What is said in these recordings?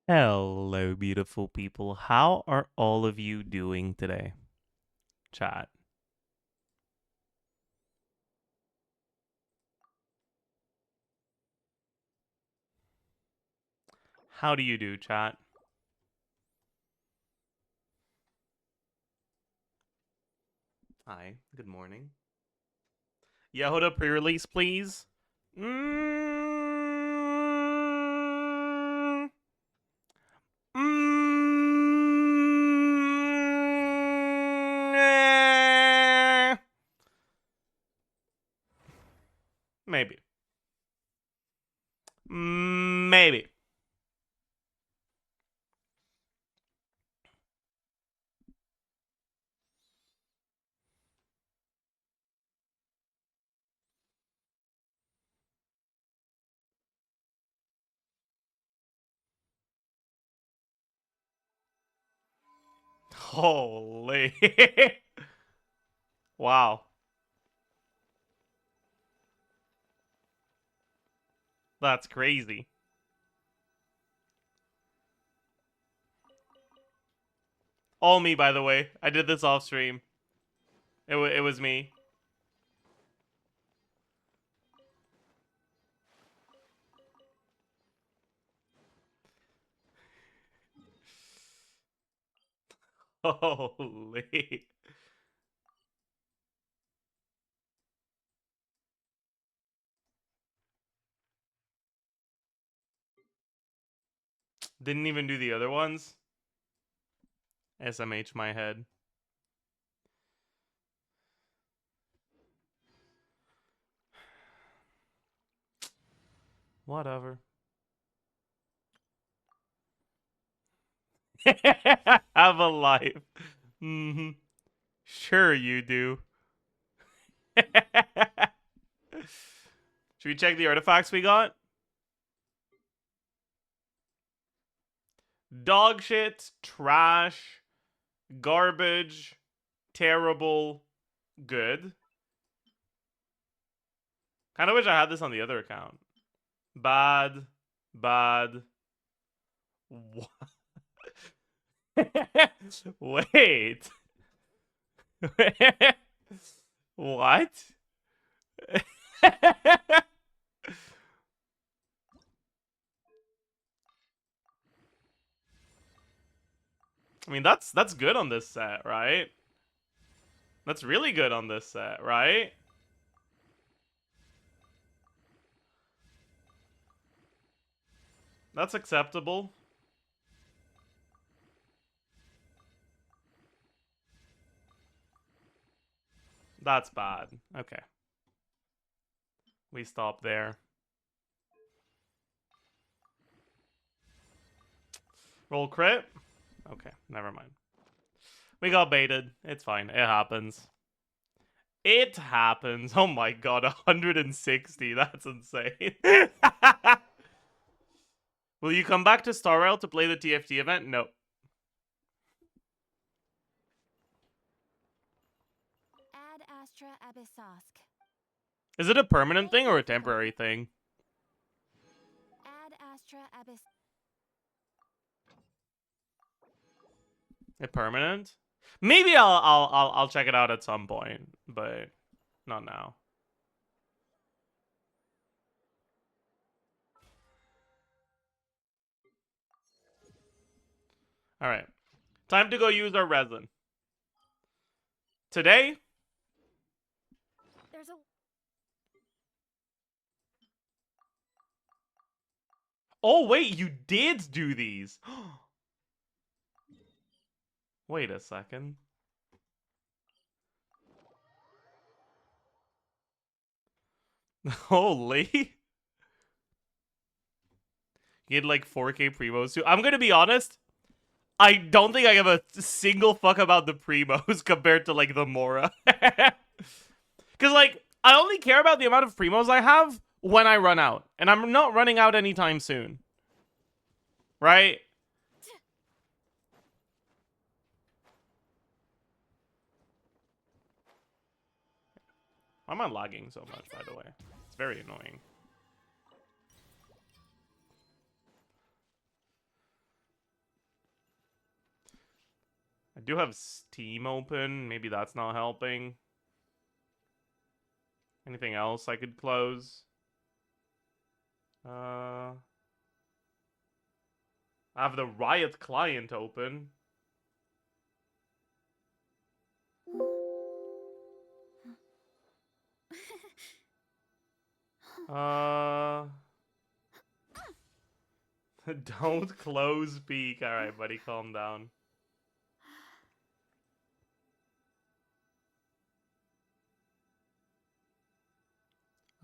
Hello, beautiful people. How are all of you doing today? Chat. How do you do, chat? Hi, good morning. Yehuda pre-release, please. Mm, eh, maybe. Maybe. Holy. Wow. That's crazy. All me, by the way. I did this off stream. It was me. Holy. Didn't even do the other ones. SMH my head. Whatever. Have a life. Mm-hmm. Sure you do. Should we check the artifacts we got? Dog shit, trash, garbage, terrible, good. Kind of wish I had this on the other account. Bad, bad. Wait. What? I mean, that's good on this set, right? That's really good on this set, right? That's acceptable. That's bad. Okay. We stop there. Roll crit? Okay, never mind. We got baited. It's fine. It happens. It happens. Oh my god, 160. That's insane. Will you come back to Star Rail to play the TFT event? No. Ad Astra Abyssosk. Is it a permanent thing or a temporary thing? Ad Astra Abyss. A permanent? Maybe I'll check it out at some point, but not now. All right. Time to go use our resin. Today? There's a. Oh, wait, you did do these. Wait a second. Holy. You had like 4K primos too. I'm gonna be honest. I don't think I give a single fuck about the primos compared to like the Mora. Because like I only care about the amount of primos I have when I run out, and I'm not running out anytime soon. Right? Why am I lagging so much, by the way? It's very annoying. I do have Steam open. Maybe that's not helping. Anything else I could close? I have the Riot client open. Don't close peak. Alright, buddy, calm down.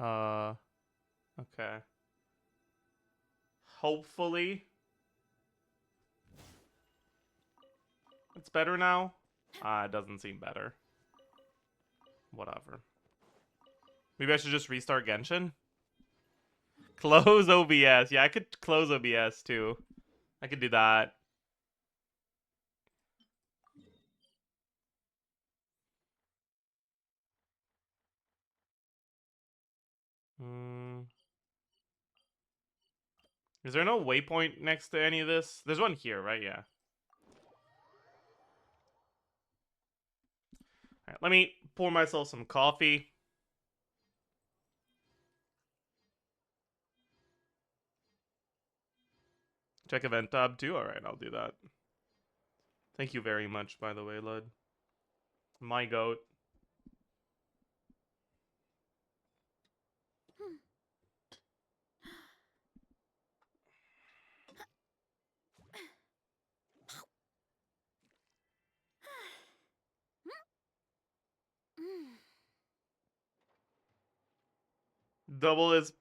Okay. Hopefully. It's better now? It doesn't seem better. Whatever. Maybe I should just restart Genshin? Close OBS. Yeah, I could close OBS too. I could do that. Is there no waypoint next to any of this? There's one here, right? Yeah. Alright, let me pour myself some coffee. Check event tab too? Alright, I'll do that. Thank you very much, by the way, Lud. My goat. Double is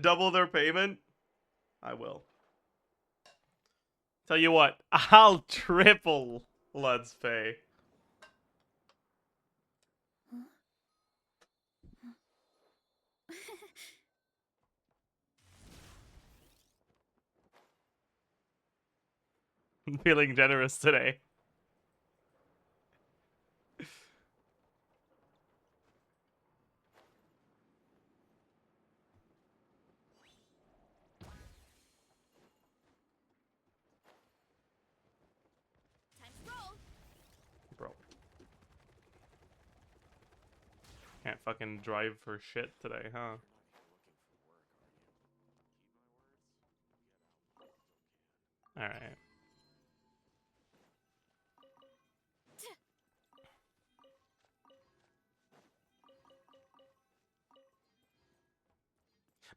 double their payment? I will. Tell you what, I'll triple Lud's pay. I'm feeling generous today. Time to roll. Bro. Can't fucking drive for shit today, huh? Alright.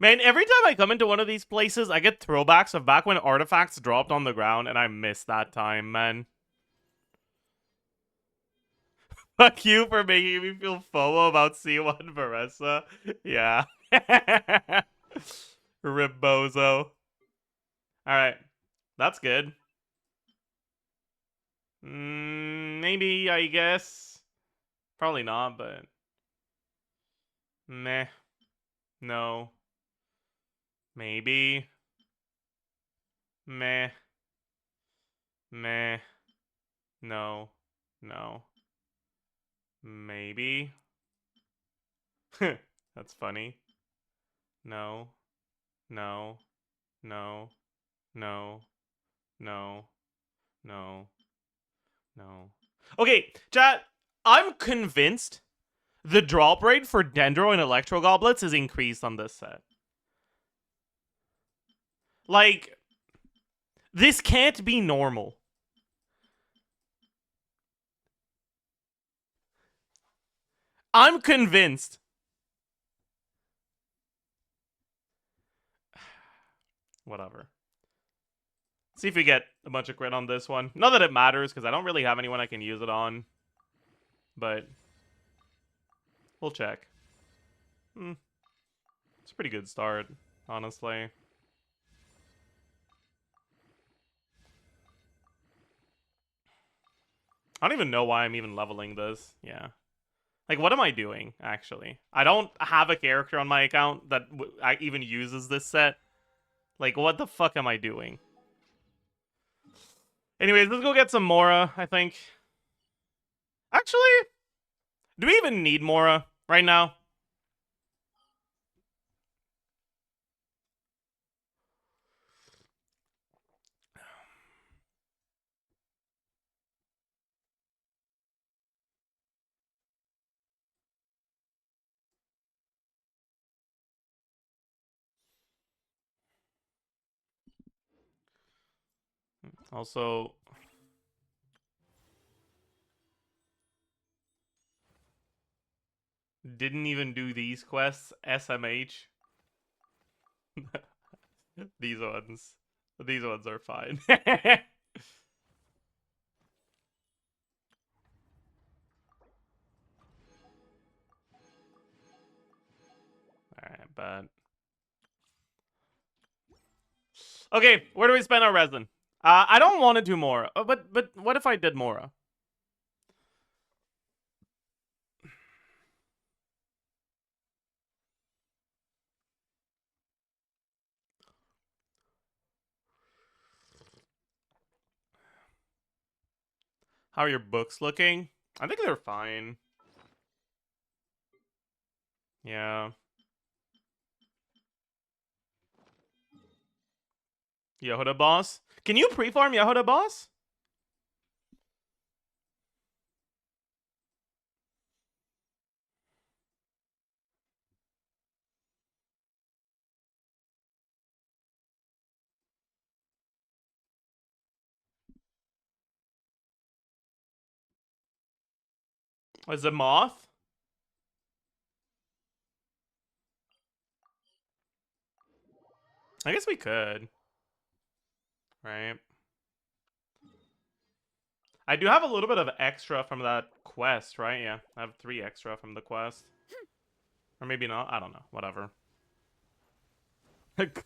Man, every time I come into one of these places, I get throwbacks of back when artifacts dropped on the ground, and I miss that time, man. Fuck you for making me feel FOMO about C1 Varesa. Yeah. Rip bozo. Alright. That's good. Maybe, I guess. Probably not, but... Meh. No. Maybe. Meh. Meh. No. No. Maybe. That's funny. No. No. No. No. No. No. No. Okay, chat. I'm convinced the drop rate for Dendro and Electro Goblets is increased on this set. Like, this can't be normal. I'm convinced. Whatever. See if we get a bunch of crit on this one. Not that it matters, because I don't really have anyone I can use it on. But we'll check. It's a pretty good start, honestly. I don't even know why I'm even leveling this. Yeah. Like, what am I doing, actually? I don't have a character on my account that even uses this set. Like, what the fuck am I doing? Anyways, let's go get some Mora, I think. Actually, do we even need Mora right now? Also, didn't even do these quests. SMH. These ones. These ones are fine. Alright, but... Okay, where do we spend our resin? I don't want to do Mora. But what if I did Mora? How are your books looking? I think they're fine. Yeah. Yehuda boss? Can you pre-farm Yehuda boss? Is it moth? I guess we could. Right. I do have a little bit of extra from that quest, right? Yeah, I have 3 extra from the quest. Or maybe not. I don't know. Whatever.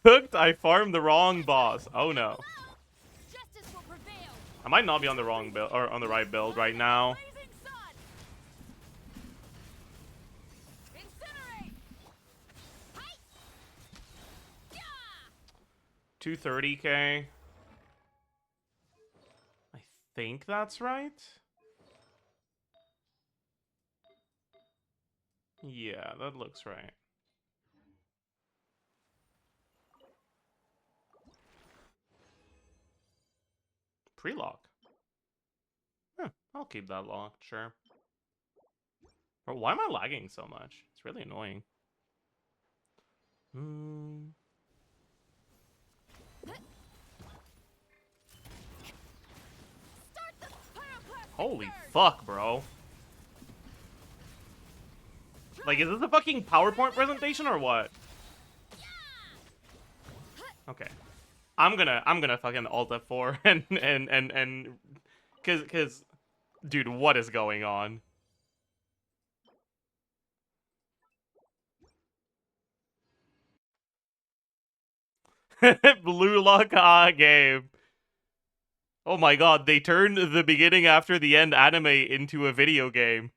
Cooked, I farmed the wrong boss. Oh no. Justice will prevail. I might not be on the wrong build or on the right build right now. Blazing sun. Incinerate. Hi. Yeah. 230k. I think that's right. Yeah, that looks right. Pre-lock. Huh, I'll keep that locked, sure. Bro, why am I lagging so much? It's really annoying. Start the pyroclastic Holy surge. fuck, bro. Like, is this a fucking PowerPoint presentation or what? Okay. I'm gonna fucking alt F4 and cause dude, what is going on? Blue lock game. Oh my god, they turned the beginning after the end anime into a video game.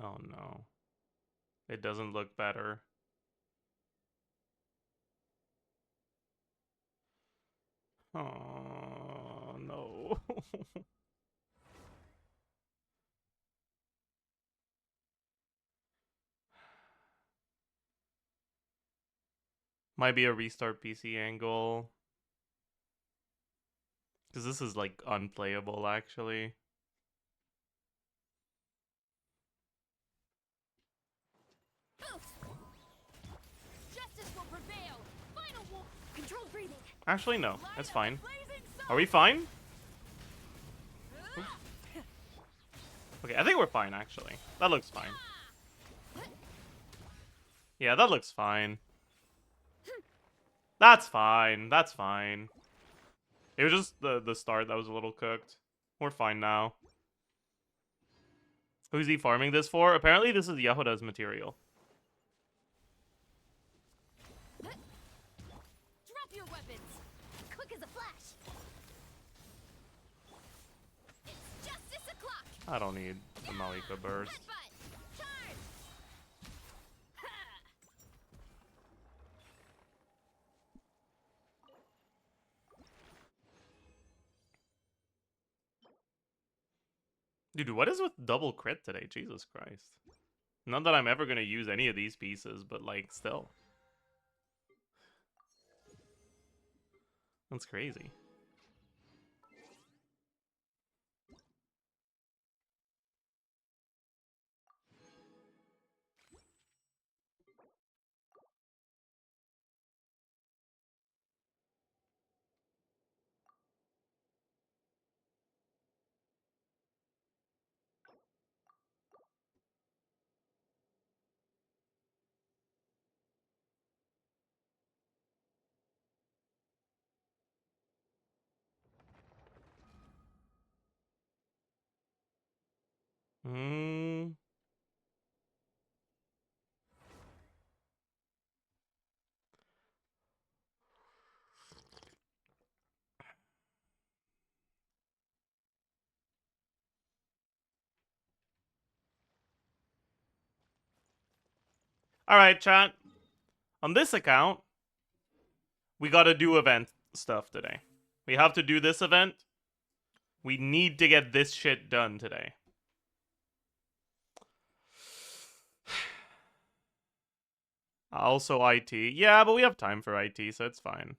Oh no. It doesn't look better. Oh no. Might be a restart PC angle. Because this is like unplayable actually. Justice will prevail. Final war. Control breathing. Actually, no. It's fine. Blazing sun. Are we fine? Okay, I think we're fine, actually. That looks fine. Yeah, that looks fine. That's fine. That's fine. It was just the start that was a little cooked. We're fine now. Who's he farming this for? Apparently this is Yehuda's material. Drop your weapons. Quick as a flash. It's justice o'clock. I don't need the Malika burst. Headbutt. Charge. Ha. Dude, what is with double crit today? Jesus Christ. Not that I'm ever gonna use any of these pieces, but like, still. That's crazy. Hmm. Alright, chat. On this account, we gotta do event stuff today. We have to do this event. We need to get this shit done today. Also IT. Yeah, but we have time for IT, so it's fine.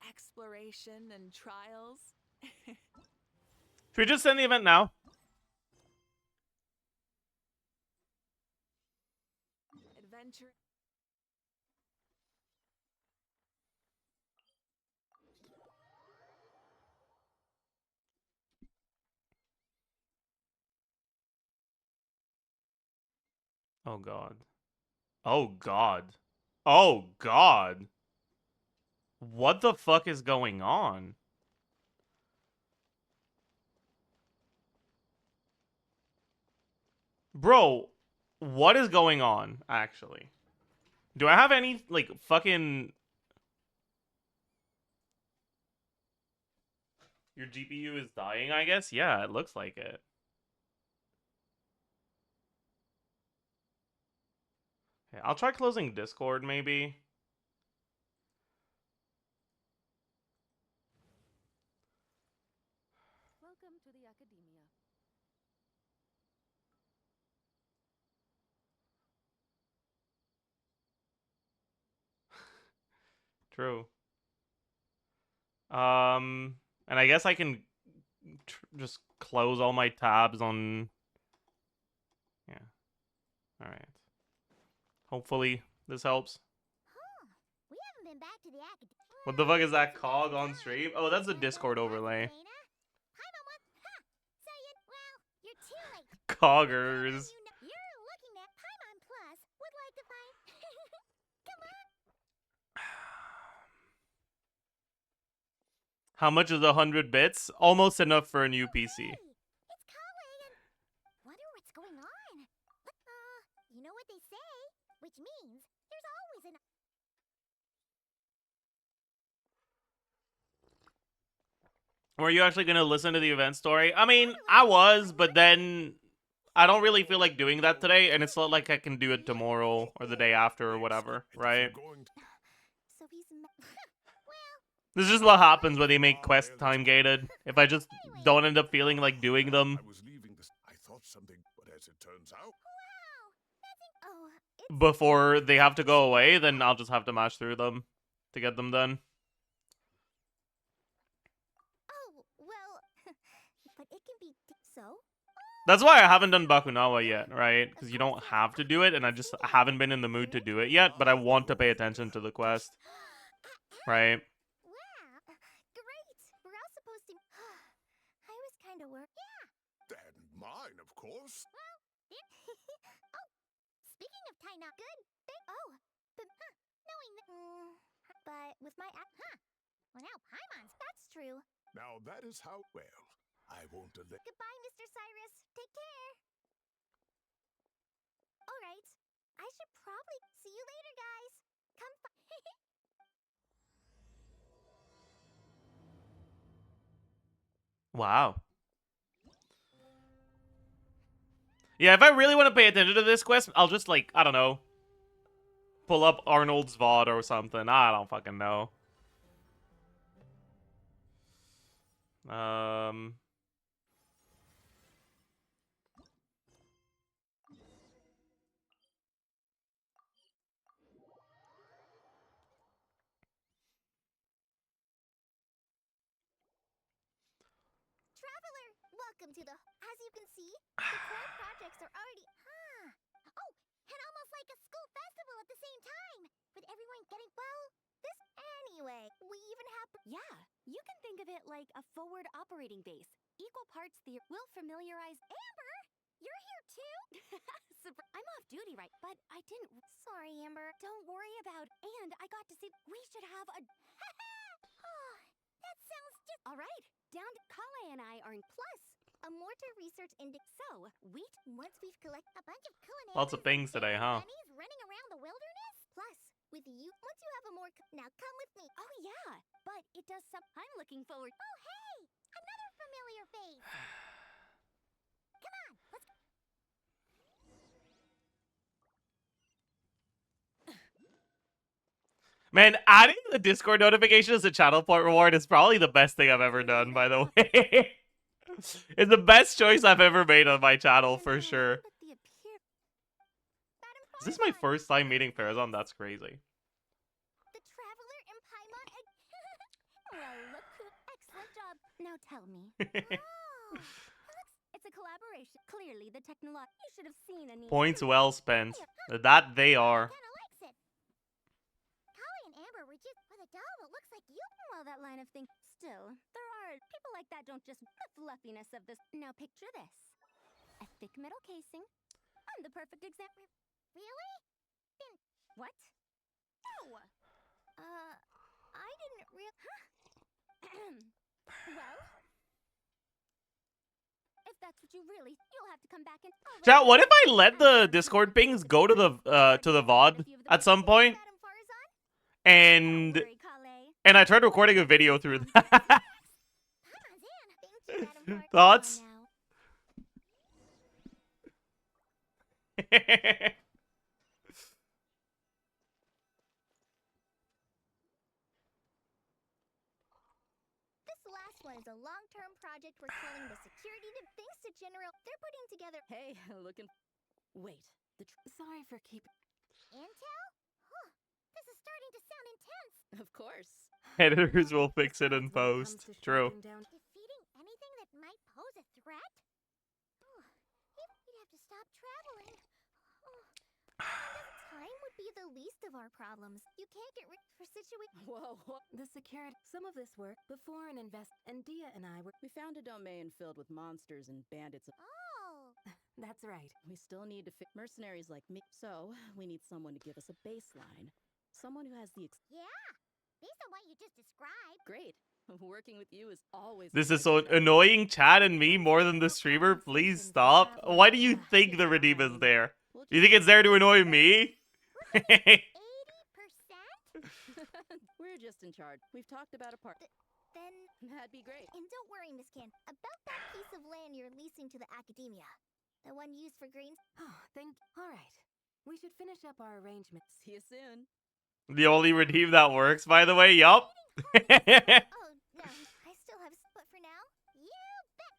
Exploration and trials. Should we just send the event now? Adventure. Oh god. Oh god. Oh god. What the fuck is going on? Bro, what is going on, actually? Do I have any, like, fucking... Your GPU is dying, I guess? Yeah, it looks like it. Okay, I'll try closing Discord, maybe. Welcome to the academia. True. And I guess I can just close all my tabs on... Yeah. Alright. Hopefully, this helps. Huh. We haven't been back to the academia. What the fuck is that cog on stream? Oh, that's a Discord overlay. Hi, Mama. Ha. Zajef, well, you're too late. Coggers. You're looking at Paimon Plus. Would like to find. Come on. How much is 100 bits? Almost enough for a new PC. Hey, it's calling and wonder what's going on. You know what they say, which means there's always an. Were you actually gonna listen to the event story? I mean, I was, but then I don't really feel like doing that today, and it's not like I can do it tomorrow or the day after or whatever, right? So he's. Well, This is just what happens when they make quests time gated. If I just don't end up feeling like doing them I was leaving this. I thought something, but as it turns out, wow. Oh, it's. before they have to go away, then I'll just have to mash through them to get them done. Oh, well. But it can be. So? That's why I haven't done Bakunawa yet, right? Because you don't have to do it, and I just haven't been in the mood to do it yet, but I want to pay attention to the quest, right? Wow. Great. We're all supposed to. I was kind of worried. Yeah. and mine, of course. Oh, speaking of tie knot, good. Oh, but knowing that. But with my well now Paimon's. That's true. Now that is how well. I won't delay. Goodbye, Mr. Cyrus. Take care. All right. I should probably see you later, guys. Come. Wow. Yeah, if I really want to pay attention to this quest, I'll just, like, I don't know, pull up Arnold's VOD or something. I don't fucking know. Traveler, welcome to the. As you can see, the core projects are already. Oh, and almost like a school festival at the same time, with everyone getting this anyway. We even have. Yeah, you can think of it like a forward operating base. Equal parts the will familiarize. Amber, you're here too. I'm off duty, right? But I didn't. Sorry, Amber. Don't worry about. And I got to see. We should have a. Oh, that sounds just. All right, down to Kale and I are in plus. A mortar research index. So we Once we've collected a bunch of culinary. Lots of things today, huh? Bunnies running around the wilderness. Plus, with you, once you have a more. Now come with me. Oh yeah, but it does some. I'm looking forward. Oh hey, another familiar face. Come on, let's go. Man, adding the Discord notification as a channel point reward is probably the best thing I've ever done, by the way. It's the best choice I've ever made on my channel, for sure. But the appear. Is this my first time meeting Farazan? That's crazy. The traveler in Paimon. Well, look who. Excellent job. Now tell me. Oh, It's a collaboration. Clearly, the technology. You should have seen Anita. Points well spent. That they are. kinda likes it. Holly and Amber were just with a doll that looks like you. Well, that line of thinking. Still, there are people like that. Don't just the fluffiness of this. Now picture this: a thick metal casing. I'm the perfect example. Really? What? No. I didn't Well, if that's what you really, you'll have to come back and. Chat, what if I let the Discord pings go to the VOD at some point, Madame Farazan? and Don't worry, Kale. I tried recording a video through that? Paimon Zan. Thank you, Madame Farazan. Thoughts? This last one is a long-term project we're calling the Security to. Thanks to General, they're putting together Hey, looking. Wait. Sorry for keeping. intel. Huh. This is starting to sound intense. Of course. Editors will fix it in When it comes post. to True. tracking down- Defeating anything that might pose a threat? You'd have to stop traveling. Time would be the least of our problems. You can't get rid for situation. Whoa. The security. Some of this work before an invest. And Dia and I were. We found a domain filled with monsters and bandits. Oh, That's right. We still need to fit mercenaries like me. So we need someone to give us a baseline. Someone who has the. yeah. Based on what you just described. Great. Working with you is always. This is so annoying. Chad and me more than the streamer. Please stop. Why do you think the redeem is there? You think it's there to annoy me? 80%? We're just in charge. We've talked about a part. Then, That'd be great. and don't worry, Miss Can, about that piece of land you're leasing to the academia. The one used for greens. Oh, all right. We should finish up our arrangements. See you soon. The only redeem that works, by the way. Yup. Oh, no, I still have, but for now, you bet.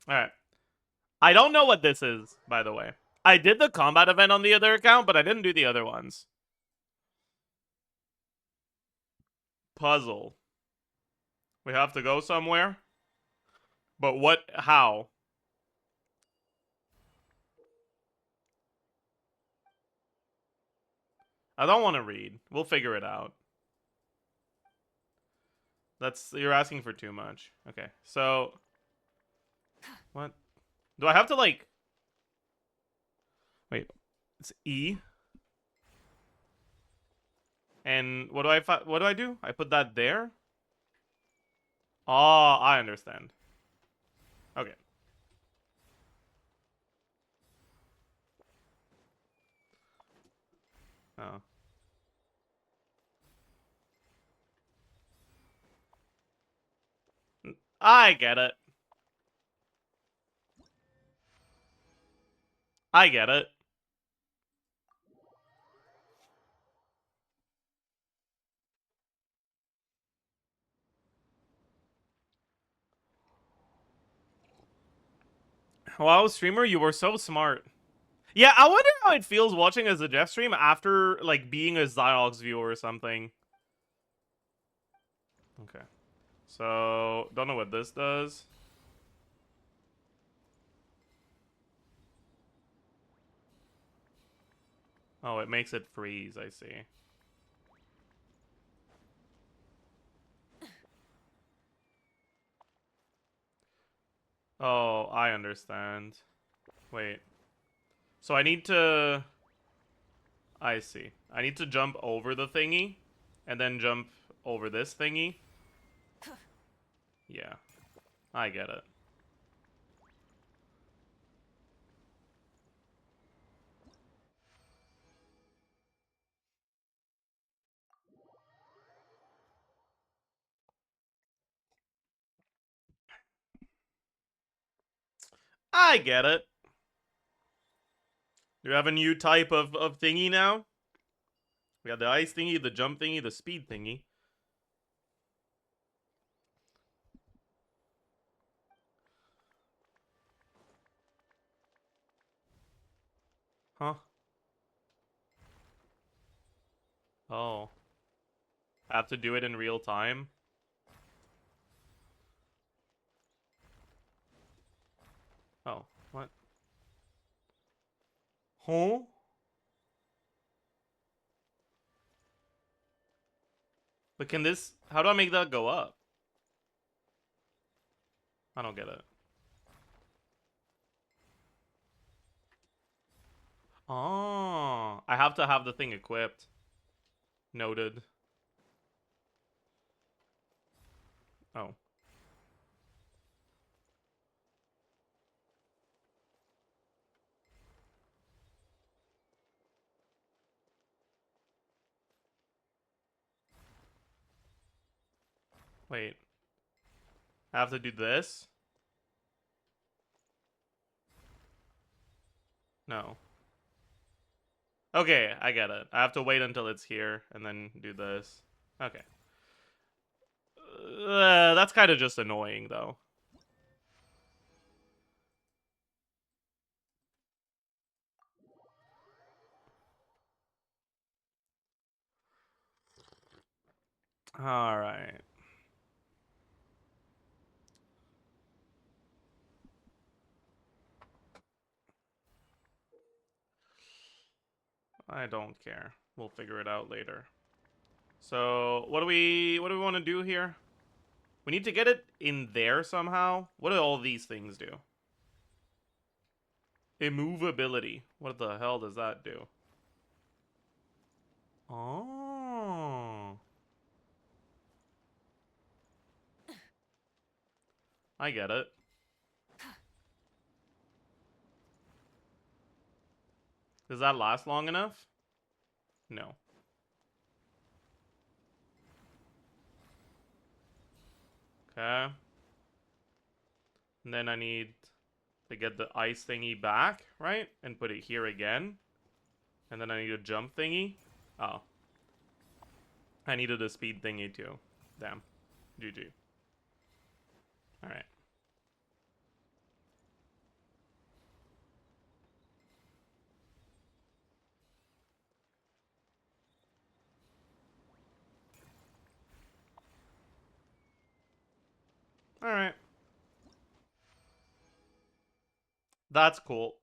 Alright. I don't know what this is, by the way. I did the combat event on the other account, but I didn't do the other ones. Puzzle. We have to go somewhere? But what? How? I don't want to read. We'll figure it out. You're asking for too much. Okay, so... What? Do I have to, like... Wait. It's E. And what do I do? I put that there? Oh, I understand. Okay. Oh. I get it. I get it. Wow, streamer, you were so smart. Yeah, I wonder how it feels watching as a Zajef stream after, like, being a Ziox viewer or something. Okay. So, don't know what this does. Oh, it makes it freeze, I see. Oh, I understand. Wait. So I need to... I see. I need to jump over the thingy, and then jump over this thingy. Yeah. I get it. I get it. Do we have a new type of thingy now? We got the ice thingy, the jump thingy, the speed thingy. Huh? Oh. I have to do it in real time? Oh, what? Huh? But can this... How do I make that go up? I don't get it. Oh, I have to have the thing equipped. Noted. Oh. Wait. I have to do this? No. Okay, I get it. I have to wait until it's here and then do this. Okay. That's kind of just annoying, though. Alright. I don't care. We'll figure it out later. So, what do we want to do here? We need to get it in there somehow. What do all these things do? Immovability. What the hell does that do? Oh. I get it. Does that last long enough? No. Okay. And then I need to get the ice thingy back, right? And put it here again. And then I need a jump thingy. Oh. I needed a speed thingy too. Damn. GG. Alright. Alright. That's cool.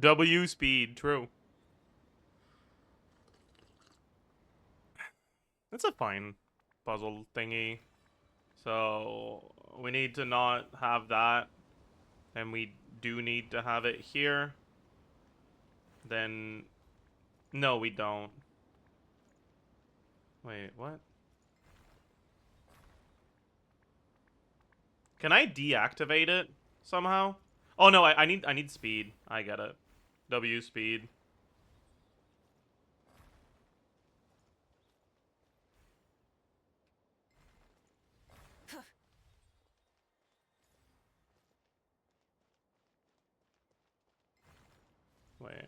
W speed, true. It's a fine puzzle thingy. So, we need to not have that. And we do need to have it here. Then... No, we don't. Wait, what? Can I deactivate it somehow? Oh no, I need speed. I get it. W speed. Wait.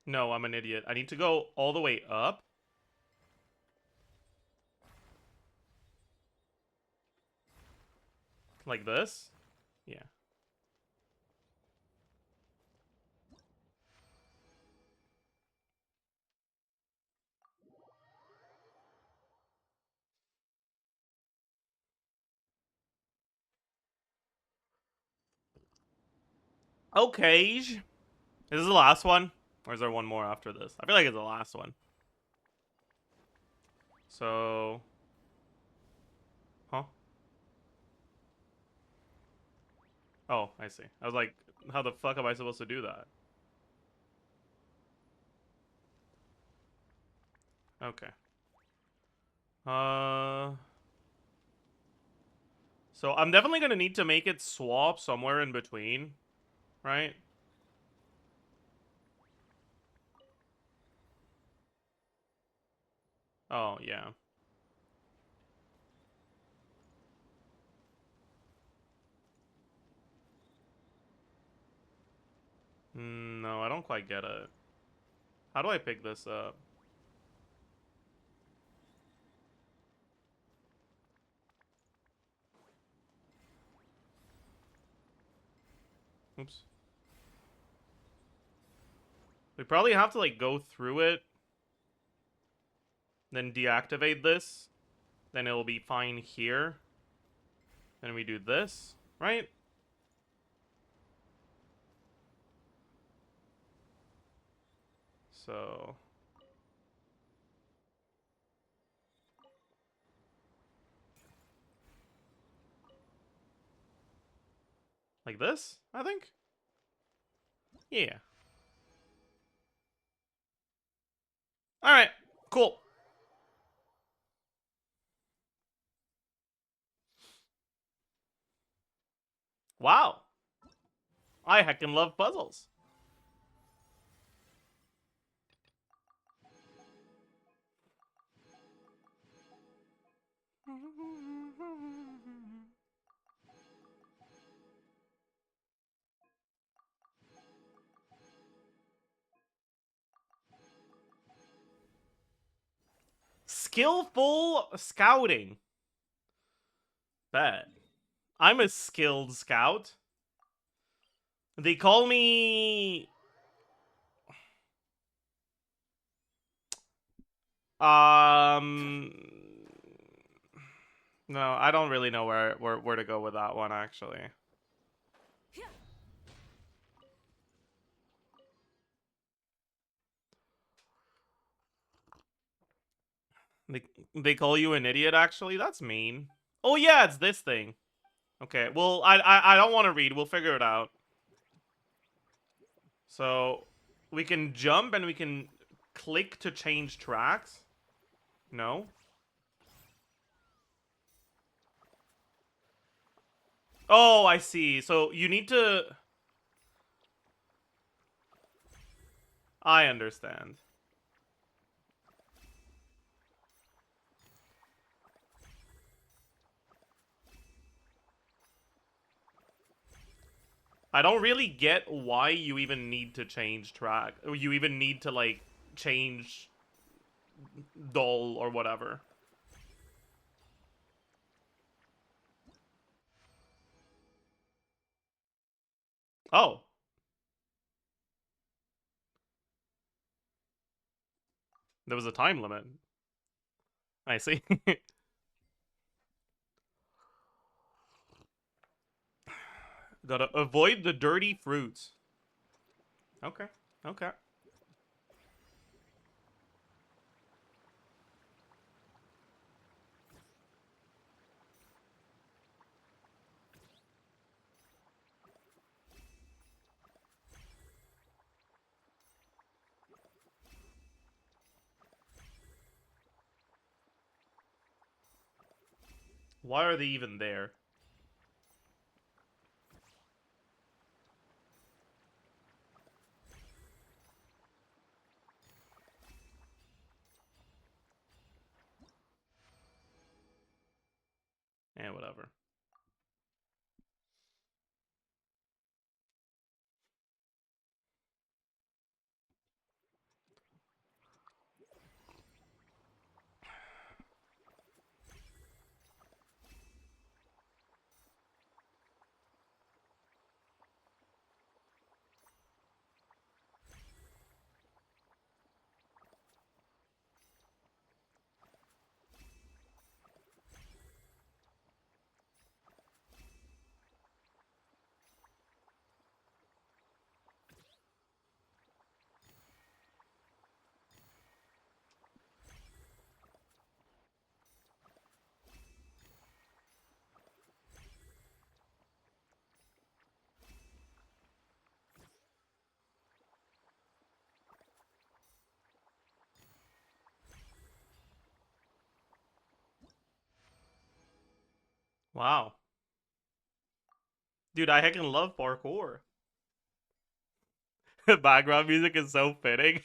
No, I'm an idiot. I need to go all the way up. Like this? Yeah. Okay. Is this the last one? Or is there one more after this? I feel like it's the last one. So... Huh? Oh, I see. I was like, how the fuck am I supposed to do that? Okay. So I'm definitely gonna need to make it swap somewhere in between, right? Oh, yeah. No, I don't quite get it. How do I pick this up? Oops. We probably have to, like, go through it. Then deactivate this. Then it'll be fine here. Then we do this, right? So... like this, I think? Yeah. Alright, cool. Wow. I heckin' love puzzles. Skillful scouting. Bad. I'm a skilled scout. They call me... No, I don't really know where to go with that one, actually. They, they call you an idiot, actually? That's mean. Oh, yeah, it's this thing. Okay, well, I don't want to read. We'll figure it out. So, we can jump and we can click to change tracks. No? Oh, I see. So, you need to... I understand. I don't really get why you even need to change track. Or you even need to, like, change doll or whatever. Oh. There was a time limit. I see. Gotta avoid the dirty fruits. Okay. Okay. Why are they even there? Eh, whatever. Wow. Dude, I heckin' love parkour. Background music is so fitting.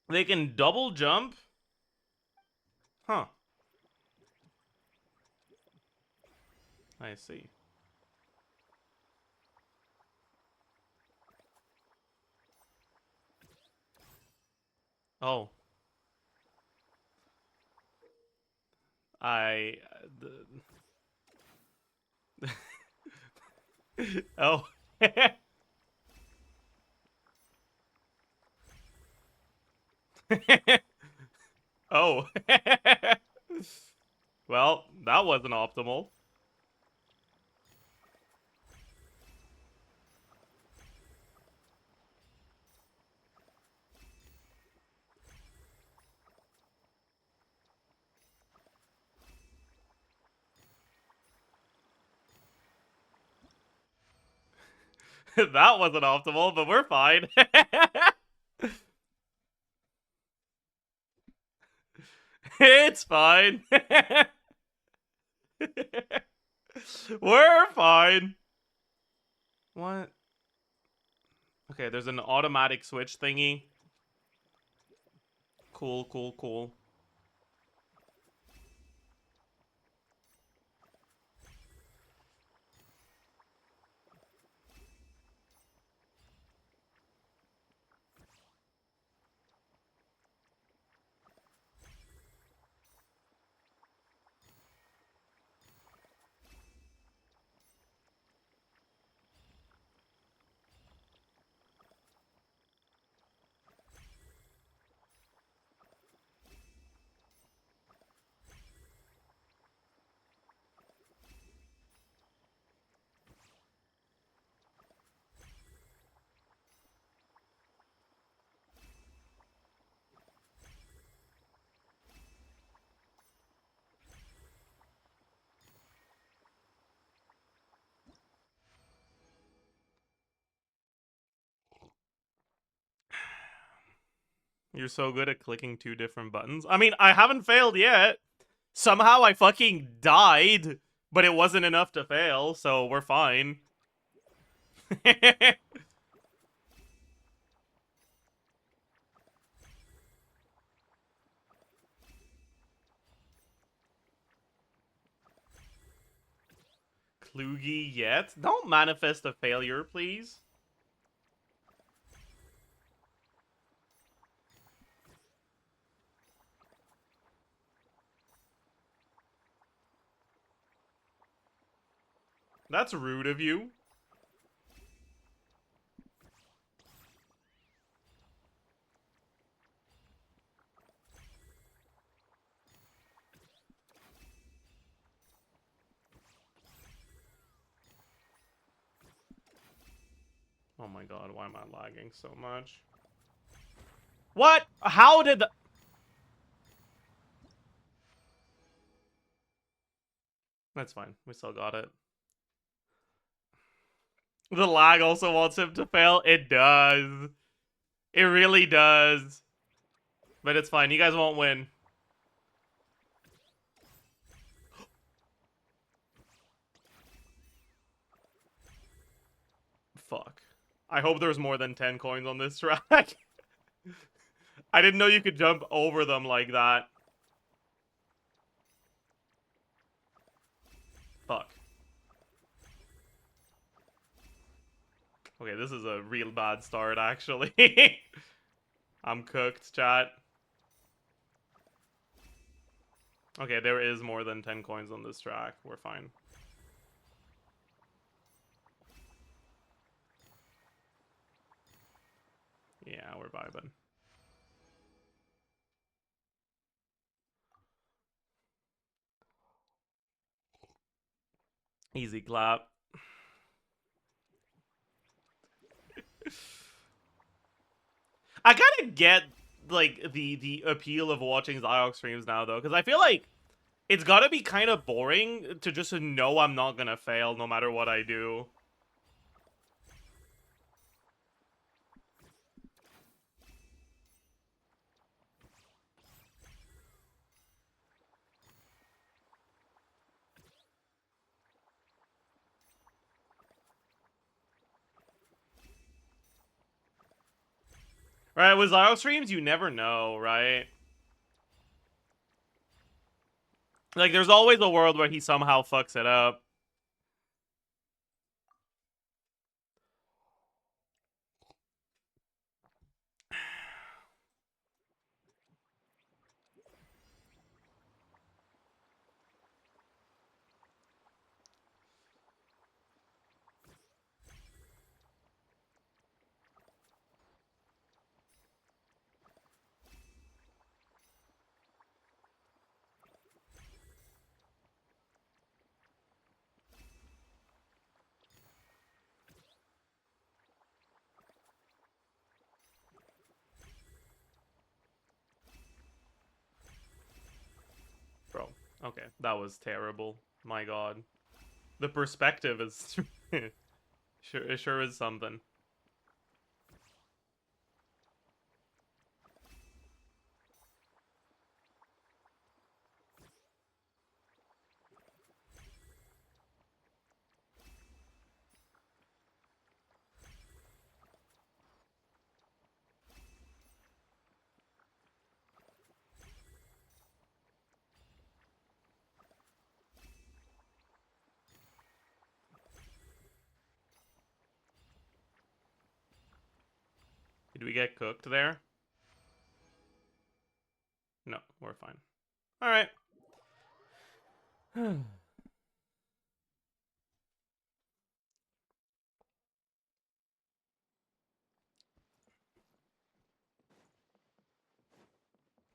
They can double jump? Huh. I see. Oh. I... oh. Oh. Well, that wasn't optimal. That wasn't optimal, but we're fine. It's fine. We're fine. What? Okay, there's an automatic switch thingy. Cool, cool, cool. You're so good at clicking 2 different buttons. I mean, I haven't failed yet. Somehow I fucking died, but it wasn't enough to fail, so we're fine. Kloogie yet? Don't manifest a failure, please. That's rude of you. Oh my god, why am I lagging so much? What? How did the... That's fine. We still got it. The lag also wants him to fail. It does. It really does. But it's fine. You guys won't win. Fuck. I hope there's more than 10 coins on this track. I didn't know you could jump over them like that. Okay, this is a real bad start, actually. I'm cooked, chat. Okay, there is more than 10 coins on this track. We're fine. Yeah, we're vibing. Easy clap. I kind of get like the appeal of watching Zajef streams now though, because I feel like it's gotta be kind of boring to just know I'm not gonna fail no matter what I do. Right, with Zajef streams, you never know, right? Like, there's always a world where he somehow fucks it up. Bro, okay, that was terrible. My god. The perspective is... it sure is something. Did we get cooked there? No, we're fine. Alright.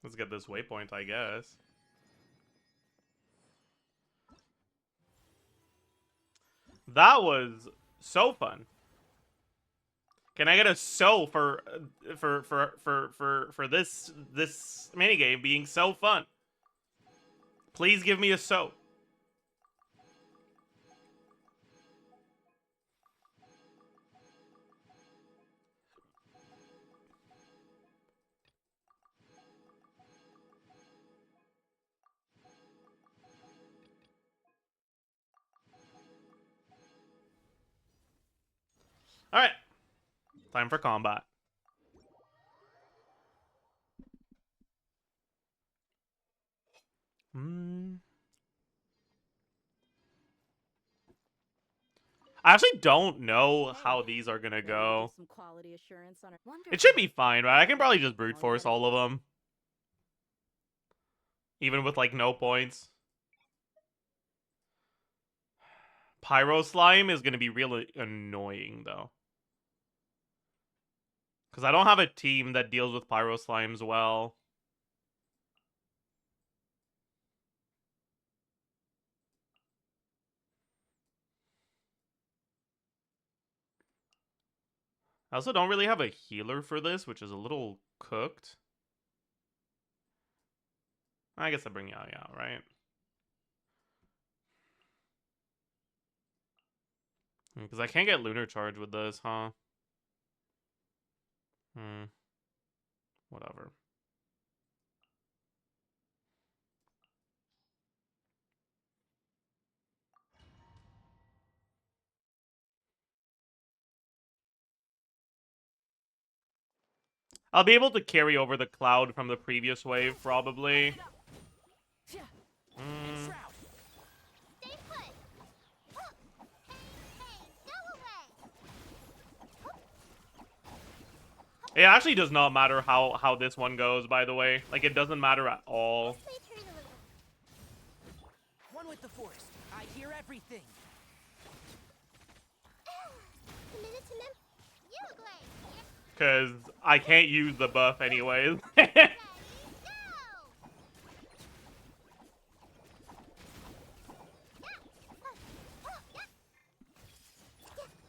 Let's get this waypoint, I guess. That was so fun. Can I get a so for this minigame being so fun? Please give me a so. All right, time for combat. I actually don't know how these are gonna go. Some quality assurance on It should be fine, right? I can probably just brute force all of them. Even with, like, no points. Pyro Slime is gonna be really annoying, though. Because I don't have a team that deals with Pyro Slimes well. I also don't really have a healer for this, which is a little cooked. I guess I bring Yao Yao, right? Because I can't get Lunar Charge with this, huh? Whatever. I'll be able to carry over the cloud from the previous wave, probably. Stay put. Hey, go away. It actually does not matter how this one goes, by the way. Like, it doesn't matter at all. Play through the little. One with the force. I hear everything. Committed to mem. You Glade. Because I can't use the buff anyways. Ready, go!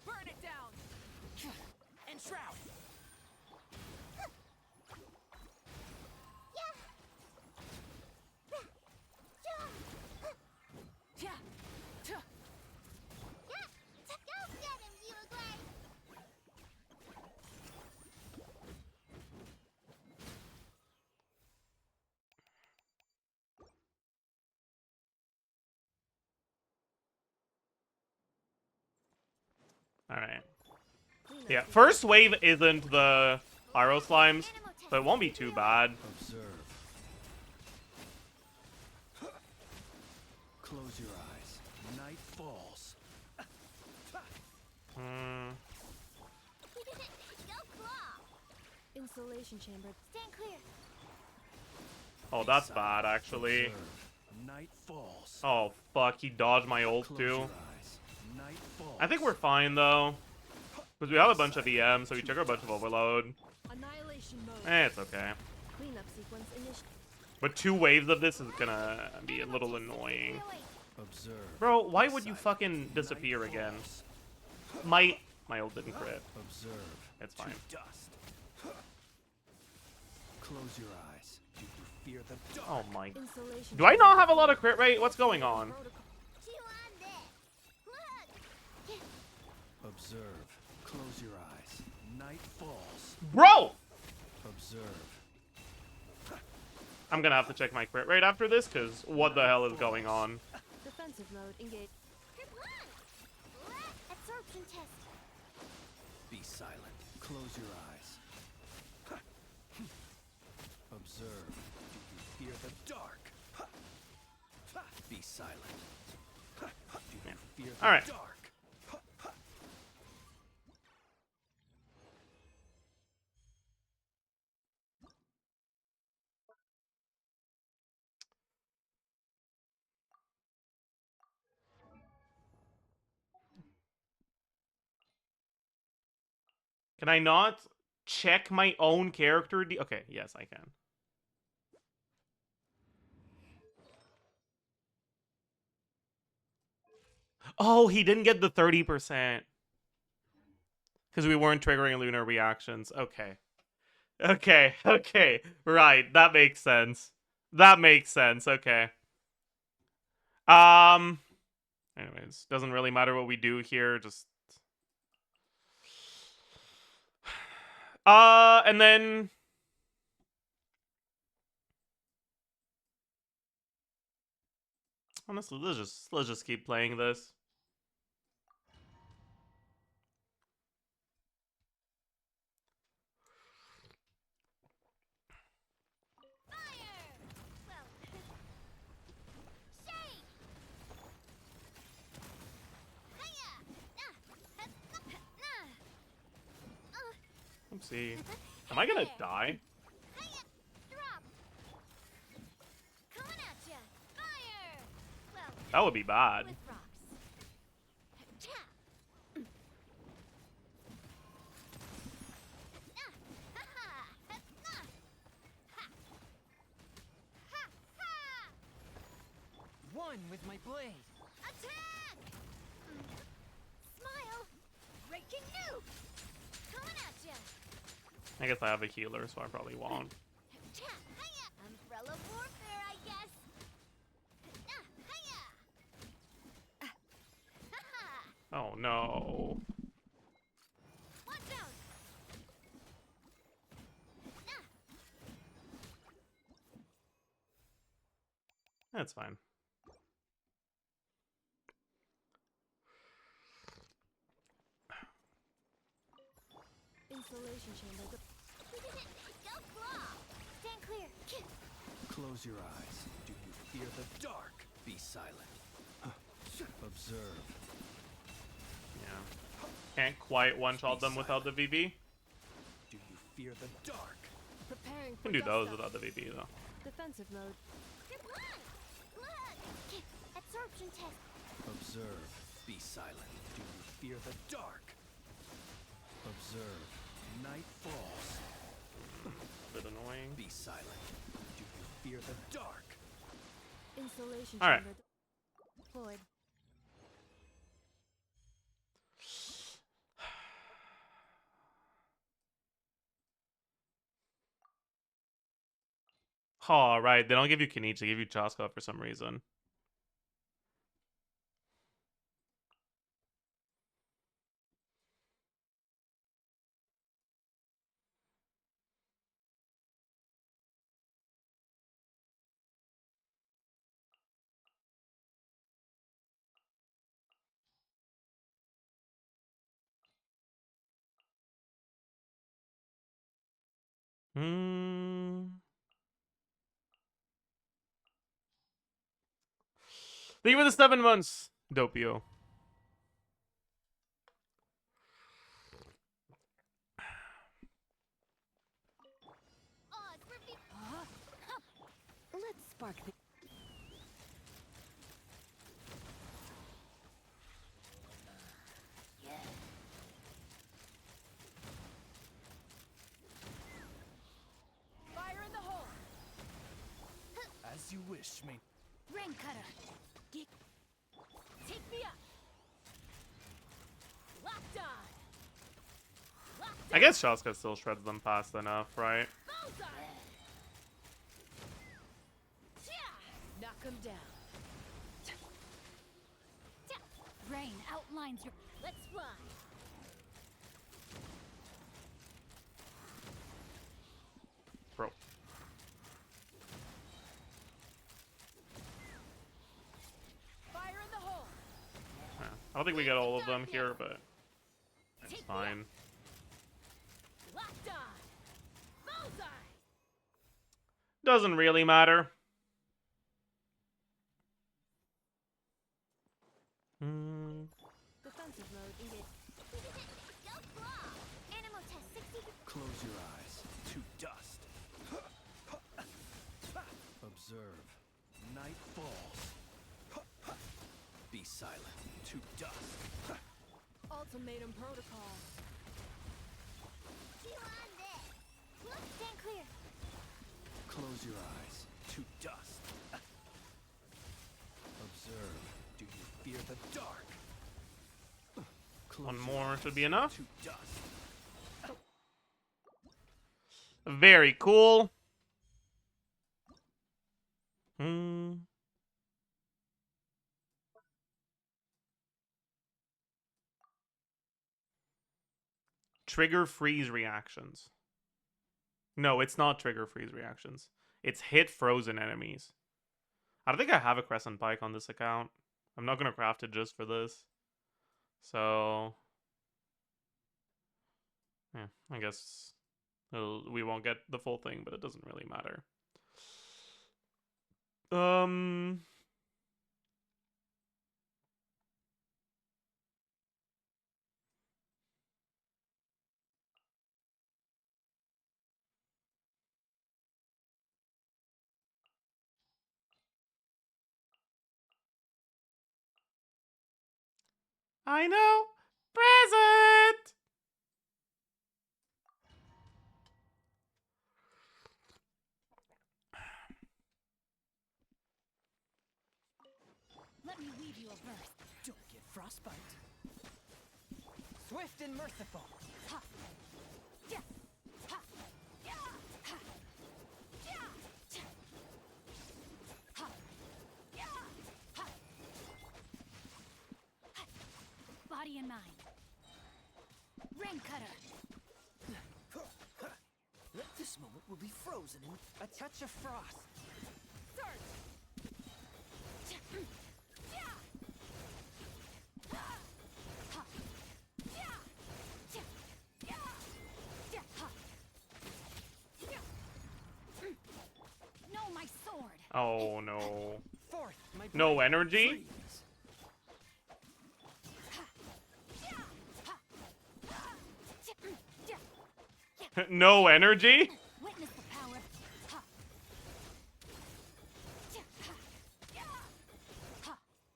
Burn it down. And shroud. Yeah. Tuh. Go get him, you Glade. Alright. Yeah, first wave isn't the pyro slimes, so it won't be too bad. Observe. Close your eyes. Night falls. Hmm. Go claw. Insulation chamber. Stand clear. Oh, that's bad, actually. Observe. Night falls. Oh, fuck, he dodged my ult, Close too. your eyes. Night falls. I think we're fine, though. Because we have a bunch of EM, so we trigger a bunch of overload. Annihilation mode. It's okay. Cleanup sequence initiated. But 2 waves of this is gonna be a little annoying. Observe. Bro, why would you fucking disappear Night again? falls. My ult didn't crit. Observe. It's fine. To dust. Close your eyes. Do you fear the dark? Oh my. Insulation. Do I not have a lot of crit rate? What's going on? Protocol. Chew on this. Look. Observe. Close your eyes. Night falls. Bro! Observe. I'm gonna have to check my crit rate after this, because what the hell is going on? Defensive mode engaged. Absorption test. Be silent. Close your eyes. Observe. Do you fear the dark? Be silent. Do you fear the All right. dark? Can I not check my own character? Okay, yes, I can. Oh, he didn't get the 30%. Because we weren't triggering lunar reactions. Okay. Okay. Right, that makes sense. Okay. Anyways, doesn't really matter what we do here, just... and then... Honestly, let's just keep playing this. Oopsie. Am I gonna die? Drop. Coming at ya. Fire. Well, That would be bad. with rocks. Cha. Ha ha. Ha. Ha ha. One with my blade. Attack. Smile. Breaking nuke. Coming at ya. I guess I have a healer, so I probably won't. Cha. Hiya. Umbrella warfare, I guess. Hiya. Ha ha. Oh no. Watch out. That's fine. Insulation chamber. Go claw. Stand clear. Close your eyes. Do you fear the dark? Be silent. Observe. Yeah. Can't quite one-shot them without the VV. Do you fear the dark? Preparing for Can do those dust without up. the VP though. Defensive mode. Good luck! Look! Absorption test. Observe. Be silent. Do you fear the dark? Observe. Night falls. Bit annoying. Be silent. Do you fear the dark? Insulation All right. chamber deployed. Oh, right. They don't give you Kinich, they give you Chaska for some reason. Hmm. Thank you for the 7 months, Dopio. Odds for V. Let's spark the. Fire in the hole! As you wish, main. Rain cutter. Take me up! Locked on! Locked I guess Chaska still shreds them fast enough, right? bullseye! Knock him down. Rain outlines your. Let's fly! Bro. Fire in the hole! Yeah. I don't think we get all of them here, but it's fine. Locked on! Bullseye! Doesn't really matter. Hmm. Defensive mode. Eat it. Go claw! Animal test 60. Close your eyes. To dust. Observe. Night falls. Be silent. To dust. Ultimatum protocol. Chew on this. Look, stand clear. Close your eyes. To dust. Observe. Do you fear the dark? Close One your more eyes. should be enough. To dust. Very cool. Hmm. Trigger freeze reactions. No, it's not trigger freeze reactions. It's hit frozen enemies. I don't think I have a Crescent Pike on this account. I'm not going to craft it just for this. So, yeah, I guess we won't get the full thing, but it doesn't really matter. I know. Present. Let me weave you a verse. Don't get frostbite. Swift and merciful. Ha. Yeah. Ha. Yeah. Ha. Yeah. Cha. Ha. Yeah. Ha. Ha. Body and mind. Rain cutter. This moment will be frozen in a touch of frost. Surge! Yeah. Ha. Ha. Yeah. Cha. Yeah. Yeah. Ha. Yeah. No, my sword. Oh, no. Forth, my No blade. energy? Freeze. No energy? Witness the power.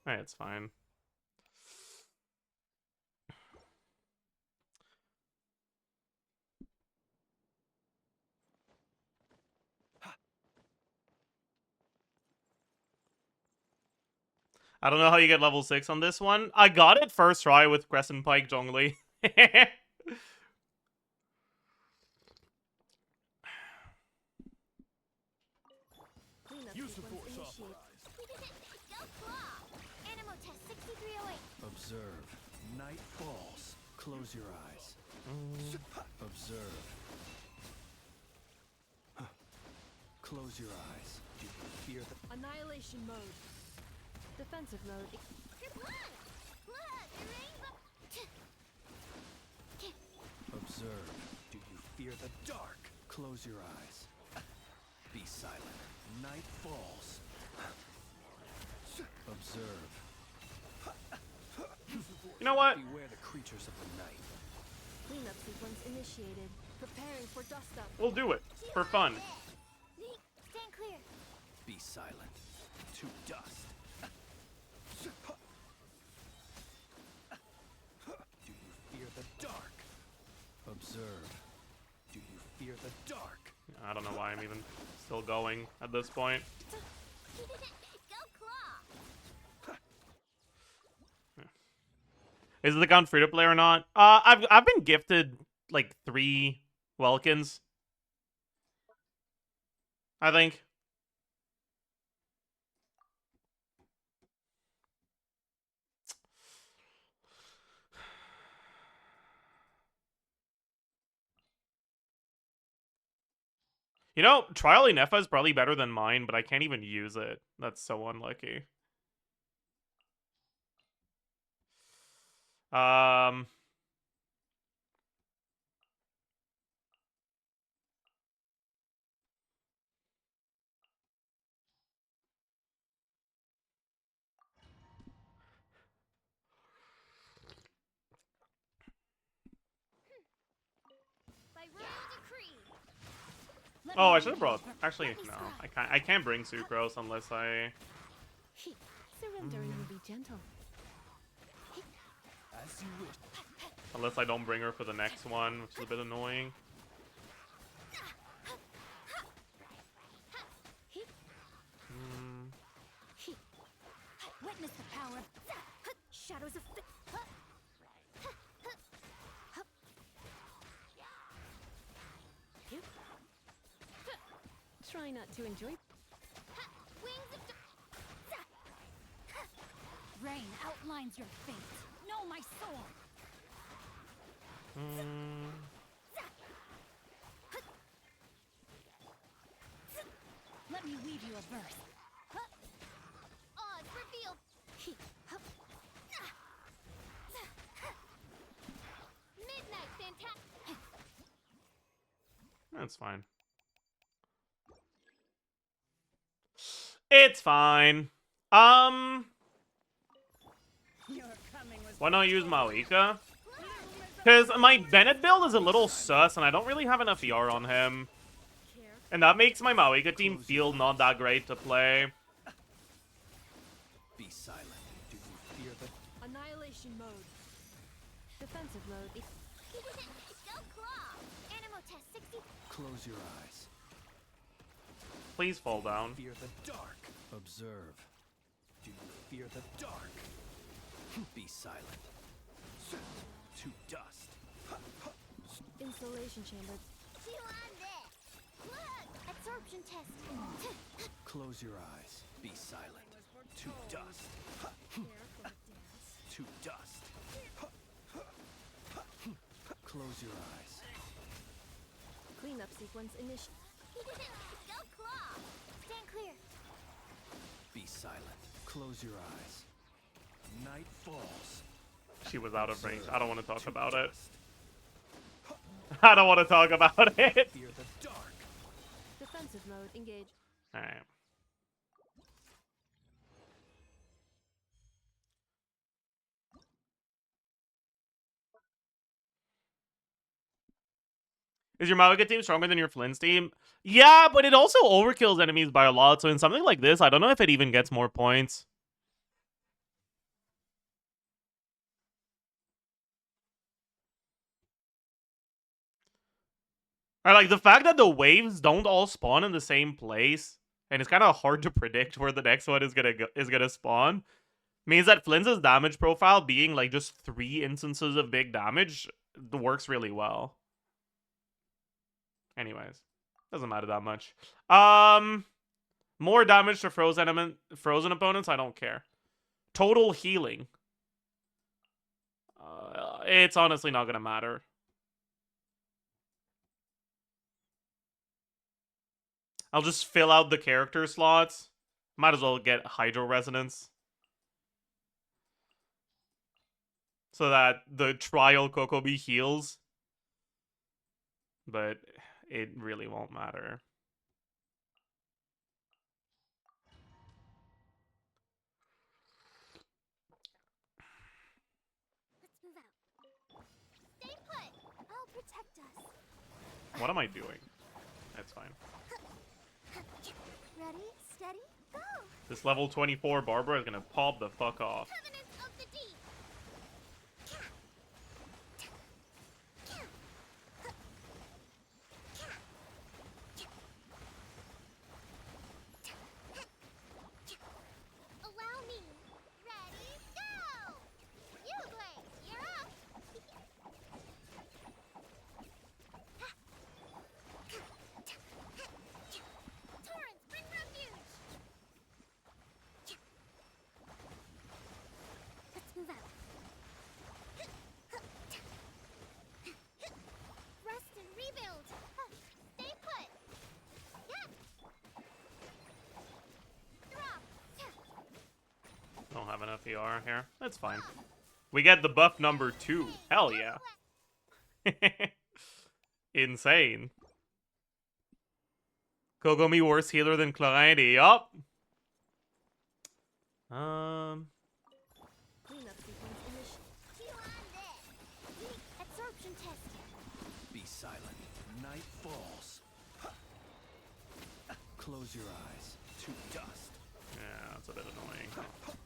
Hey, it's fine. I don't know how you get level 6 on this one. I got it first try with Crescent Pike Zhongli. Cleanup Use the sequence force initiated. authorized. Go claw! Animal test 6308. Observe. Night falls. Close your eyes. Observe. Close your eyes. Do you fear the... Annihilation mode. Defensive mode. Look! Look! The rainbow! Observe. Do you fear the dark? Close your eyes. Be silent. Night falls. Observe. You know what? Beware the creatures of the night. Cleanup sequence initiated. Preparing for dust up. We'll do it. For fun. Neek, stand clear. Be silent. To dust. Do you fear the dark? Observe. Do you fear the dark? I don't know why I'm even still going at this point. Go claw! Is the account free to play or not? I've been gifted like 3 Welkins. I think. You know, Trial Nefa is probably better than mine, but I can't even use it. That's so unlucky. Um... By royal decree. Let Oh, me I lead should have you. brought... Actually, no. I can't bring Sucrose unless I... Surrendering will be gentle. As you wish. Unless I don't bring her for the next one, which is a bit annoying. Witness the power. Shadows of Try not to enjoy. Wings of rain outlines your fate. Know my soul. Let me weave you a verse. odds revealed. Midnight fantastic. That's fine. It's fine. Why not use Maoika? Because my Bennett build is a little sus, and I don't really have enough ER on him. And that makes my Maoika team feel not that great to play. Be silent. Do you fear the... Annihilation mode. Defensive mode. Go claw! Animal test 60. Close your eyes. Please fall down. Fear the dark. Observe. Do you fear the dark? Be silent. To dust. Insulation chamber. Chew on this. Look! Absorption test. Close your eyes. Be silent. To dust. To dust. Close your eyes. Cleanup sequence initiated. Go claw! Stand clear. Be silent. Close your eyes. Night falls. She was out of range. Observe. I don't want to talk To about it. dust. I don't want to talk about it. Fear the dark. Defensive mode engage. Alright. Is your Maoka team stronger than your Flint's team? Yeah, but it also overkills enemies by a lot, so in something like this, I don't know if it even gets more points. Or like the fact that the waves don't all spawn in the same place, and it's kind of hard to predict where the next one is gonna spawn, means that Flynn's damage profile being like just 3 instances of big damage works really well. Anyways, doesn't matter that much. More damage to frozen opponents, I don't care. Total healing. It's honestly not gonna matter. I'll just fill out the character slots. Might as well get Hydro Resonance. So that the trial Kokomi heals. But it really won't matter. Let's move out. Stay put. I'll protect us. What am I doing? That's fine. Ready, steady, go. This level 24 Barbara is gonna pop the fuck off. Covenants of the deep. Allow me. Ready, go. You, Blaze, you're up. Torrents, bring refuge. Let's move out. Rest and rebuild. Stay put. Yes. Drop. Don't have enough ER here. That's fine. We get the buff number 2. Hell yeah. Insane. Kokomi worse healer than Clarity. Yup. Cleanup sequence initial. Chew on this. Absorption test. Be silent. Night falls. Close your eyes. To dust. Yeah, that's a bit annoying.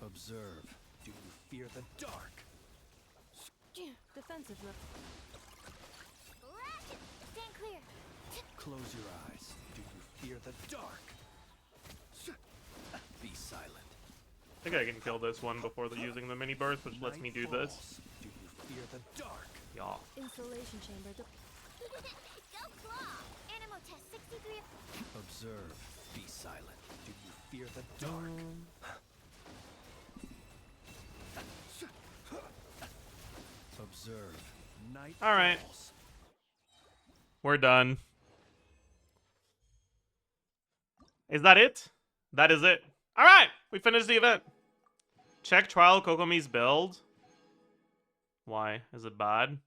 Observe. Do you fear the dark? Defensive look. Ratchet. Stand clear. Close your eyes. Do you fear the dark? Be silent. I think I can kill this one before using the mini burst, which lets me do this. Falls. Do you fear the dark? Yeah. Insulation chamber. Go claw. Animal test 63. Observe. Be silent. Do you fear the dark? Observe. Night All right. falls. We're done. Is that it? That is it. All right, we finished the event. Check trial Kokomi's build. Why? Is it bad?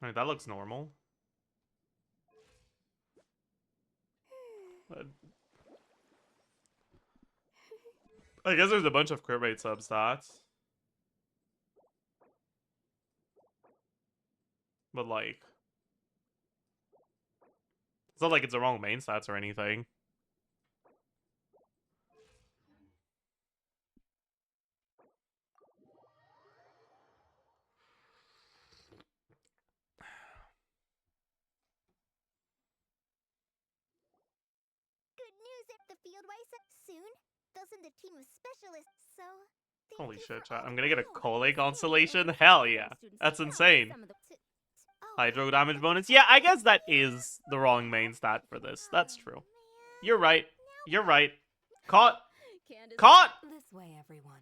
Alright, that looks normal. But I guess there's a bunch of crit rate substats. But like, it's not like it's the wrong main stats or anything. Good news at the fieldwise soon. Doesn't the team of specialists so? thank Holy you shit, for chat. all I'm the gonna get a help. Kole constellation? Students Hell yeah. That's know insane. some of the- Oh, Hydro damage bonus. Yeah, I guess that is the wrong main stat for this. That's true. You're right. You're right. Caught. Candace. Caught! This way, everyone.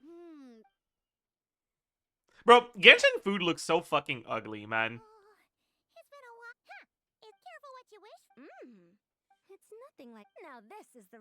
Hmm. Bro, Genshin food looks so fucking ugly, man. It's been a while. Huh. Is careful what you wish. It's nothing like. Now this is the.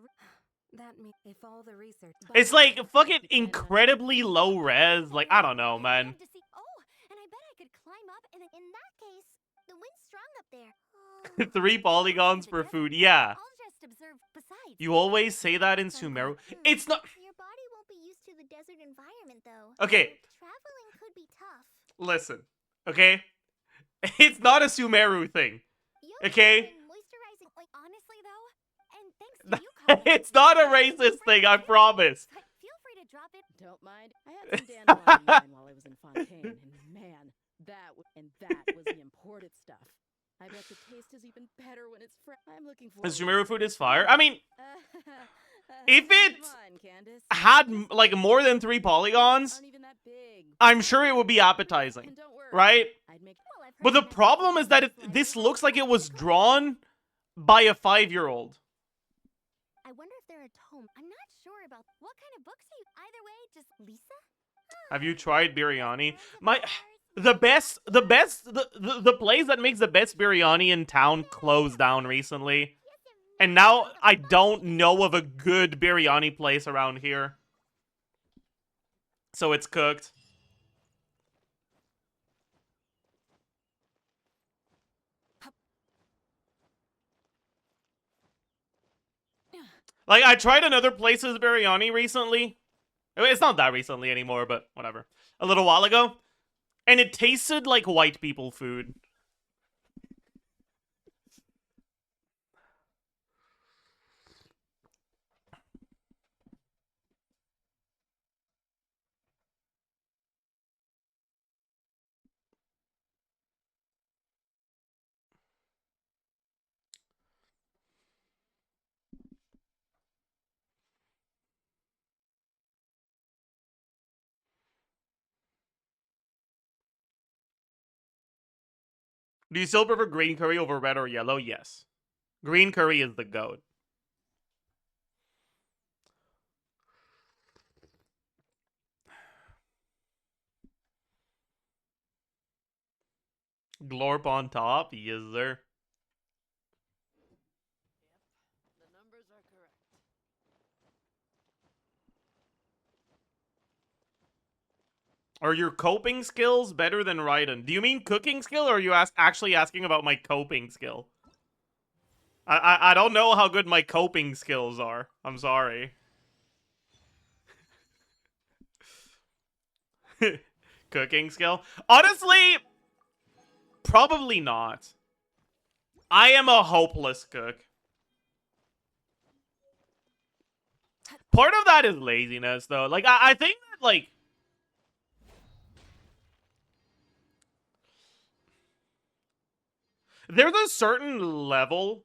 That means if all the research. It's like fucking incredibly low res. Like, I don't know, man. Love to see. Oh, and I bet I could climb up and In that case, the wind's strong up there. 3 polygons per food. Yeah. I'll just observe. Besides, You always say that in Sumeru. It's not. Your body won't be used to the desert environment, though. Okay. Traveling could be tough. Listen. Okay? It's not a Sumeru thing. Yoga Okay? and moisturizing oil. honestly though, and thanks to you, Colin, It's not a racist thing, I promise. Feel free to drop it. Don't mind. I had some dandelion wine while I was in Fontaine, and man, that was the imported stuff. I bet the taste is even better when it's fresh. I'm looking for. The Sumeru food is fire. I mean, if it Come on, Candace. had like more than 3 polygons, Aren't even that big. I'm sure it would be appetizing, And don't worry, right? I'd make. Well, I've But heard the that problem is that like this looks like it was drawn by a 5-year-old. I wonder if they're at home. I'm not sure about what kind of books are you. Either way, just Lisa. Have you tried biryani? The place that makes the best biryani in town closed down recently. And now I don't know of a good biryani place around here. So it's cooked. Like, I tried another place's biryani recently. It's not that recently anymore, but whatever. A little while ago. And it tasted like white people food. Do you still prefer green curry over red or yellow? Yes. Green curry is the goat. Glorp on top? Yes, sir. The numbers are correct. Are your coping skills better than Raiden? Do you mean cooking skill, or are you actually asking about my coping skill? I don't know how good my coping skills are. I'm sorry. Cooking skill? Honestly, probably not. I am a hopeless cook. Part of that is laziness, though. Like, I think that, like... there's a certain level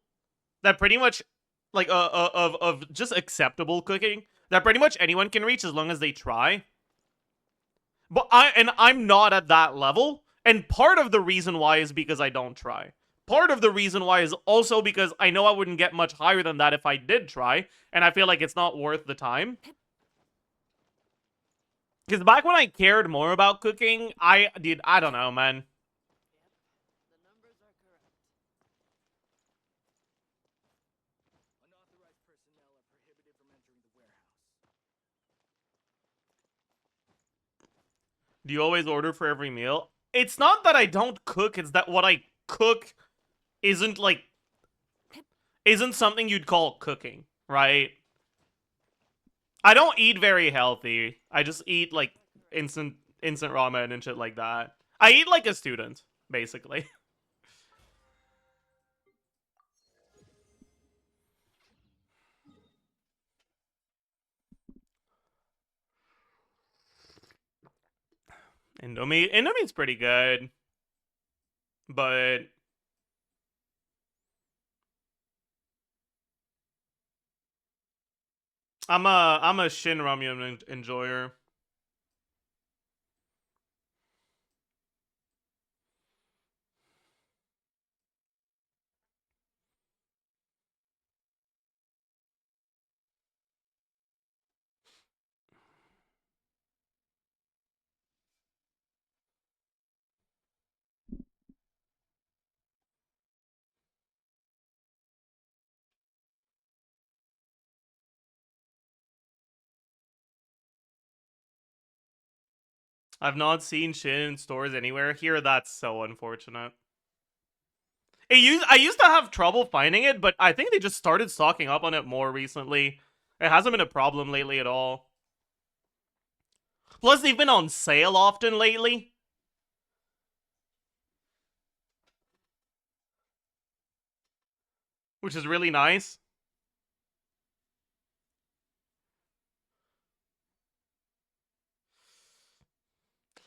that pretty much, like, of just acceptable cooking that pretty much anyone can reach as long as they try. But I'm not at that level, and part of the reason why is because I don't try. Part of the reason why is also because I know I wouldn't get much higher than that if I did try, and I feel like it's not worth the time. Because back when I cared more about cooking, I don't know, man. The numbers are correct. Unauthorized personnel are prohibited from entering the warehouse. Do you always order for every meal? It's not that I don't cook, it's that what I cook isn't, like, isn't something you'd call cooking, right? I don't eat very healthy. I just eat, like, instant ramen and shit like that. I eat like a student, basically. Indomie's pretty good. But I'm a Shin Ramyun enjoyer. I've not seen Shin in stores anywhere here. That's so unfortunate. I used to have trouble finding it, but I think they just started stocking up on it more recently. It hasn't been a problem lately at all. Plus, they've been on sale often lately. Which is really nice.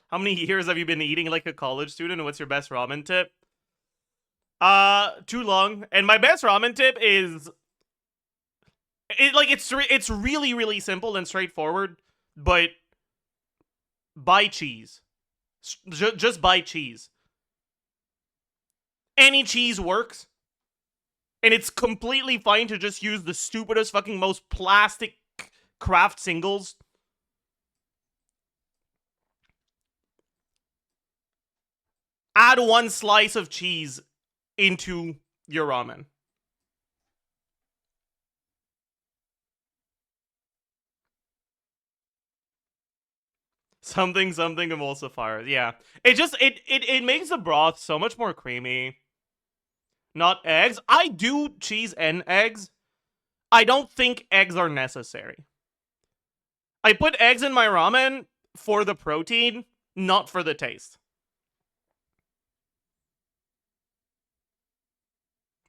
How many years have you been eating like a college student? And what's your best ramen tip? Too long. And my best ramen tip is it's really, really simple and straightforward, but buy cheese. Just buy cheese. Any cheese works. And it's completely fine to just use the stupidest fucking most plastic Kraft singles. Add one slice of cheese into your ramen. Something emulsifier. Yeah. It makes the broth so much more creamy. Not eggs. I do cheese and eggs. I don't think eggs are necessary. I put eggs in my ramen for the protein, not for the taste.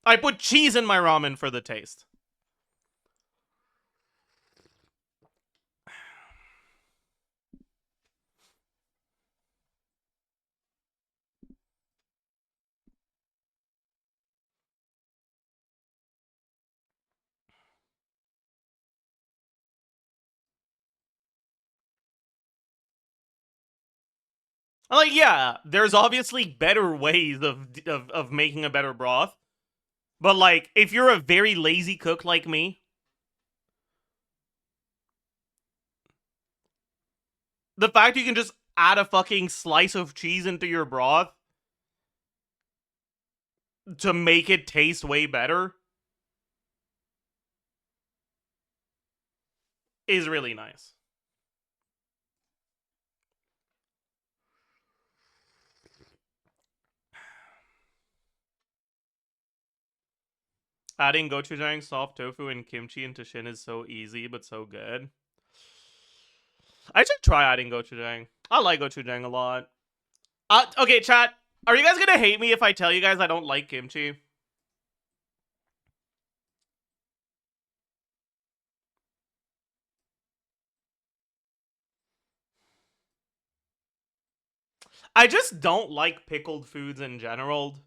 I put cheese in my ramen for the taste. Like, yeah, there's obviously better ways of making a better broth. But, like, if you're a very lazy cook like me, the fact you can just add a fucking slice of cheese into your broth to make it taste way better is really nice. Adding gochujang, soft tofu, and kimchi into Shin is so easy, but so good. I should try adding gochujang. I like gochujang a lot. Okay, chat. Are you guys gonna hate me if I tell you guys I don't like kimchi? I just don't like pickled foods in general.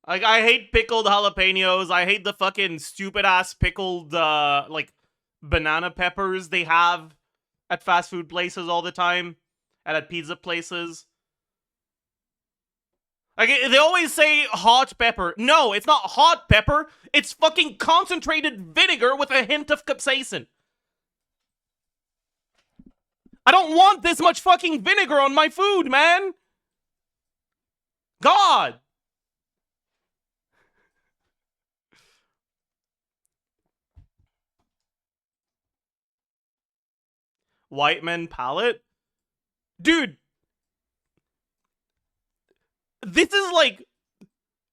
Like, I hate pickled jalapenos. I hate the fucking stupid-ass pickled, like, banana peppers they have at fast food places all the time. And at pizza places. Like, they always say hot pepper. No, it's not hot pepper. It's fucking concentrated vinegar with a hint of capsaicin. I don't want this much fucking vinegar on my food, man. God. White men palate? Dude. This is like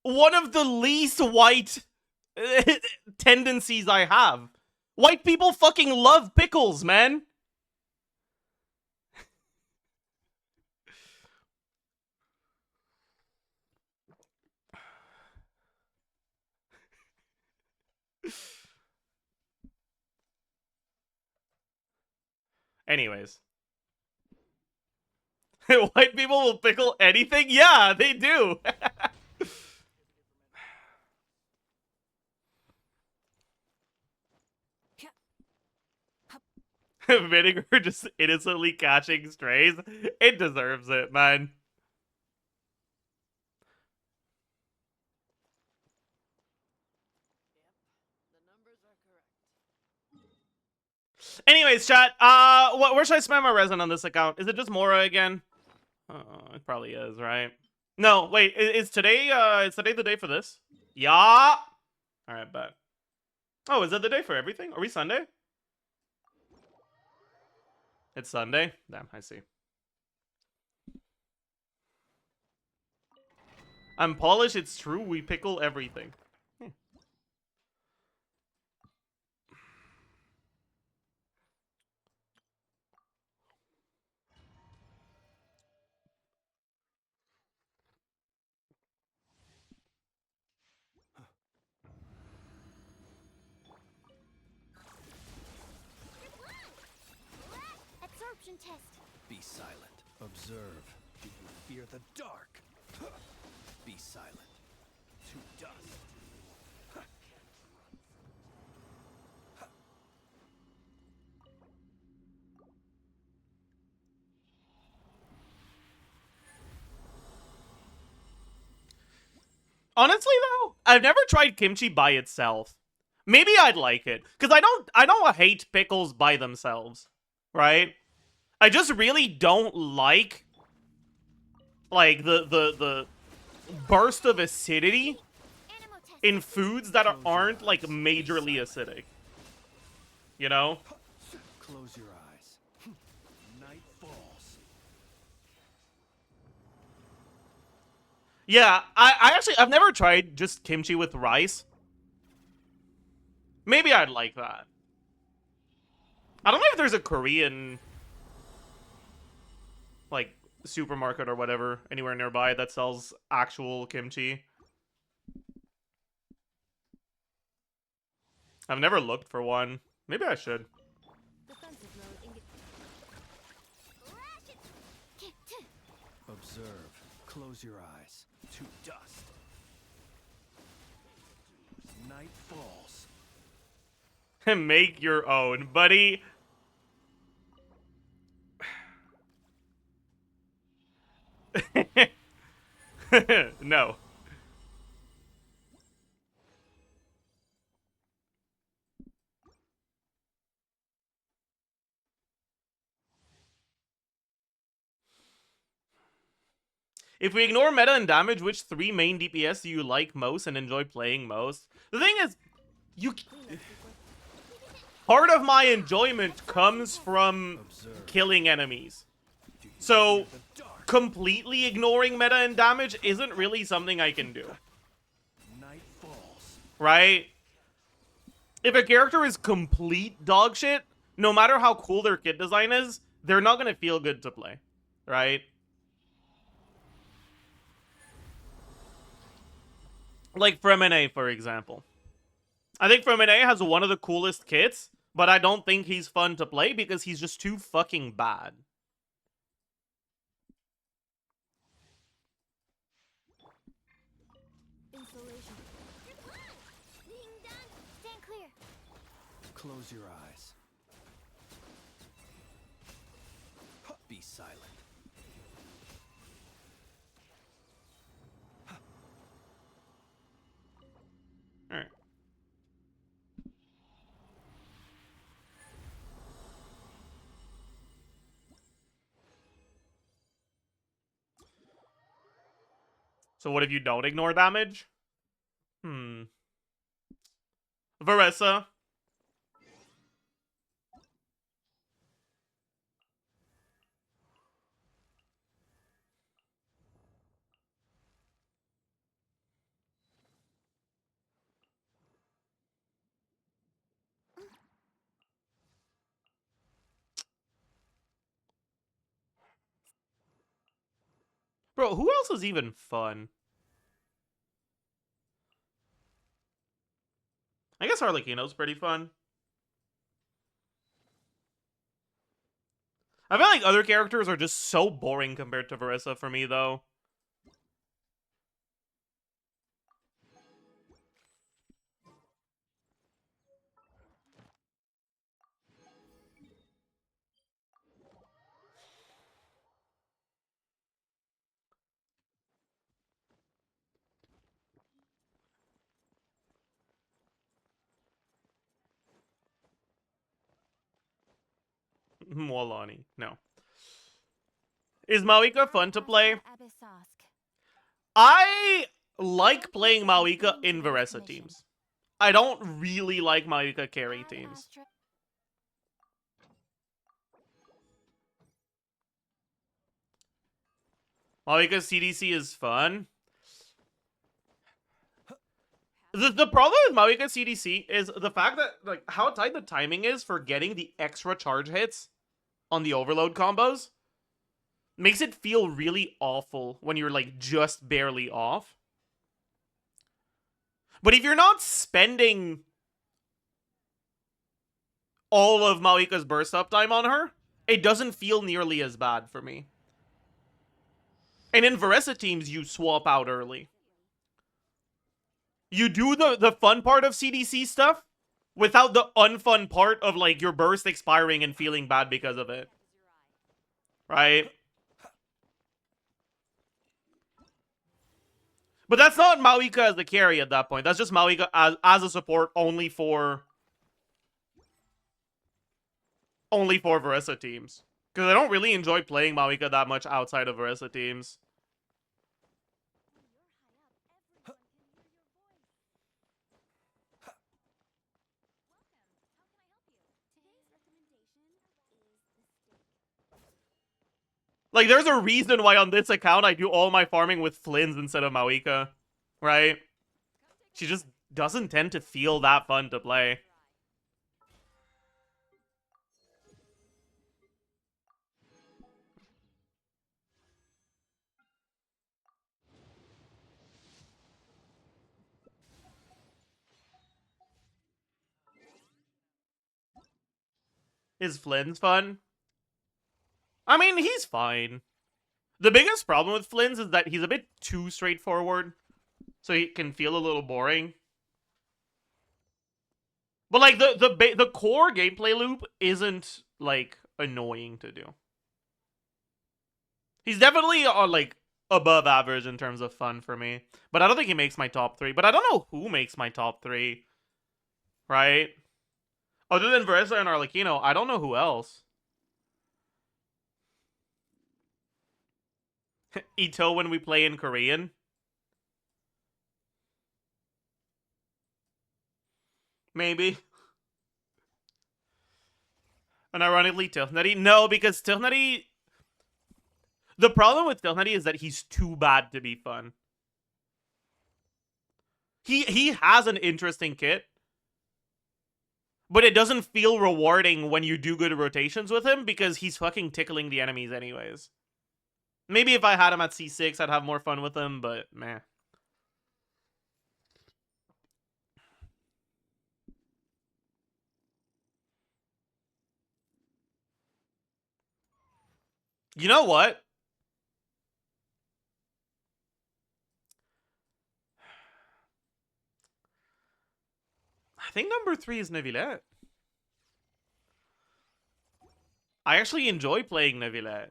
one of the least white tendencies I have. White people fucking love pickles, man. Anyways. White people will pickle anything? Yeah, they do. Vinegar just innocently catching strays. It deserves it, man. Anyways, chat, where should I spend my resin on this account? Is it just Mora again? It probably is, right? No, wait, is today is today the day for this? Yeah. Alright, bet. Oh, is that the day for everything? Are we Sunday? It's Sunday? Damn, I see. I'm Polish, it's true, we pickle everything. Absorption test. Be silent. Observe. Do you fear the dark? Be silent. To dust. Honestly though, I've never tried kimchi by itself. Maybe I'd like it, because I don't hate pickles by themselves, right? I just really don't like the burst of acidity Animal test. in foods that aren't like majorly acidic. You know? Close your eyes. Night falls. Yeah, I've never tried just kimchi with rice. Maybe I'd like that. I don't know if there's a Korean like supermarket or whatever anywhere nearby that sells actual kimchi. I've never looked for one. Maybe I should. Defensive mode Ration. Observe. Close your eyes. To dust. Night falls. Make your own, buddy. No. If we ignore meta and damage, which 3 main DPS do you like most and enjoy playing most? The thing is, part of my enjoyment comes from killing enemies. Do you So, fear the dark? completely ignoring meta and damage isn't really something I can do, Night falls. right? If a character is complete dog shit, no matter how cool their kit design is, they're not gonna feel good to play, right? Like Fremine, for example. I think Fremine has one of the coolest kits, but I don't think he's fun to play because he's just too fucking bad. Insulation. Ding dong. Stand clear. Close your eyes. Be silent. Alright. So what if you don't ignore damage? Varessa. Bro, who else is even fun? I guess Harlequino's pretty fun. I feel like other characters are just so boring compared to Varessa for me, though. Molani, no. Is Mawika fun to play? I like playing Maoika in Varesa teams. I don't really like Maoika carry teams. Maoika CDC is fun. The problem with Maoika CDC is the fact that, like, how tight the timing is for getting the extra charge hits on the overload combos makes it feel really awful when you're, like, just barely off. But if you're not spending all of Maoika's burst uptime on her, it doesn't feel nearly as bad for me. And in Varesa teams, you swap out early. You do the fun part of CDC stuff without the unfun part of, like, your burst expiring and feeling bad because of it. Right? But that's not Maoika as the carry at that point. That's just Maoika as a support only for Varesa teams. Because I don't really enjoy playing Maoika that much outside of Varesa teams. Like, there's a reason why on this account I do all my farming with Flynn's instead of Maoika. Right? She just doesn't tend to feel that fun to play. Is Flynn's fun? I mean, he's fine. The biggest problem with Flynn's is that he's a bit too straightforward. So he can feel a little boring. But, like, the core gameplay loop isn't, like, annoying to do. He's definitely, like, above average in terms of fun for me. But I don't think he makes my top 3. But I don't know who makes my top 3. Right? Other than Varesa and Arlecchino, I don't know who else. Ito when we play in Korean. Maybe. And ironically, Tilhnari. No, because Tilhnari... The problem with Tilhnari is that he's too bad to be fun. He has an interesting kit. But it doesn't feel rewarding when you do good rotations with him because he's fucking tickling the enemies anyways. Maybe if I had him at C6, I'd have more fun with him, but meh. You know what? I think number 3 is Neuvillette. I actually enjoy playing Neuvillette.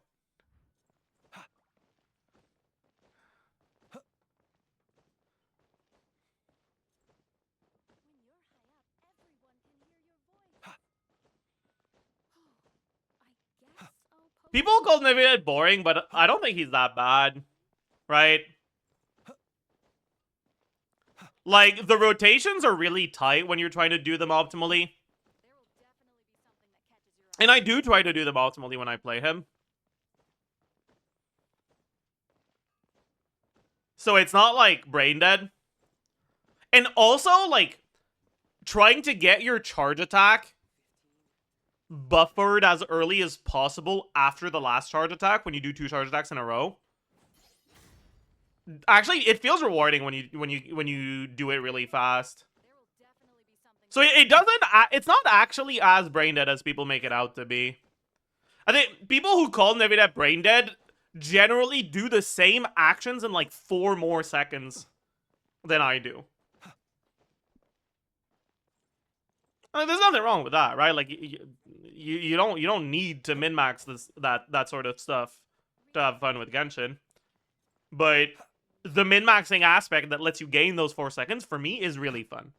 People call Neuvillette boring, but I don't think he's that bad. Right? Like, the rotations are really tight when you're trying to do them optimally. And I do try to do them optimally when I play him. So it's not, like, brain dead. And also, like, trying to get your charge attack buffered as early as possible after the last charge attack when you do 2 charge attacks in a row. Actually, it feels rewarding when you do it really fast. So it doesn't. It's not actually as brain dead as people make it out to be. I think people who call Neuvillette brain dead generally do the same actions in like 4 more seconds than I do. I mean, there's nothing wrong with that, right? Like you don't need to min-max that sort of stuff to have fun with Genshin. But the min-maxing aspect that lets you gain those 4 seconds, for me, is really fun.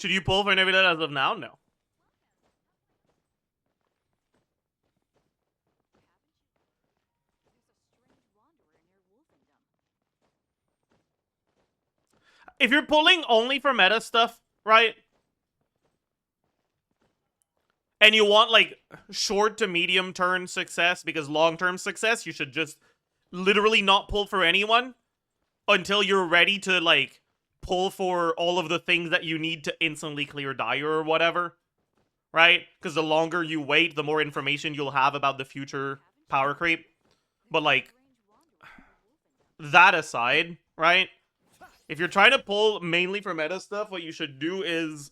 Should you pull for Neuvillette as of now? No. If you're pulling only for meta stuff, right? And you want, like, short to medium term success, because long-term success, you should just literally not pull for anyone until you're ready to, like, pull for all of the things that you need to instantly clear Dire or whatever, right? Because the longer you wait, the more information you'll have about the future power creep. But, like, that aside, right? If you're trying to pull mainly for meta stuff, what you should do is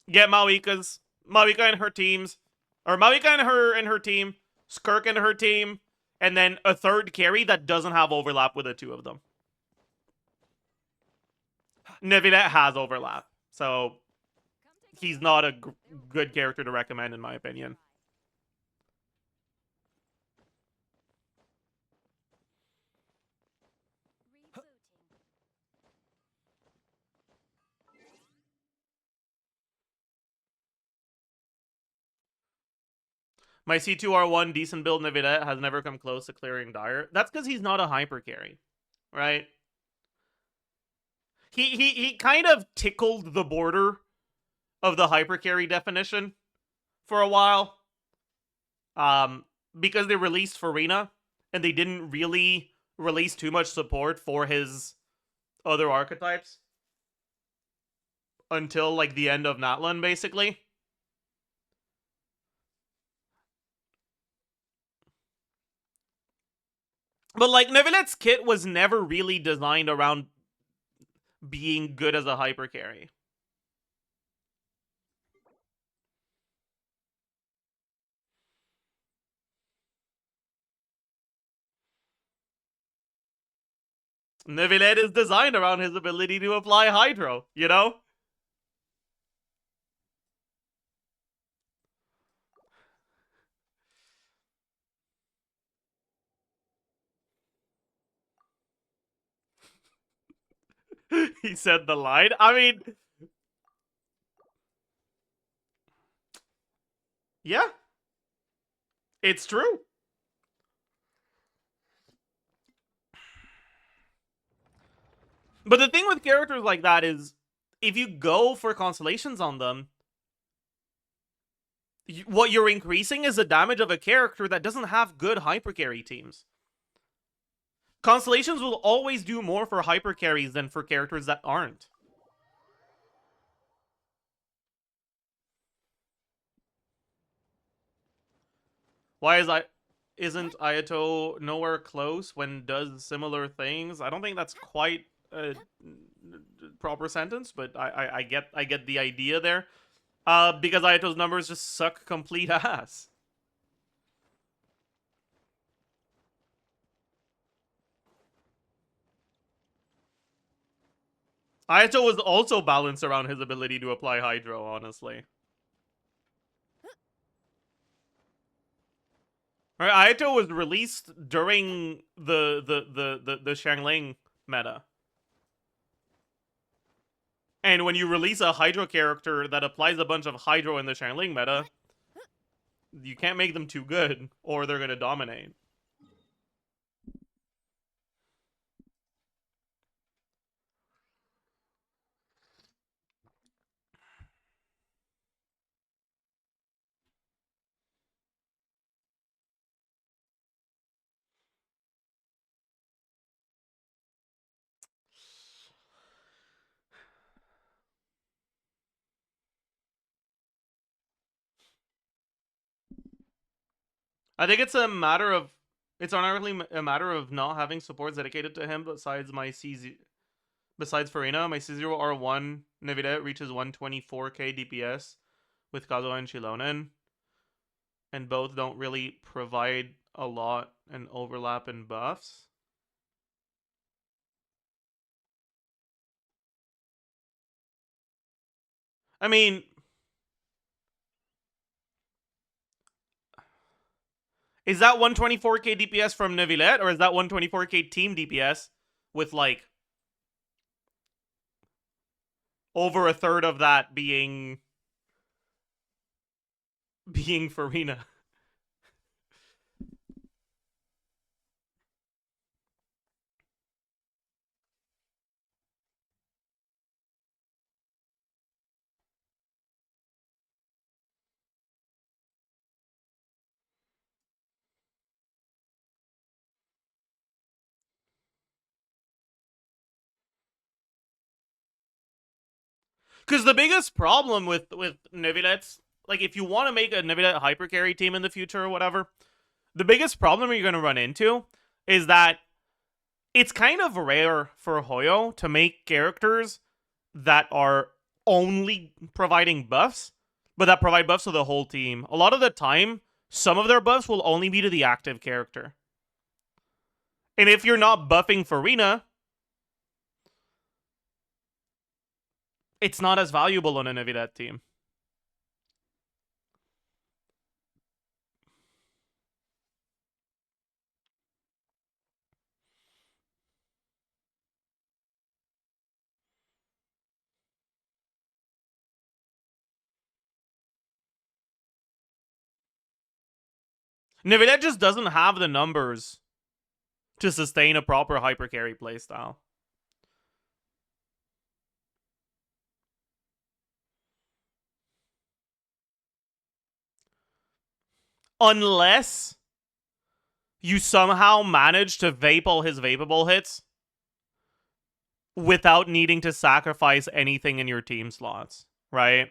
get Mawika and her teams, or Mawika and her team, Skirk and her team, and then a third carry that doesn't have overlap with the two of them. Neuvillette has overlap, so he's not a good character to recommend in my opinion. My C2R1 decent build Neuvillette has never come close to clearing Dire. That's because he's not a hyper carry, right? He kind of tickled the border of the hyper carry definition for a while. Because they released Farina and they didn't really release too much support for his other archetypes until like the end of Natlan, basically. But like Neuvillette's kit was never really designed around being good as a hyper carry. Neuvillette is designed around his ability to apply Hydro, you know? He said the line. I mean, yeah, it's true. But the thing with characters like that is, if you go for constellations on them, what you're increasing is the damage of a character that doesn't have good hypercarry teams. Constellations will always do more for hypercarries than for characters that aren't. Why isn't Ayato nowhere close when does similar things? I don't think that's quite a proper sentence, but I get the idea there. Because Ayato's numbers just suck complete ass. Ayato was also balanced around his ability to apply Hydro, honestly. Alright, Ayato was released during the Xiangling meta. And when you release a Hydro character that applies a bunch of Hydro in the Xiangling meta, you can't make them too good, or they're gonna dominate. I think it's a matter of, it's unironically a matter of not having supports dedicated to him besides my CZ. Besides Farina, my C0R1 Neuvillette reaches 124k DPS with Kazuha and Shilonen. And both don't really provide a lot and overlap in buffs. I mean, is that 124k DPS from Neuvillette, or is that 124k team DPS with like over a third of that being Farina. Because the biggest problem with Nivelettes, like if you want to make a Nivelette hyper carry team in the future or whatever, the biggest problem you're going to run into is that it's kind of rare for Hoyo to make characters that are only providing buffs, but that provide buffs to the whole team. A lot of the time, some of their buffs will only be to the active character. And if you're not buffing Farina, it's not as valuable on a Nivelette team. Nivelette just doesn't have the numbers to sustain a proper hyper carry playstyle. Unless you somehow manage to vape all his vapable hits without needing to sacrifice anything in your team slots, right?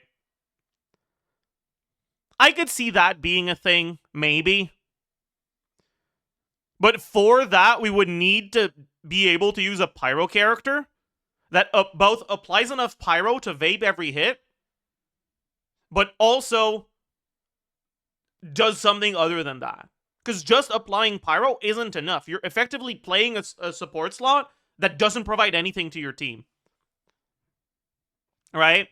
I could see that being a thing, maybe. But for that, we would need to be able to use a pyro character that both applies enough pyro to vape every hit, but also does something other than that. Because just applying pyro isn't enough. You're effectively playing a support slot that doesn't provide anything to your team. Right?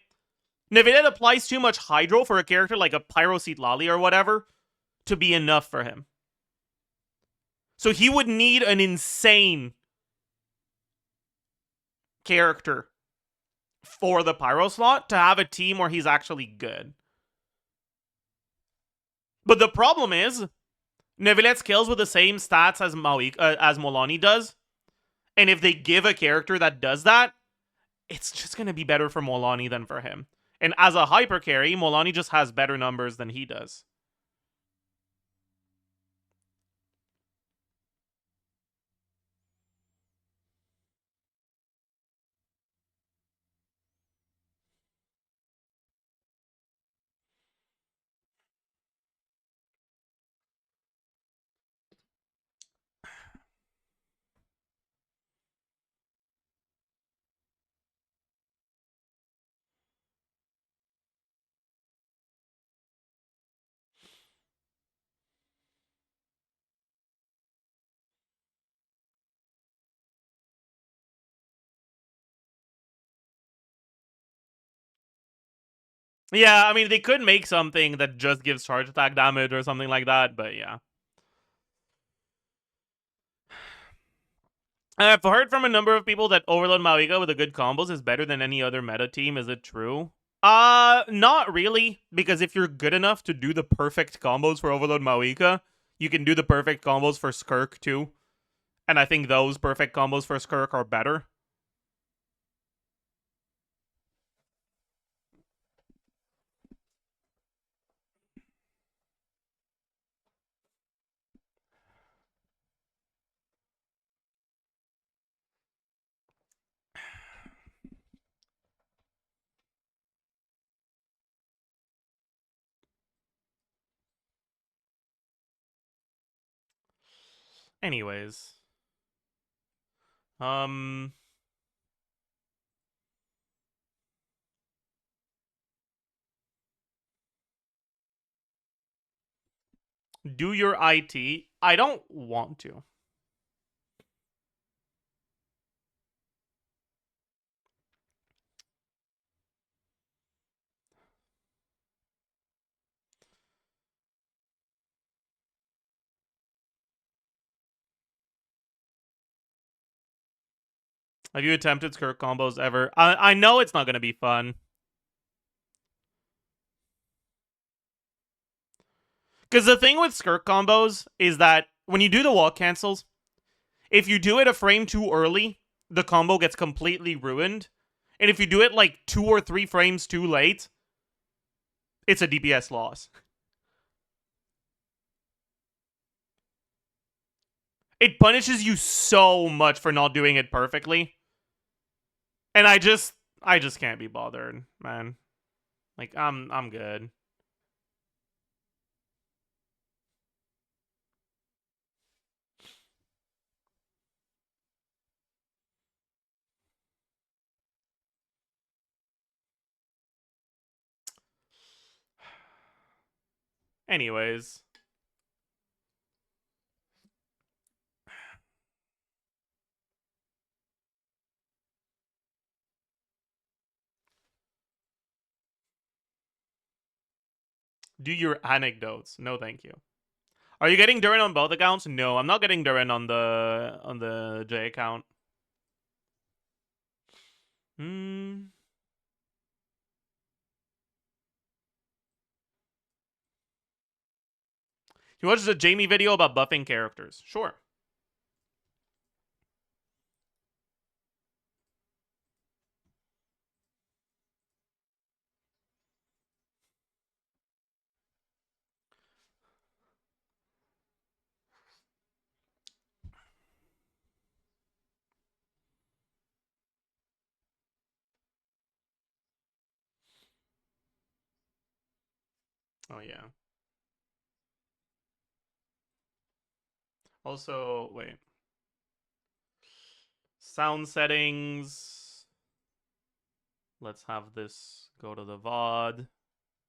Nivelette applies too much hydro for a character like a Pyro Seat Lolly or whatever to be enough for him. So he would need an insane character for the Pyro slot to have a team where he's actually good. But the problem is, Nivelette scales with the same stats as Molani does. And if they give a character that does that, it's just going to be better for Molani than for him. And as a hyper carry, Molani just has better numbers than he does. Yeah, I mean, they could make something that just gives charge attack damage or something like that, but yeah. I've heard from a number of people that Overload Maoiga with a good combos is better than any other meta team. Is it true? Not really, because if you're good enough to do the perfect combos for Overload Maoiga, you can do the perfect combos for Skirk too. And I think those perfect combos for Skirk are better. Anyways. Do your IT. I don't want to. Have you attempted skirt combos ever? I know it's not gonna be fun. Because the thing with skirt combos is that when you do the wall cancels, if you do it a frame too early, the combo gets completely ruined. And if you do it like 2 or 3 frames too late, it's a DPS loss. It punishes you so much for not doing it perfectly. And I just can't be bothered, man. Like I'm good. Anyways, do your anecdotes. No, thank you. Are you getting Durin on both accounts? No, I'm not getting Durin on the J account. Hmm. You watched a Jamie video about buffing characters. Sure. Oh yeah. Also, wait. Sound settings. Let's have this go to the VOD.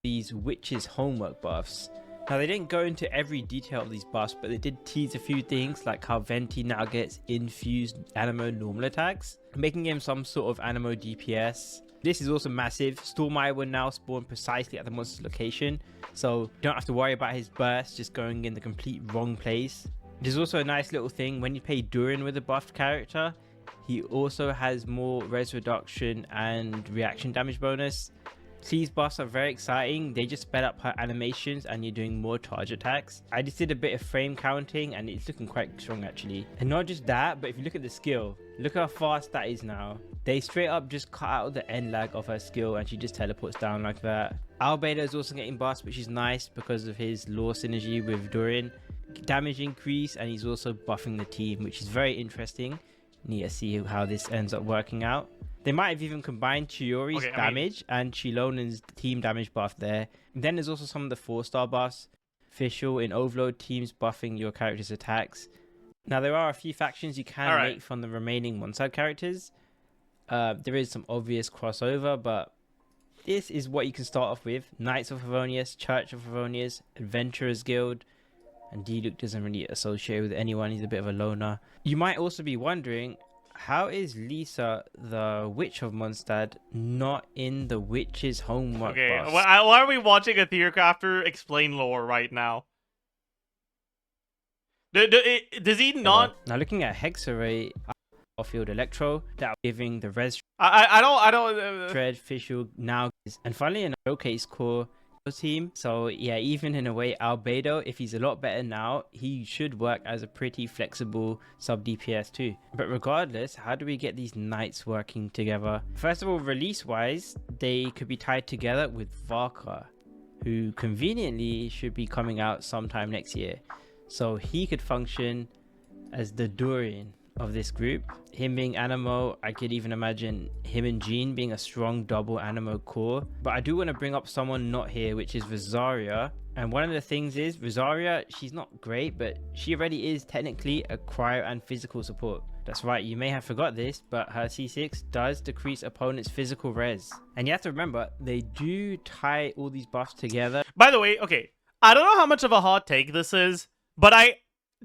These witches homework buffs. Now they didn't go into every detail of these buffs, but they did tease a few things like how Venti now gets infused Animo normal attacks, making him some sort of Animo DPS. This is also massive. Stormeye will now spawn precisely at the monster's location, so you don't have to worry about his burst just going in the complete wrong place. There's also a nice little thing when you play Durin with a buffed character, he also has more res reduction and reaction damage bonus. These buffs are very exciting. They just sped up her animations and you're doing more charge attacks. I just did a bit of frame counting and it's looking quite strong actually. And not just that, but if you look at the skill, look how fast that is now. They straight up just cut out the end lag of her skill and she just teleports down like that. Albedo is also getting buffs, which is nice because of his lore synergy with Durin. Damage increase, and he's also buffing the team, which is very interesting. Need to see how this ends up working out. They might have even combined Chiori's damage and Chilonen's team damage buff there. And then there's also some of the 4-star buffs. Official in overload teams buffing your character's attacks. Now there are a few factions you can make from the remaining one-side characters. There is some obvious crossover, but this is what you can start off with. Knights of Favonius, Church of Favonius, Adventurers Guild. And D-Luke doesn't really associate with anyone, he's a bit of a loner. You might also be wondering, how is Lisa, the Witch of Mondstadt, not in the Witch's homework buffs? Why are we watching a Theorcrafter explain lore right now? Does he not? Now looking at Hexarray, Field Electro, that giving the res. I don't. Dread Official now, and finally in a showcase core team. So yeah, even in a way, Albedo, if he's a lot better now, he should work as a pretty flexible sub DPS too. But regardless, how do we get these knights working together? First of all, release wise, they could be tied together with Varka, who conveniently should be coming out sometime next year. So he could function as the Durin of this group. Him being Animo, I could even imagine him and Jean being a strong double Animo core. But I do want to bring up someone not here, which is Rosaria. And one of the things is, Rosaria, she's not great, but she already is technically a cryo and physical support. That's right, you may have forgot this, but her C6 does decrease opponents' physical res. And you have to remember, they do tie all these buffs together. By the way, okay, I don't know how much of a hot take this is, but I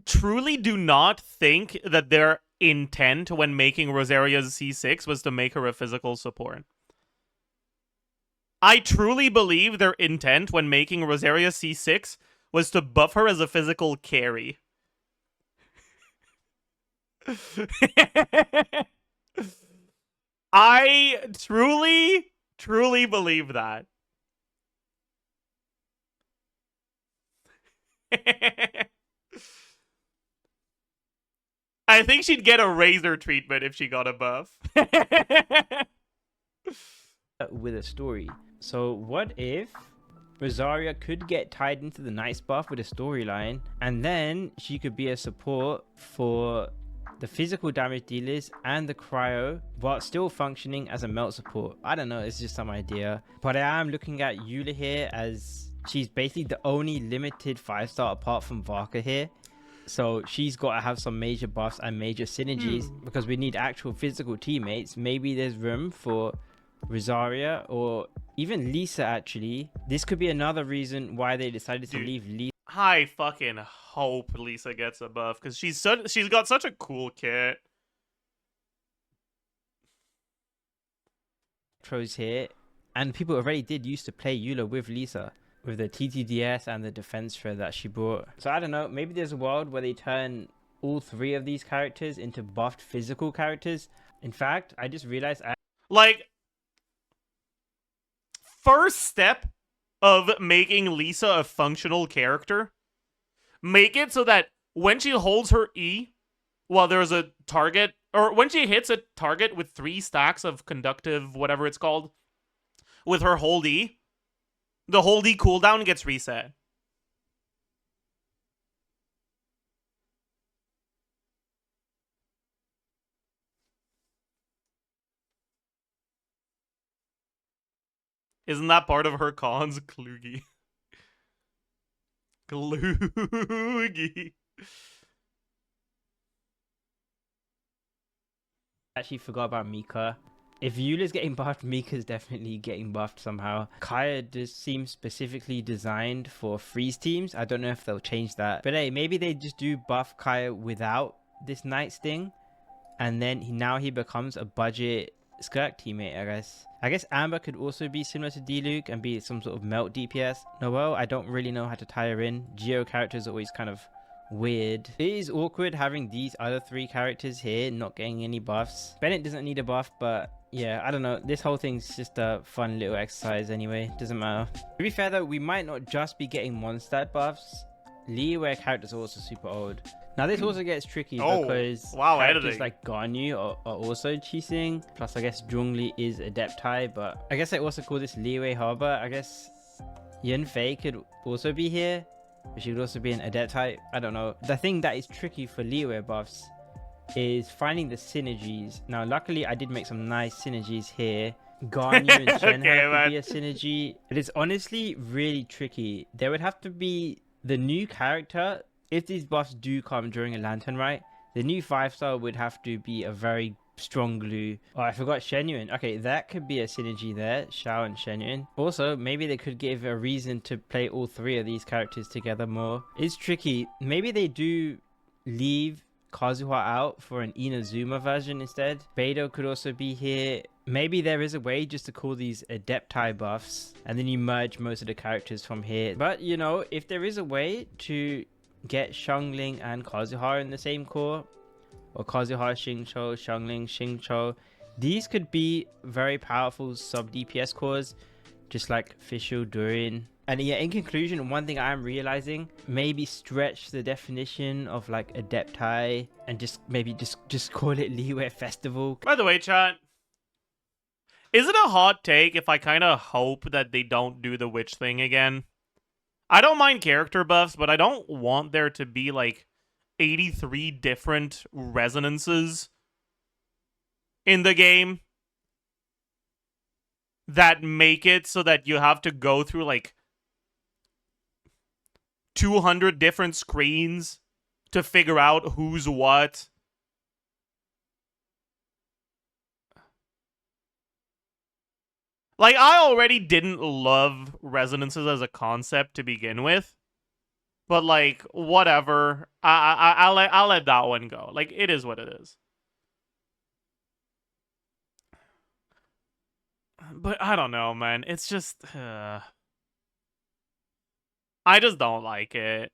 truly do not think that their intent when making Rosaria's C6 was to make her a physical support. I truly believe their intent when making Rosaria C6 was to buff her as a physical carry. I truly, truly believe that. I think she'd get a razor treatment if she got a buff. With a story. So what if Rosaria could get tied into the Knight's buff with a storyline, and then she could be a support for the physical damage dealers and the cryo while still functioning as a melt support? I don't know, it's just some idea. But I am looking at Eula here as she's basically the only limited 5-star apart from Varka here. So she's got to have some major buffs and major synergies because we need actual physical teammates. Maybe there's room for Rosaria or even Lisa actually. This could be another reason why they decided to leave Lisa. I fucking hope Lisa gets a buff because she's got such a cool kit. Here, and people already did used to play Eula with Lisa with the TTDS and the defense thread that she brought. So I don't know, maybe there's a world where they turn all 3 of these characters into buffed physical characters. In fact, I just realized like, first step of making Lisa a functional character, make it so that when she holds her E while there's a target, or when she hits a target with 3 stacks of conductive, whatever it's called, with her hold E, the hold E cooldown gets reset. Isn't that part of her cons? Kloogie. Kloogie. Actually forgot about Mika. If Eula's getting buffed, Mika's definitely getting buffed somehow. Kaya just seems specifically designed for freeze teams. I don't know if they'll change that. But hey, maybe they just do buff Kaya without this Knight's thing. And then now he becomes a budget Skirk teammate, I guess. I guess Amber could also be similar to D-Luke and be some sort of melt DPS. Noelle, I don't really know how to tie her in. Geo characters are always kind of weird. It is awkward having these other 3 characters here not getting any buffs. Bennett doesn't need a buff, but yeah, I don't know. This whole thing's just a fun little exercise anyway. Doesn't matter. To be fair though, we might not just be getting Mondstadt buffs. Liyue characters are also super old. Now this also gets tricky because characters editing. like Ganyu are also cheating. Plus I guess Zhongli is Adepti, but I guess I also call this Liyue Harbor. I guess Yunfei could also be here. But she would also be an Adepti. I don't know. The thing that is tricky for Liyue buffs is finding the synergies. Now luckily I did make some nice synergies here. Ganyu and Shenhe could be a synergy. But it's honestly really tricky. There would have to be the new character. If these buffs do come during a lantern, right? The new 5-star would have to be a very strong glue. Oh, I forgot Shenyun. Okay, that could be a synergy there. Xiao and Shenyun. Also, maybe they could give a reason to play all 3 of these characters together more. It's tricky. Maybe they do leave Kazuha out for an Inazuma version instead. Beidou could also be here. Maybe there is a way just to call these Adepti buffs and then you merge most of the characters from here. But, you know, if there is a way to get Xiangling and Kazuha in the same core, or Kazuha, Xingqiu, Xiangling, Xingqiu, these could be very powerful sub DPS cores, just like Fischl, Durin. And yeah, in conclusion, one thing I'm realizing, maybe stretch the definition of like Adepti and just maybe just call it Liyue Festival. By the way, chat, is it a hot take if I kind of hope that they don't do the witch thing again? I don't mind character buffs, but I don't want there to be like 83 different resonances in the game that make it so that you have to go through like 200 different screens to figure out who's what. Like, I already didn't love resonances as a concept to begin with. But, like, whatever. I'll let that one go. Like, it is what it is. But I don't know, man. It's just... I just don't like it.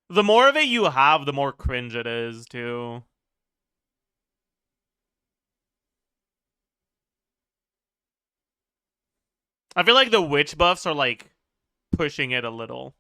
The more of it you have, the more cringe it is, too. I feel like the witch buffs are, like, pushing it a little.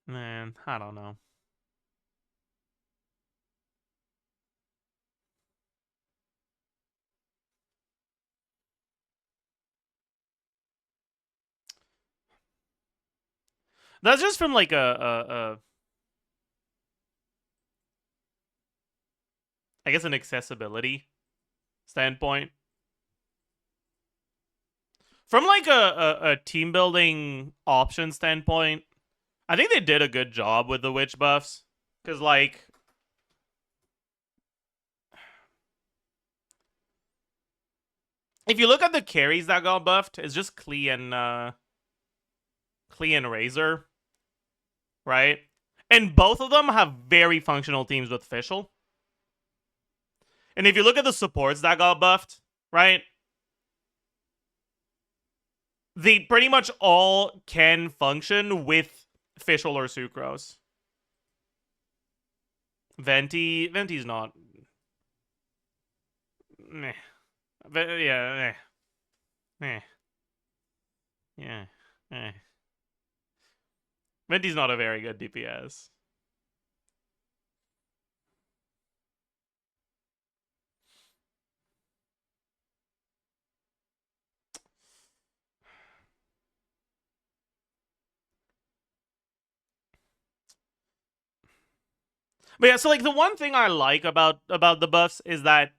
Man, I don't know. That's just from, like, I guess an accessibility standpoint. From, like, a team building option standpoint, I think they did a good job with the witch buffs. Because, like, if you look at the carries that got buffed, it's just Klee and Razor, right? And both of them have very functional teams with Fischl. And if you look at the supports that got buffed, right? They pretty much all can function with Fischl or Sucrose. Venti's not. Meh. Yeah, Yeah. Venti's not a very good DPS. But yeah, so like the one thing I like about the buffs is that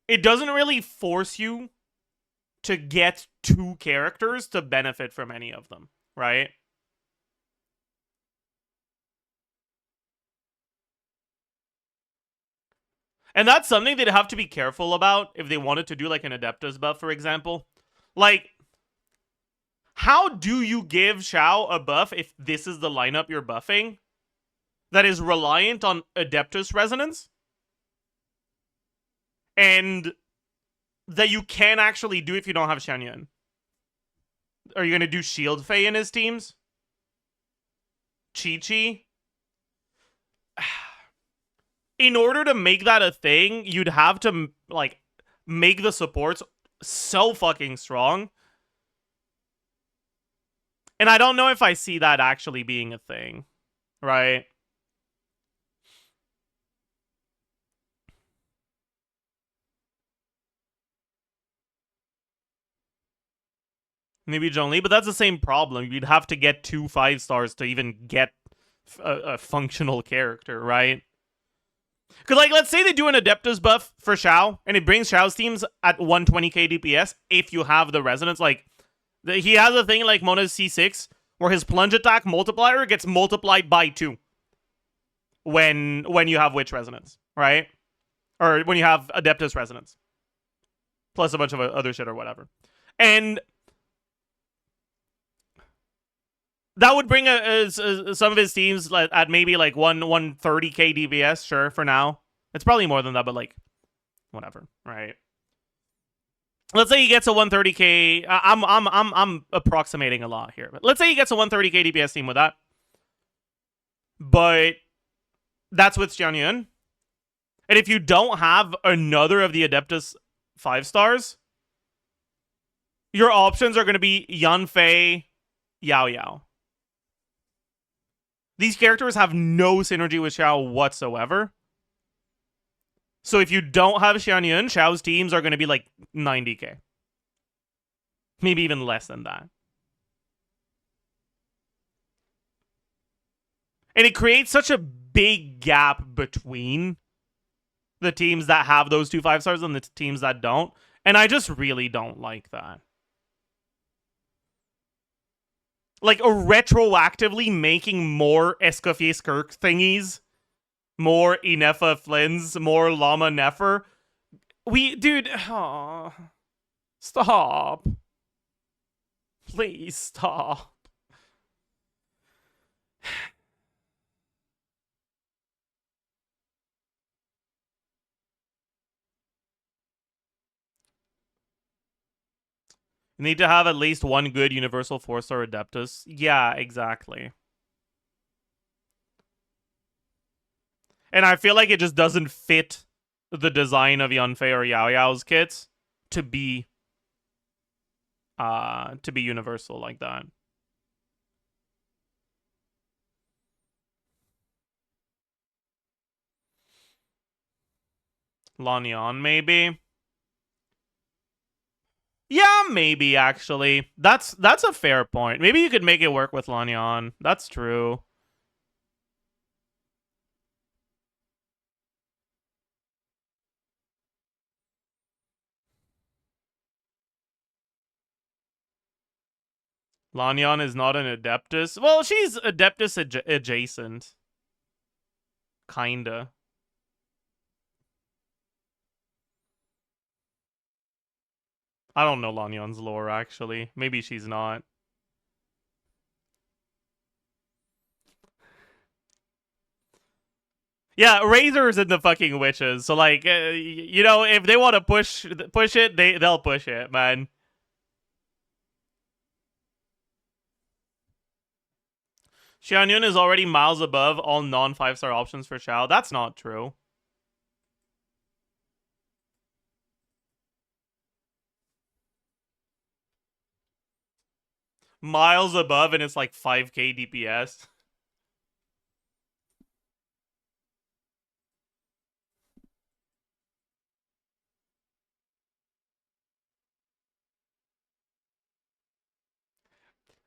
it doesn't really force you to get two characters to benefit from any of them, right? And that's something they'd have to be careful about if they wanted to do like an Adeptus buff, for example. Like, how do you give Xiao a buff if this is the lineup you're buffing that is reliant on Adeptus resonance? And that you can actually do if you don't have Xianyun? Are you going to do Shield Fae in his teams? Chi-Chi? In order to make that a thing, you'd have to, like, make the supports so fucking strong. And I don't know if I see that actually being a thing, right? Maybe Zhongli, but that's the same problem. You'd have to get 2 5-stars to even get a functional character, right? Because, like, let's say they do an Adeptus buff for Xiao, and it brings Xiao's teams at 120k DPS if you have the resonance. Like, he has a thing like Mona's C6, where his plunge attack multiplier gets multiplied by 2 when you have Witch resonance, right? Or when you have Adeptus resonance. Plus a bunch of other shit or whatever. And that would bring some of his teams at maybe like 130k DPS, sure, for now. It's probably more than that, but like, whatever, right? Let's say he gets a 130k. I'm approximating a lot here, but let's say he gets a 130k DPS team with that. But that's with Xianyun. And if you don't have another of the Adeptus 5-stars, your options are going to be Yanfei, Yao Yao. These characters have no synergy with Xiao whatsoever. So if you don't have Xianyun, Xiao's teams are going to be like 90k. Maybe even less than that. And it creates such a big gap between the teams that have those 2 5-stars and the teams that don't. And I just really don't like that. like retroactively making more Escoffier Skirk thingies, more Inefa Flins, more Llama Nefer. Dude, stop. Please stop. You need to have at least one good Universal 4-star Adeptus. Yeah, exactly. And I feel like it just doesn't fit the design of Yanfei or Yao Yao's kits to be universal like that. Lanyan, maybe. Yeah, maybe actually. That's a fair point. Maybe you could make it work with Lanyan. That's true. Lanyan is not an Adeptus. Well, she's Adeptus adjacent. Kinda. I don't know Lanyan's lore, actually. Maybe she's not. Yeah, Razor's in the fucking witches. So, like, you know, if they want to push it, they'll push it, man. Xianyun is already miles above all non-5-star options for Xiao. That's not true. Miles above, and it's like 5k DPS.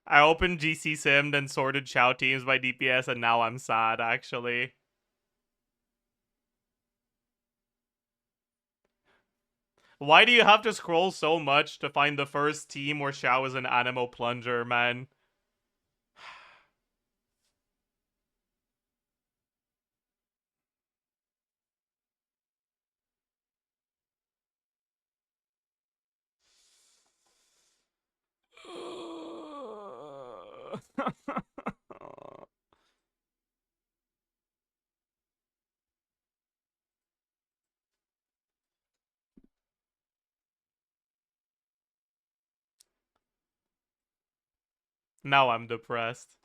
I opened GC Sim, then sorted Xiao teams by DPS, and now I'm sad, actually. Why do you have to scroll so much to find the first team where Xiao is an Animo Plunger, man? Now I'm depressed.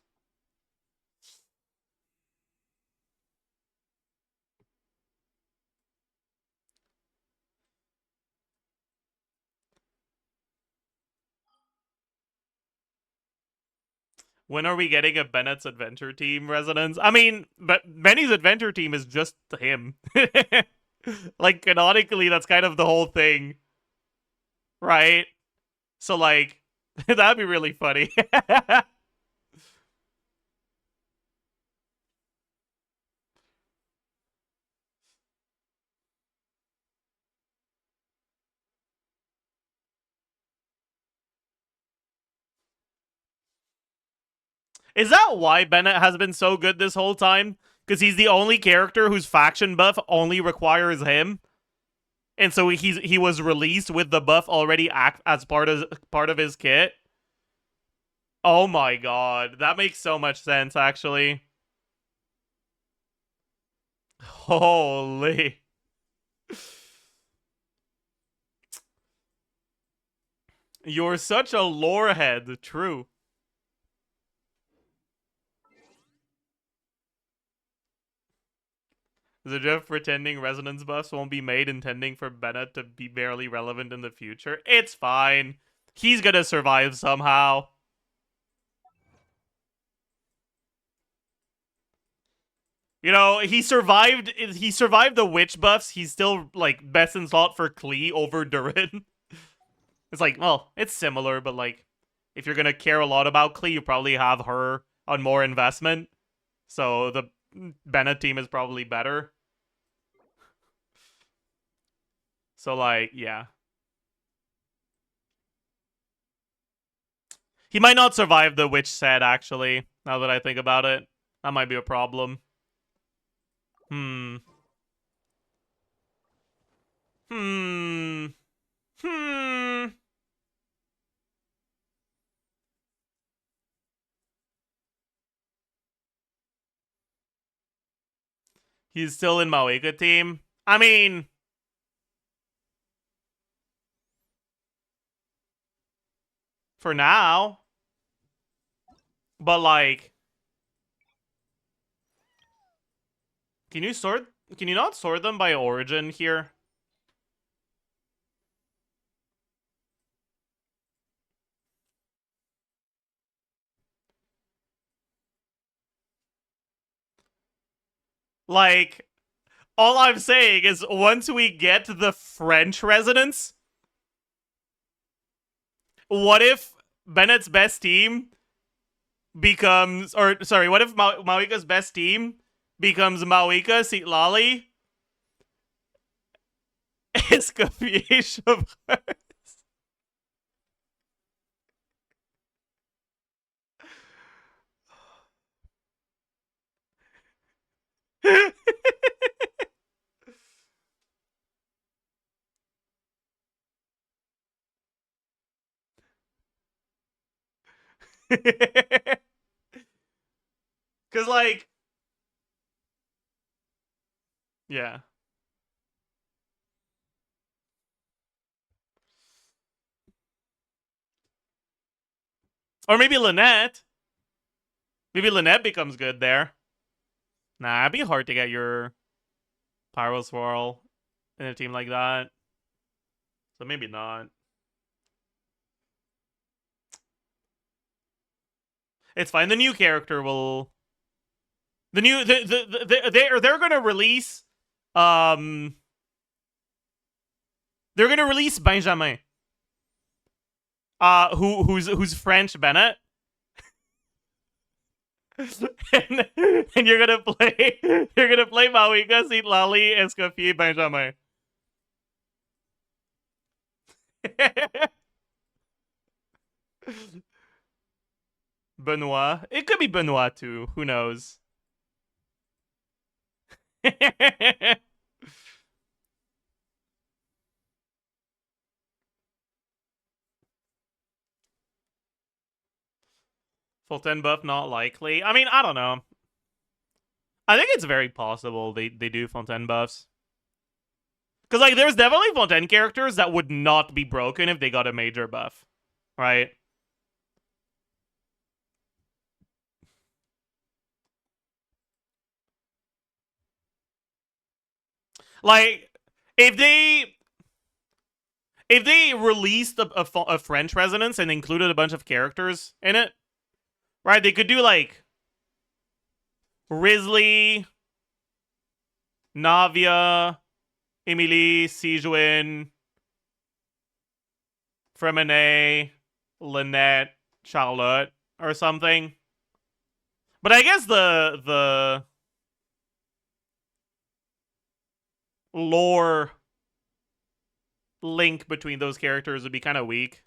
When are we getting a Bennett's Adventure Team resonance? I mean, but Benny's Adventure Team is just him. Like, canonically, that's kind of the whole thing. Right? So, like, that'd be really funny. Is that why Bennett has been so good this whole time? Because he's the only character whose faction buff only requires him, and so he was released with the buff already as part of his kit. Oh my god, that makes so much sense, actually. Holy. You're such a lorehead, true. Zajef pretending resonance buffs won't be made, intending for Bennett to be barely relevant in the future. It's fine. He's gonna survive somehow. You know, he survived the witch buffs. He's still, like, best in slot for Klee over Durin. It's like, well, it's similar, but, like, if you're gonna care a lot about Klee, you probably have her on more investment. So the Bennett team is probably better. So, like, yeah. He might not survive the witch set, actually, now that I think about it. That might be a problem. Hmm. He's still in Maoika team. I mean, for now. But like, can you not sort them by origin here? Like, all I'm saying is once we get the French resonance, what if Bennett's best team becomes, or sorry, what if Maoika's best team becomes Maoika, Sitlali, Escoffier, Chauffeur? Cause like, yeah. Or maybe Lynette. Maybe Lynette becomes good there. Nah, it'd be hard to get your Pyro Swirl in a team like that. So maybe not. It's fine. The new character will. They're gonna release. They're gonna release Benjamin. Who's French Bennett. and you're gonna play Maoika, Sitlali, Escoffier, Benjamin. Benoit. It could be Benoit too. Who knows? Full 10 buff, not likely. I mean, I don't know. I think it's very possible they do Fontaine buffs. Because, like, there's definitely Fontaine characters that would not be broken if they got a major buff. Right? Like, if they released a French resonance and included a bunch of characters in it, right, they could do, like, Risley, Navia, Emily, Sijuin, Fremene, Lynette, Charlotte, or something. But I guess the lore link between those characters would be kind of weak.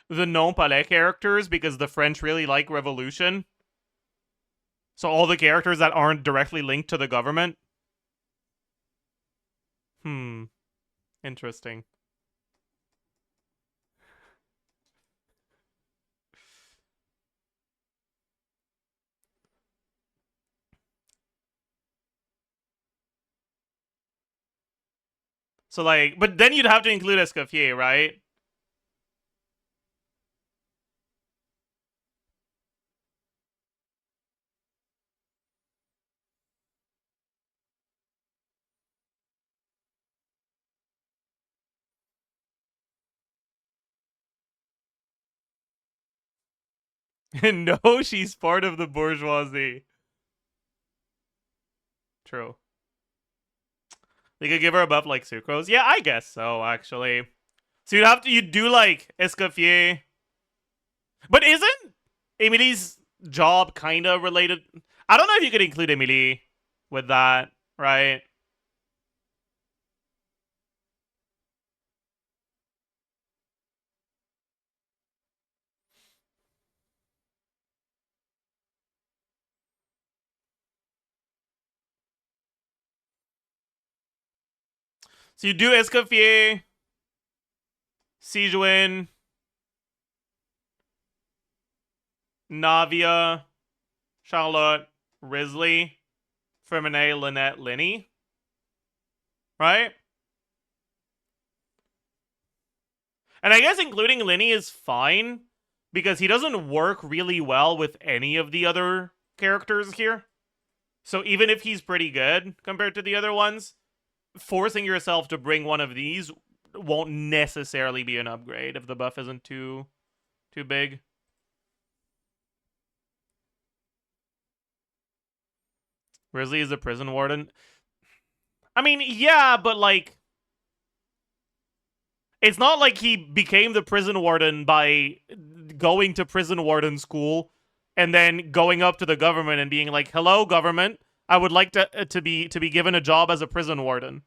The non-palais characters, because the French really like revolution. So all the characters that aren't directly linked to the government. Interesting. So, like, but then you'd have to include Escoffier, right? No, she's part of the bourgeoisie. True. They could give her a buff like Sucrose. Yeah, I guess so, actually. So you'd do like Escoffier. But isn't Emily's job kind of related? I don't know if you could include Emily with that, right? So you do Escoffier, Sijuin, Navia, Charlotte, Risley, Fermine, Lynette, Linny. Right? And I guess including Linny is fine because he doesn't work really well with any of the other characters here. So even if he's pretty good compared to the other ones, forcing yourself to bring one of these won't necessarily be an upgrade if the buff isn't too big. Risley is a prison warden. I mean, yeah, but like it's not like he became the prison warden by going to prison warden school and then going up to the government and being like, "Hello, government, I would like to be given a job as a prison warden."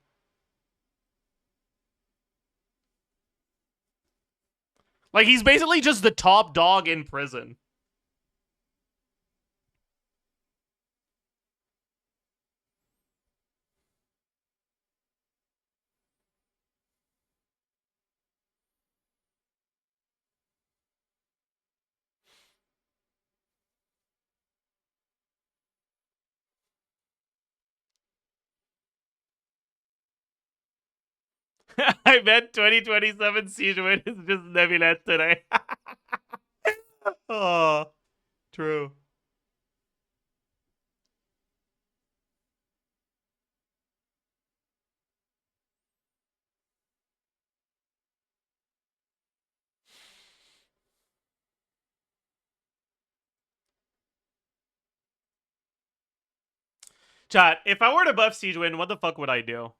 Like he's basically just the top dog in prison. I bet 2027 Sijuin is just Nebulette today. Oh, true. Chat, if I were to buff Sijuin, what the fuck would I do?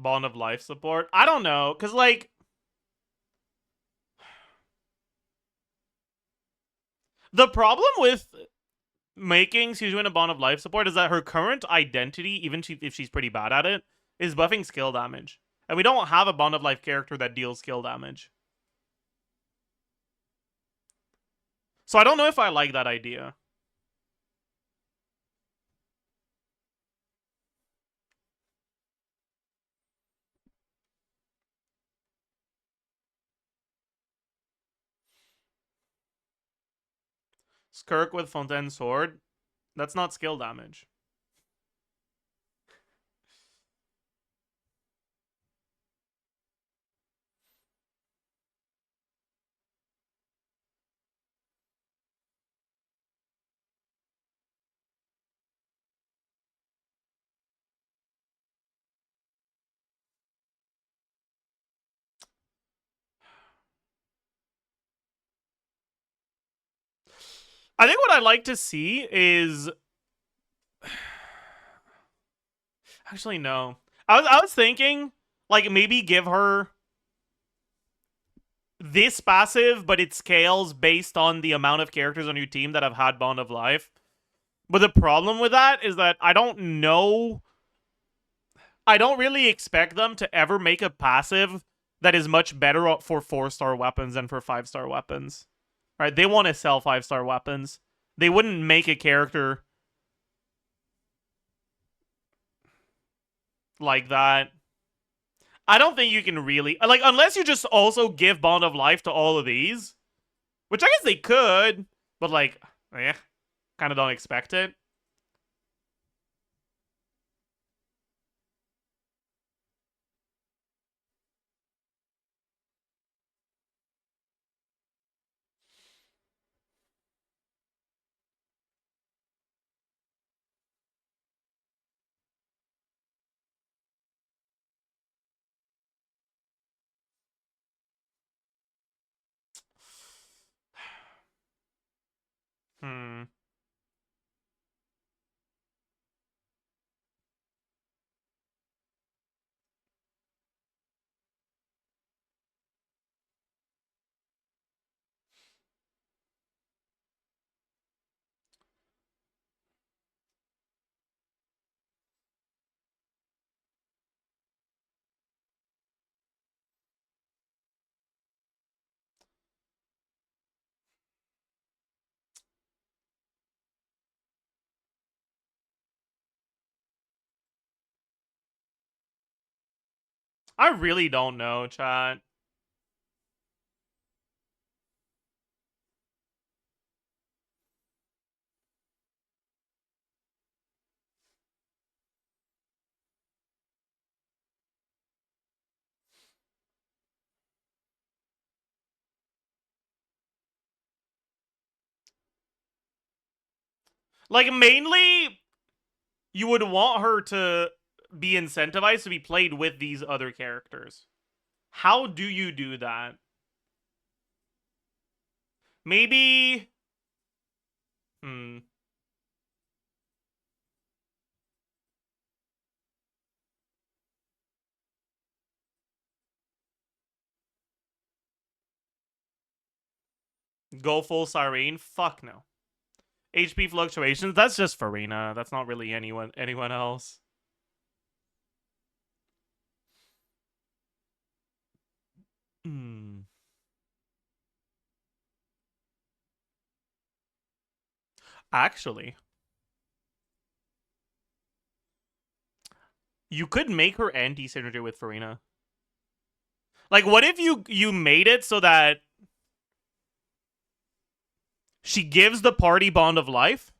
Bond of life support? I don't know, because, like, the problem with making Sijuin a Bond of life support is that her current identity, even if she's pretty bad at it, is buffing skill damage. And we don't have a Bond of life character that deals skill damage. So I don't know if I like that idea. Skirk with Fontaine Sword? That's not skill damage. I think what I'd like to see is... Actually, no. I was thinking, like, maybe give her this passive, but it scales based on the amount of characters on your team that have had Bond of Life. But the problem with that is that I don't know... I don't really expect them to ever make a passive that is much better for 4-star weapons than for 5-star weapons. Right? They want to sell 5-star weapons. They wouldn't make a character like that. I don't think you can really... Like, unless you just also give Bond of Life to all of these. Which I guess they could. But, like, kind of don't expect it. I really don't know, chat. Like, mainly, you would want her to be incentivized to be played with these other characters. How do you do that? Maybe... Go full Siren? Fuck no. HP fluctuations? That's just Farina. That's not really anyone else. Actually, you could make her anti-synergy with Farina. Like, what if you made it so that she gives the party bond of life,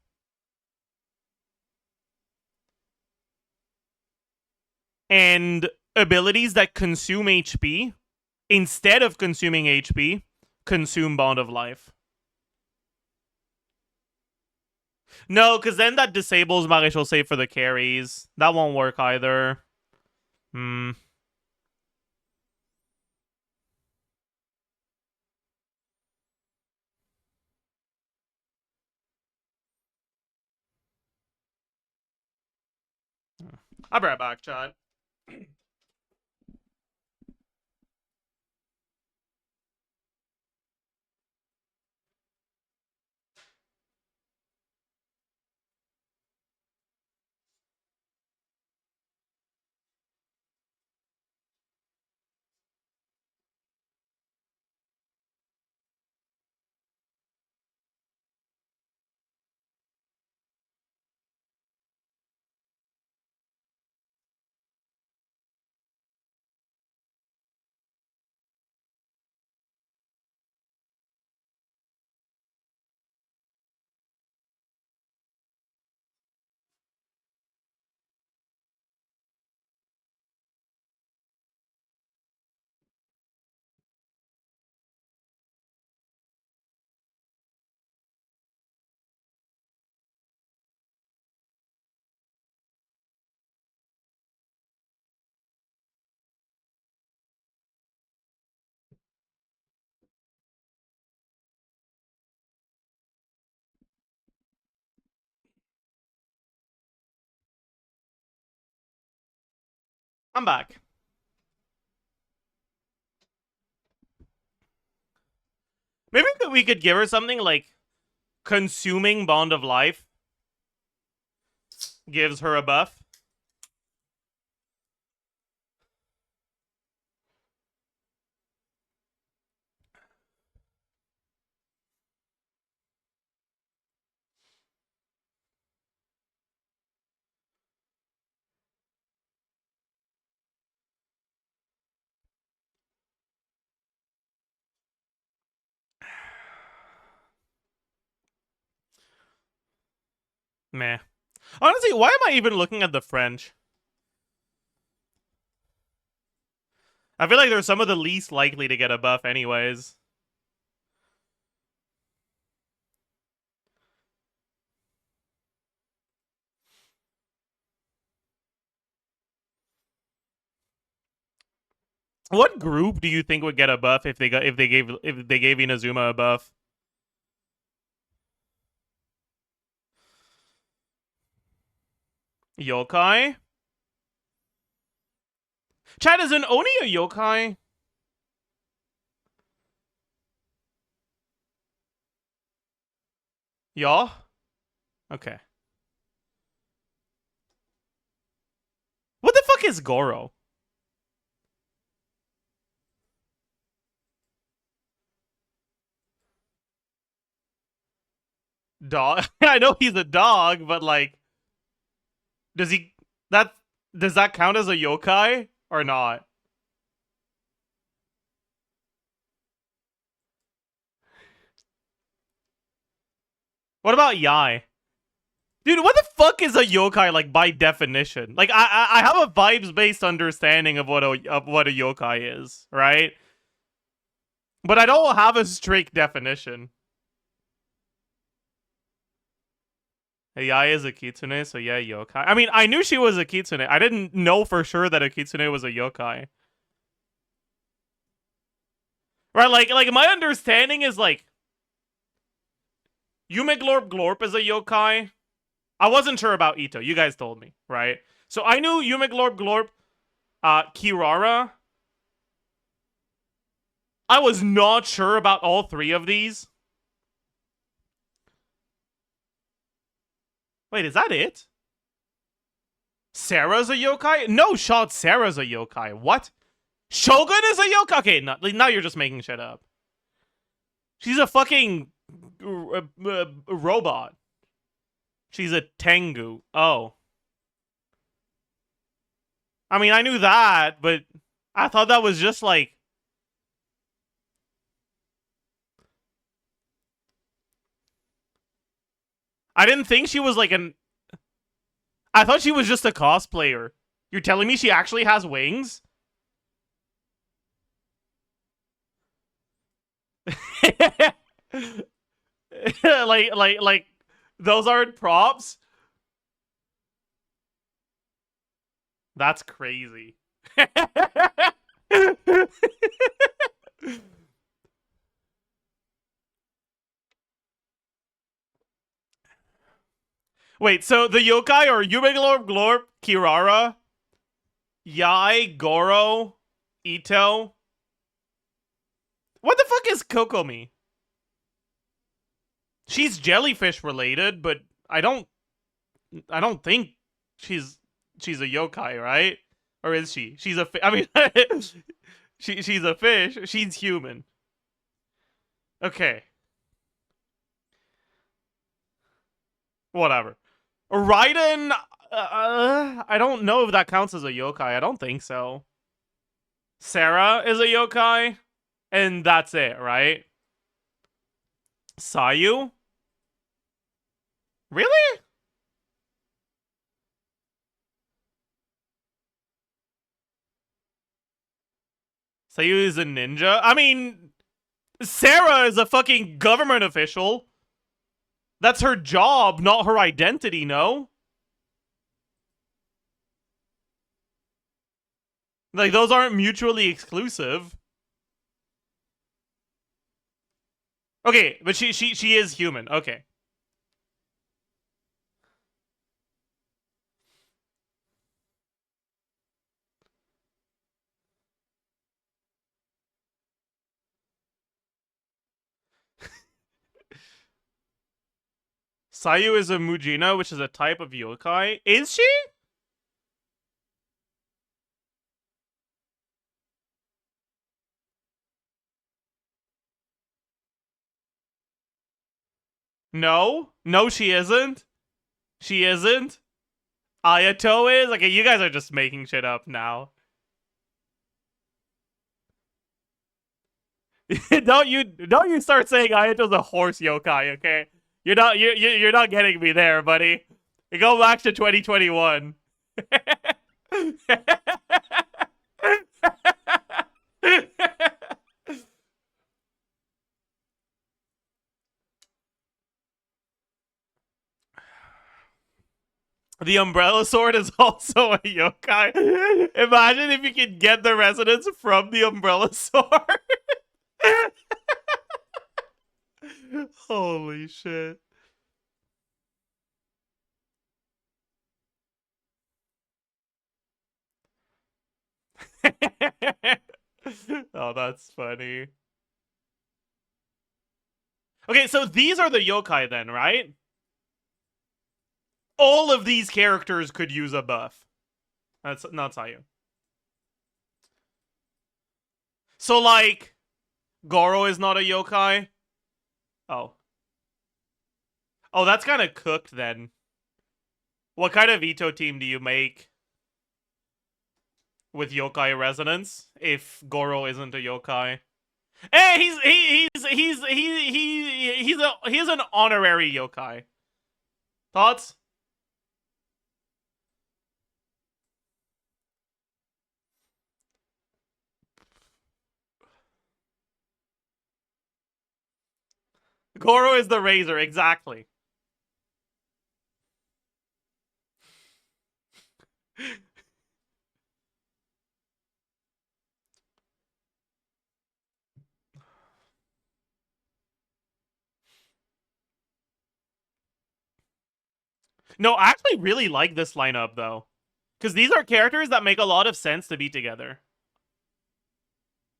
and abilities that consume HP, instead of consuming HP, consume bond of life? No, because then that disables Maréchal Save for the carries. That won't work either. I'll be right back, chat. I'm back. Maybe we could give her something like consuming bond of life gives her a buff. Meh. Honestly, why am I even looking at the French? I feel like they're some of the least likely to get a buff anyways. What group do you think would get a buff if they gave Inazuma a buff? Yokai? Chat, is an Oni a yokai? Yeah? Okay. What the fuck is Goro? Dog? I know he's a dog, but like... Does that count as a yokai? Or not? What about Yai? Dude, what the fuck is a yokai, like, by definition? Like, I have a vibes-based understanding of what a yokai is, right? But I don't have a strict definition. Yai is a kitsune, so yeah, yokai. I mean, I knew she was a kitsune. I didn't know for sure that a kitsune was a yokai. Right, like my understanding is, like, Yume Glorp Glorp is a yokai. I wasn't sure about Ito. You guys told me, right? So I knew Yume Glorp Glorp, Kirara. I was not sure about all three of these. Wait, is that it? Sarah's a yokai? No shot, Sarah's a yokai. What? Shogun is a yokai? Okay, now you're just making shit up. She's a fucking robot. She's a Tengu. Oh. I mean, I knew that, but I thought that was just like... I didn't think she was like an... I thought she was just a cosplayer. You're telling me she actually has wings? like, those aren't props? That's crazy. Wait, so the yokai are Yume Glorp Glorp, Kirara, Yai, Goro, Ito. What the fuck is Kokomi? She's jellyfish related, but I don't think she's a yokai, right? Or is she? She's a I mean she's a fish. She's human. Okay. Whatever. Raiden, I don't know if that counts as a yokai. I don't think so. Sarah is a yokai, and that's it, right? Sayu? Really? Sayu is a ninja? I mean, Sarah is a fucking government official. That's her job, not her identity, no? Like, those aren't mutually exclusive. Okay, but she is human. Okay. Sayu is a Mujina, which is a type of yokai. Is she? No. No, she isn't. She isn't. Ayato is? Okay, you guys are just making shit up now. Don't you start saying Ayato's a horse yokai, okay? You're not getting me there, buddy. You go back to 2021. The umbrella sword is also a yokai. Imagine if you could get the resonance from the umbrella sword. Holy shit. Oh, that's funny. Okay, so these are the yokai then, right? All of these characters could use a buff. That's not Sayu. So, like, Goro is not a yokai? Oh. Oh, that's kind of cooked then. What kind of Ito team do you make with yokai resonance if Goro isn't a yokai? Hey, he's an honorary yokai. Thoughts? Goro is the razor, exactly. No, I actually really like this lineup, though. Because these are characters that make a lot of sense to be together.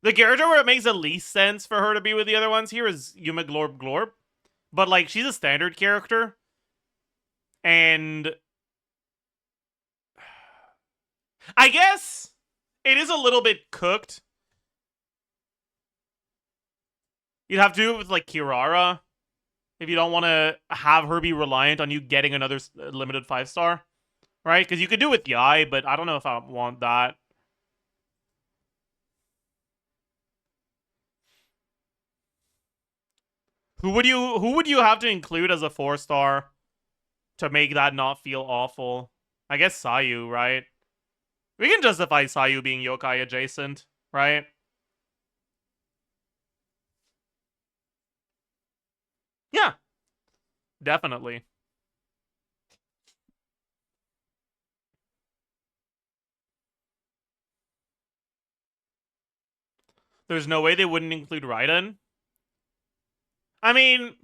The character where it makes the least sense for her to be with the other ones here is Yuma Glorb Glorb. But, like, she's a standard character. And I guess it is a little bit cooked. You'd have to do it with, like, Kirara. If you don't want to have her be reliant on you getting another limited 5-star. Right? Because you could do it with Yai, but I don't know if I want that. Who would you have to include as a 4-star to make that not feel awful? I guess Sayu, right? We can justify Sayu being yokai adjacent, right? Yeah. Definitely. There's no way they wouldn't include Raiden. I mean,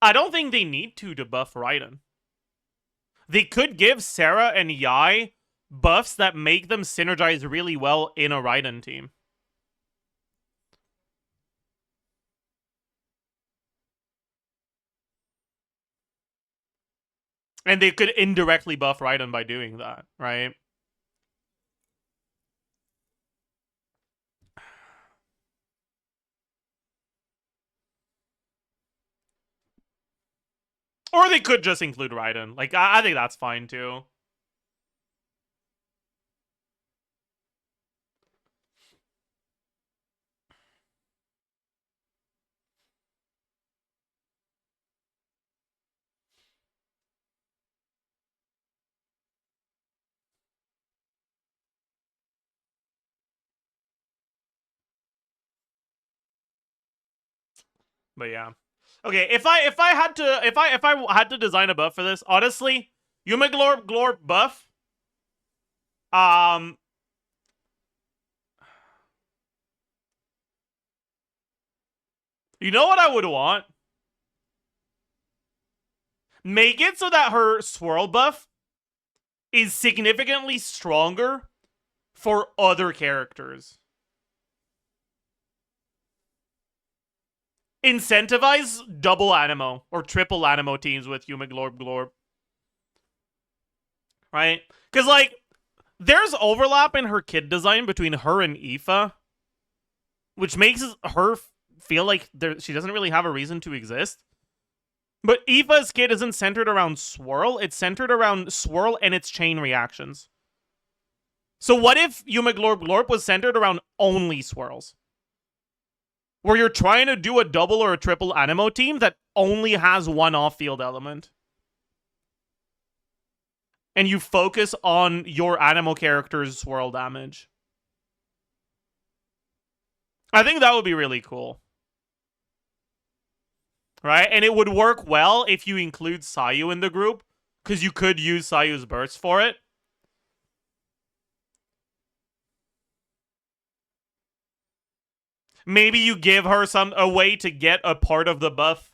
I don't think they need to buff Raiden. They could give Sarah and Yai buffs that make them synergize really well in a Raiden team. And they could indirectly buff Raiden by doing that, right? Or they could just include Raiden. Like, I think that's fine, too. But yeah. Okay, if I had to design a buff for this, honestly, Yuma Glorb buff. You know what I would want? Make it so that her swirl buff is significantly stronger for other characters. Incentivize double Animo or triple Animo teams with Yuma Glorb. Right? Because, like, there's overlap in her kid design between her and Aoife, which makes her feel like she doesn't really have a reason to exist. But Aoife's kid isn't centered around Swirl, it's centered around Swirl and its chain reactions. So what if Yuma Glorb was centered around only Swirls? Where you're trying to do a double or a triple Animo team that only has one off-field element. And you focus on your Animo character's swirl damage. I think that would be really cool. Right? And it would work well if you include Sayu in the group, because you could use Sayu's burst for it. Maybe you give her a way to get a part of the buff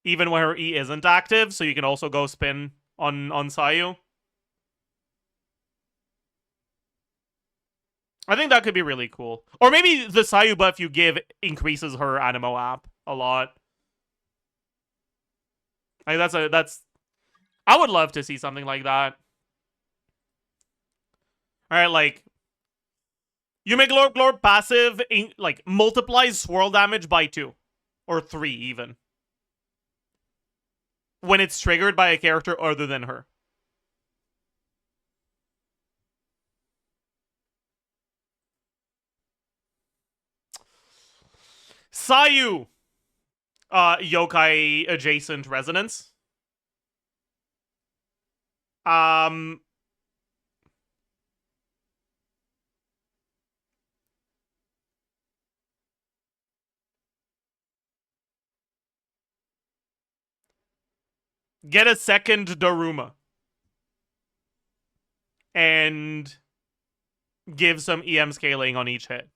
even when her E isn't active, so you can also go spin on Sayu. I think that could be really cool. Or maybe the Sayu buff you give increases her Animo app a lot. Like that's I would love to see something like that. Alright, like Yuma Glorb passive like multiplies swirl damage by 2. Or 3 even. When it's triggered by a character other than her. Sayu. Yokai adjacent resonance. Get a second Daruma. And give some EM scaling on each hit.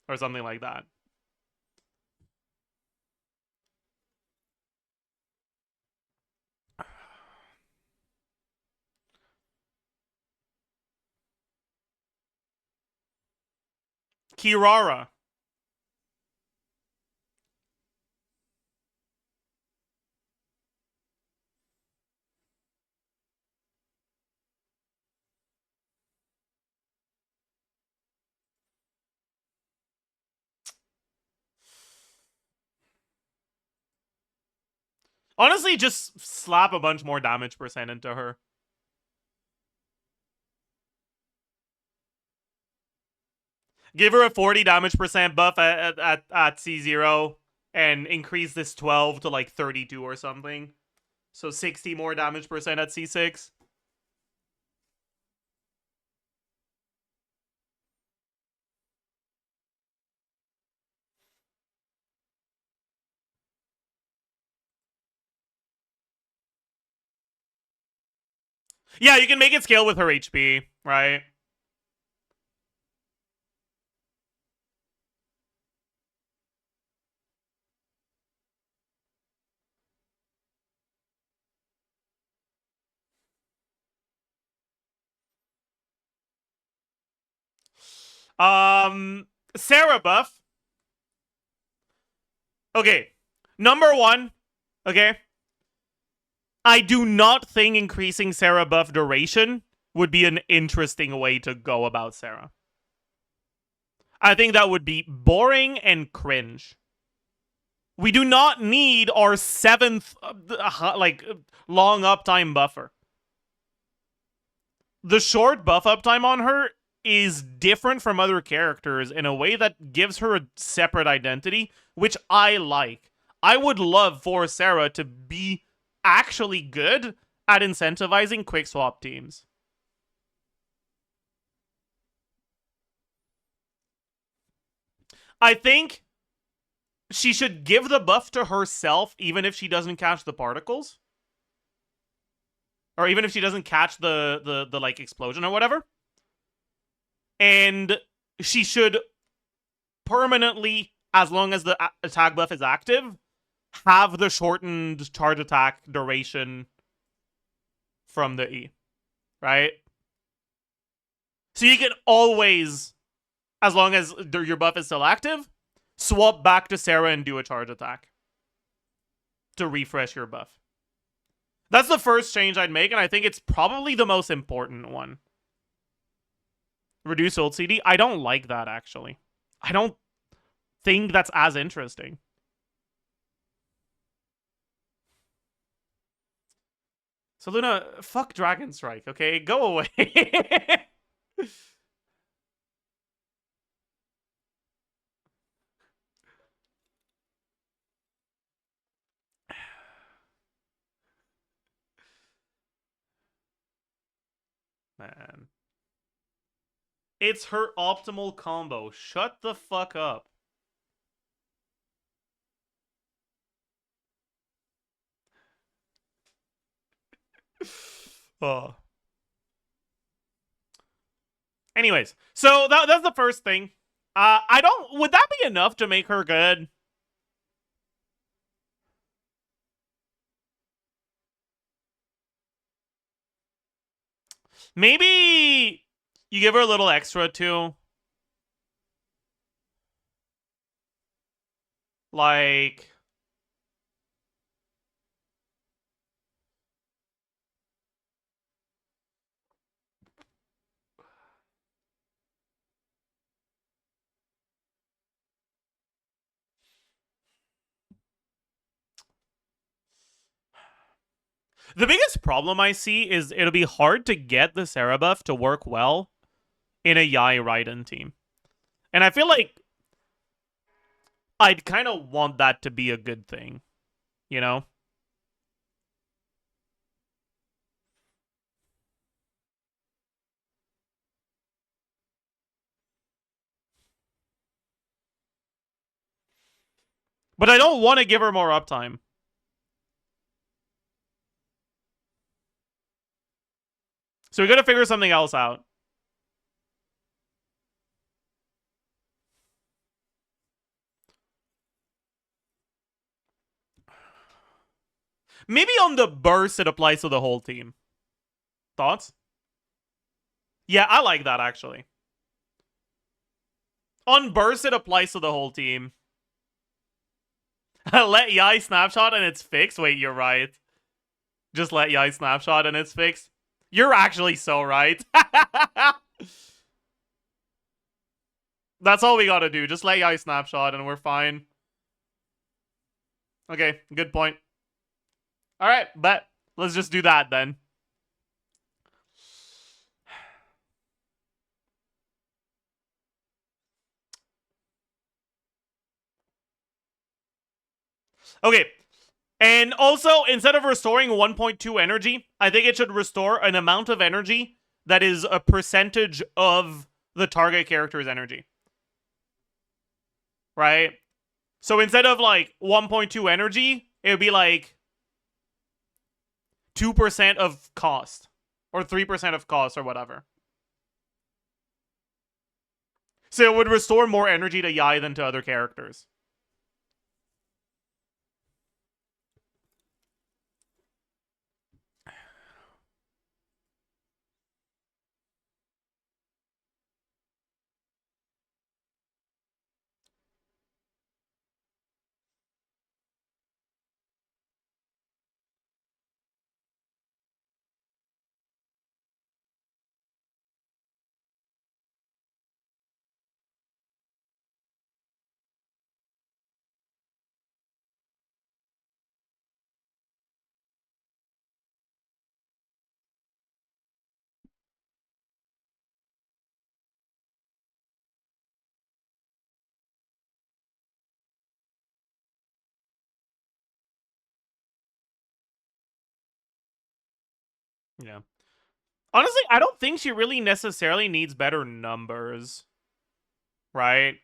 Or something like that. Kirara. Honestly, just slap a bunch more damage percent into her. Give her a 40 damage percent buff at C0 and increase this 12 to like 32 or something. So 60 more damage percent at C6. Yeah, you can make it scale with her HP, right? Sarah buff. Okay. Number one. Okay. I do not think increasing Sarah buff duration would be an interesting way to go about Sarah. I think that would be boring and cringe. We do not need our 7th, long uptime buffer. The short buff uptime on her is different from other characters in a way that gives her a separate identity, which I like. I would love for Sarah to be actually good at incentivizing quick swap teams. I think she should give the buff to herself even if she doesn't catch the particles. Or even if she doesn't catch the like explosion or whatever. And she should permanently, as long as the attack buff is active, have the shortened charge attack duration from the E. Right? So you can always, as long as your buff is still active, swap back to Sarah and do a charge attack to refresh your buff. That's the first change I'd make, and I think it's probably the most important one. Reduce ult CD? I don't like that, actually. I don't think that's as interesting. So Luna, fuck Dragon Strike, okay? Go away. Man. It's her optimal combo. Shut the fuck up. Oh. Anyways, so that's the first thing. Would that be enough to make her good? Maybe you give her a little extra too. Like, the biggest problem I see is it'll be hard to get the Sarah buff to work well in a Yai Raiden team. And I feel like I'd kind of want that to be a good thing, you know? But I don't want to give her more uptime. So we gotta figure something else out. Maybe on the burst it applies to the whole team. Thoughts? Yeah, I like that actually. On burst it applies to the whole team. Let Yai snapshot and it's fixed. Wait, you're right. Just let Yai snapshot and it's fixed. You're actually so right. That's all we gotta do. Just let Yai snapshot and we're fine. Okay, good point. Alright, bet. Let's just do that then. Okay. And also, instead of restoring 1.2 energy, I think it should restore an amount of energy that is a percentage of the target character's energy. Right? So instead of like 1.2 energy, it would be like 2% of cost. Or 3% of cost or whatever. So it would restore more energy to Yai than to other characters. Yeah. Honestly, I don't think she really necessarily needs better numbers. Right?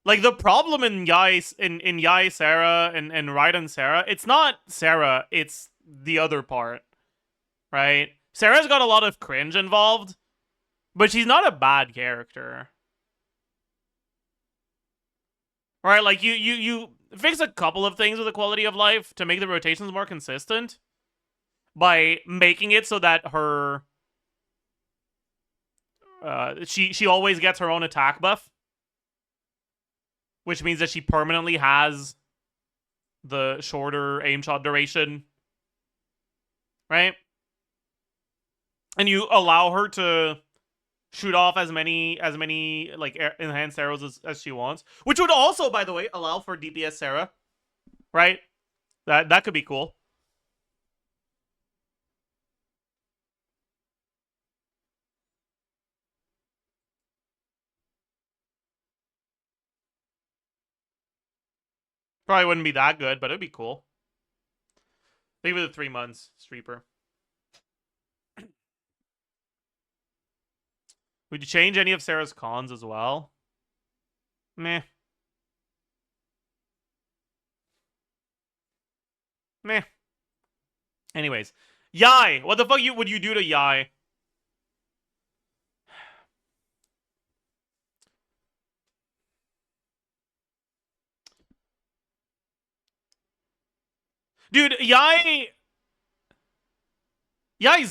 Like, the problem in Yai, Sarah, and Raiden Sarah, it's not Sarah, it's the other part. Right? Sarah's got a lot of cringe involved, but she's not a bad character. Right? Like, you fix a couple of things with the quality of life to make the rotations more consistent by making it so that her... she always gets her own attack buff. Which means that she permanently has the shorter aim shot duration. Right? And you allow her to shoot off as many like enhanced arrows as she wants. Which would also, by the way, allow for DPS Sarah. Right? That could be cool. Probably wouldn't be that good, but it'd be cool. Maybe the 3 months, Streeper. Would you change any of Sarah's cons as well? Meh. Meh. Anyways. Yai! What the fuck would you do to Yai? Dude, Yai's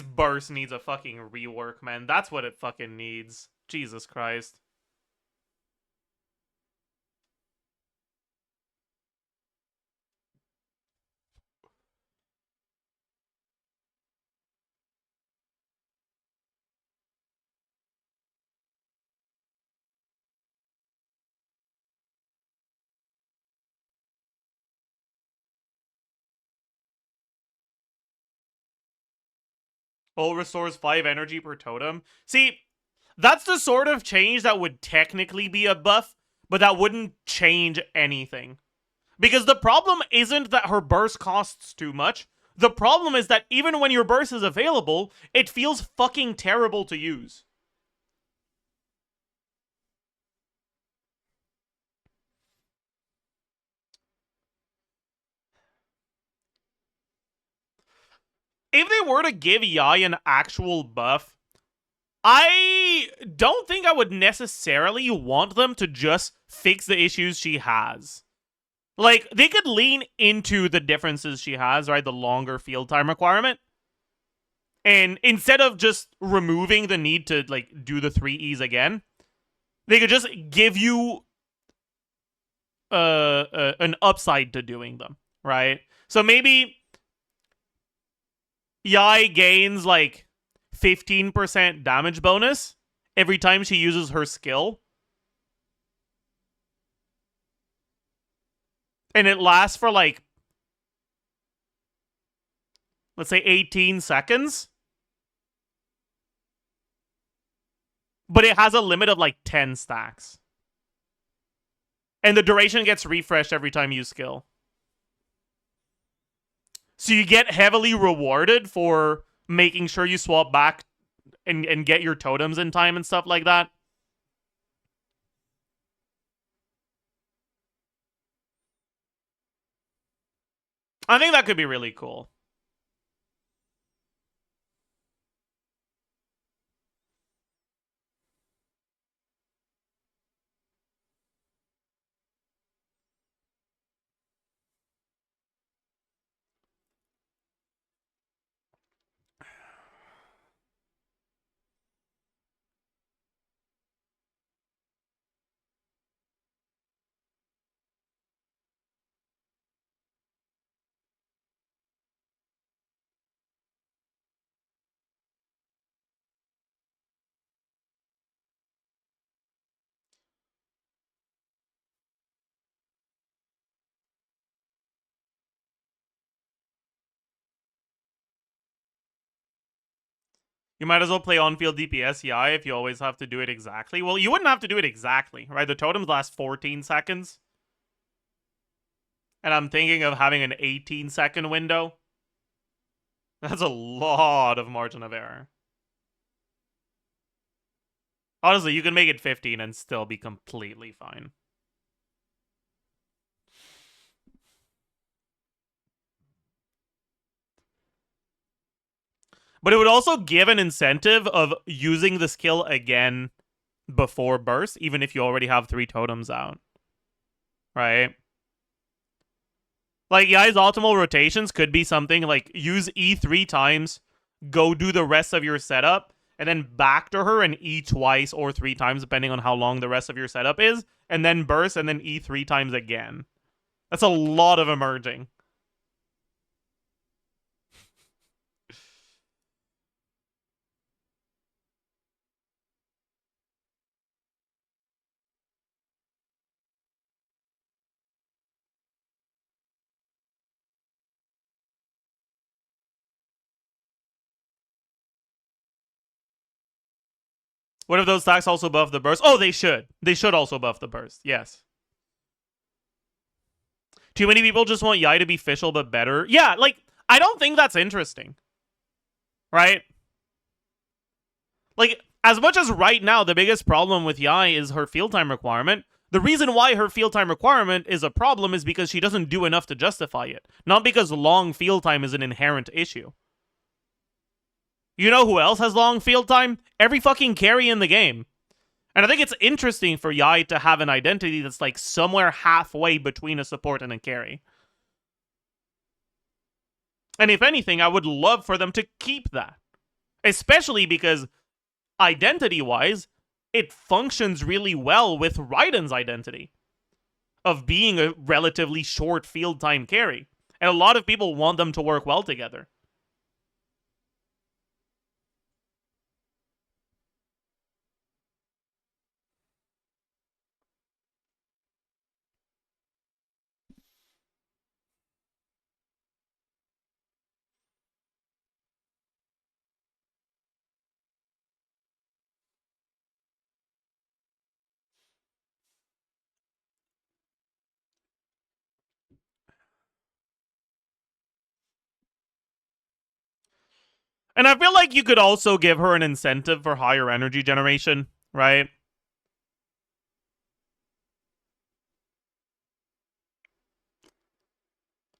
burst needs a fucking rework, man. That's what it fucking needs. Jesus Christ. Full restores 5 energy per totem. See, that's the sort of change that would technically be a buff, but that wouldn't change anything. Because the problem isn't that her burst costs too much. The problem is that even when your burst is available, it feels fucking terrible to use. If they were to give Yai an actual buff, I don't think I would necessarily want them to just fix the issues she has. Like, they could lean into the differences she has, right? The longer field time requirement. And instead of just removing the need to, like, do the 3Es again, they could just give you an upside to doing them, right? So maybe Yai gains, like, 15% damage bonus every time she uses her skill. And it lasts for, like, let's say 18 seconds. But it has a limit of, like, 10 stacks. And the duration gets refreshed every time you skill. So you get heavily rewarded for making sure you swap back and get your totems in time and stuff like that. I think that could be really cool. You might as well play on-field DPS, yeah, if you always have to do it exactly. Well, you wouldn't have to do it exactly, right? The totems last 14 seconds. And I'm thinking of having an 18-second window. That's a lot of margin of error. Honestly, you can make it 15 and still be completely fine. But it would also give an incentive of using the skill again before burst, even if you already have 3 totems out. Right? Like, Yai's optimal rotations could be something like use E 3 times, go do the rest of your setup, and then back to her and E twice or 3 times, depending on how long the rest of your setup is, and then burst and then E 3 times again. That's a lot of emerging. What if those stacks also buff the burst? Oh, they should. They should also buff the burst. Yes. Too many people just want Yai to be Fischl but better. Yeah, like, I don't think that's interesting. Right? Like, as much as right now the biggest problem with Yai is her field time requirement, the reason why her field time requirement is a problem is because she doesn't do enough to justify it. Not because long field time is an inherent issue. You know who else has long field time? Every fucking carry in the game. And I think it's interesting for Yai to have an identity that's like somewhere halfway between a support and a carry. And if anything, I would love for them to keep that. Especially because identity-wise, it functions really well with Raiden's identity of being a relatively short field time carry. And a lot of people want them to work well together. And I feel like you could also give her an incentive for higher energy generation, right?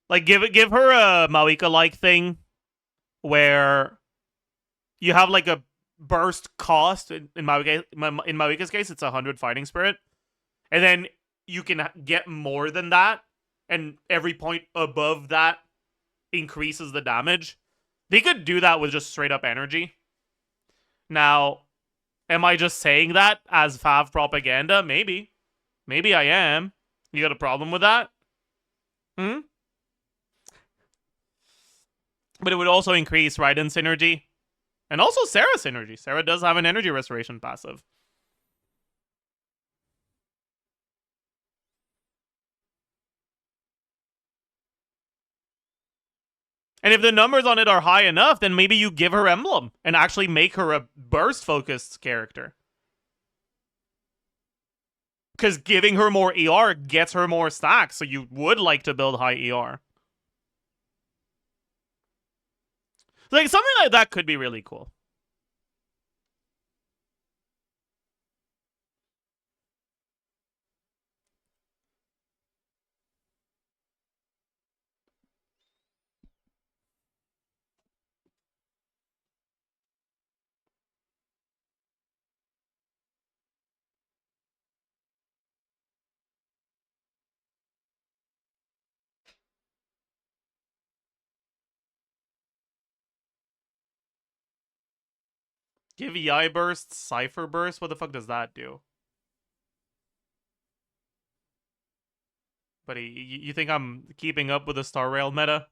Like give her a Mawika-like thing where you have like a burst cost. In Mawika's case, it's 100 fighting spirit, and then you can get more than that, and every point above that increases the damage. They could do that with just straight up energy. Now, am I just saying that as fav propaganda? Maybe. Maybe I am. You got a problem with that? Hmm? But it would also increase Raiden synergy. And also Sarah synergy. Sarah does have an energy restoration passive. And if the numbers on it are high enough, then maybe you give her Emblem and actually make her a burst-focused character. Because giving her more ER gets her more stacks, so you would like to build high ER. Like, something like that could be really cool. Give EI burst, Cypher burst? What the fuck does that do? Buddy, you think I'm keeping up with the Star Rail meta?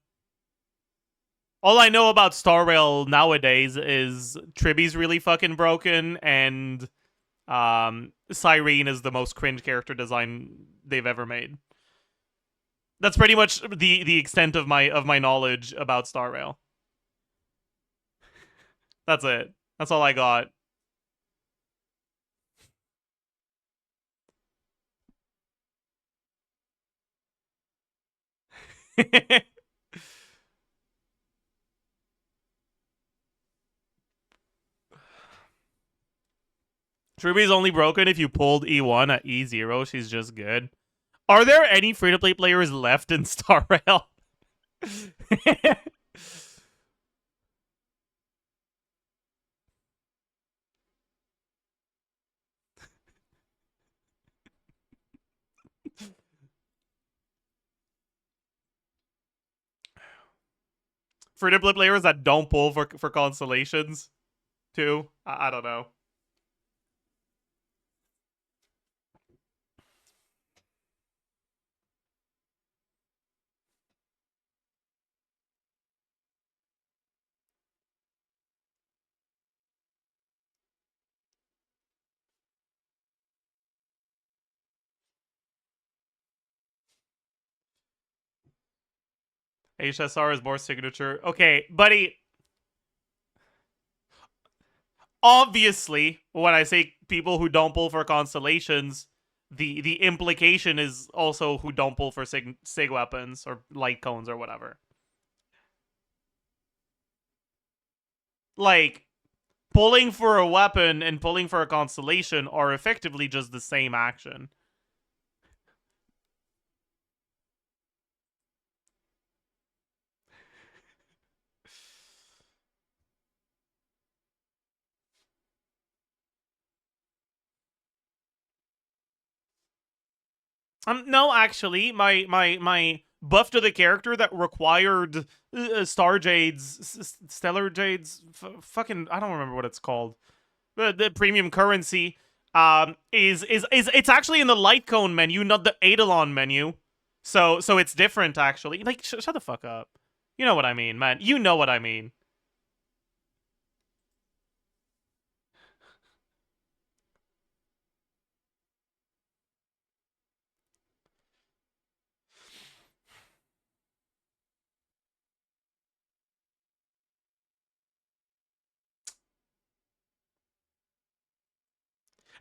All I know about Star Rail nowadays is Triby's really fucking broken, and Cyrene is the most cringe character design they've ever made. That's pretty much the extent of my knowledge about Star Rail. That's it. That's all I got. Triby's only broken if you pulled E1 at E0. She's just good. Are there any free-to-play players left in Star Rail? Free-to-play players that don't pull for constellations, too? I don't know. HSR is more signature. Okay, buddy. Obviously, when I say people who don't pull for constellations, the implication is also who don't pull for sig weapons or light cones or whatever. Like, pulling for a weapon and pulling for a constellation are effectively just the same action. No, actually, my buff to the character that required Star Jades, Stellar Jades, fucking I don't remember what it's called. The premium currency is it's actually in the light cone menu, not the Eidolon menu. So it's different actually. Like shut the fuck up. You know what I mean, man. You know what I mean.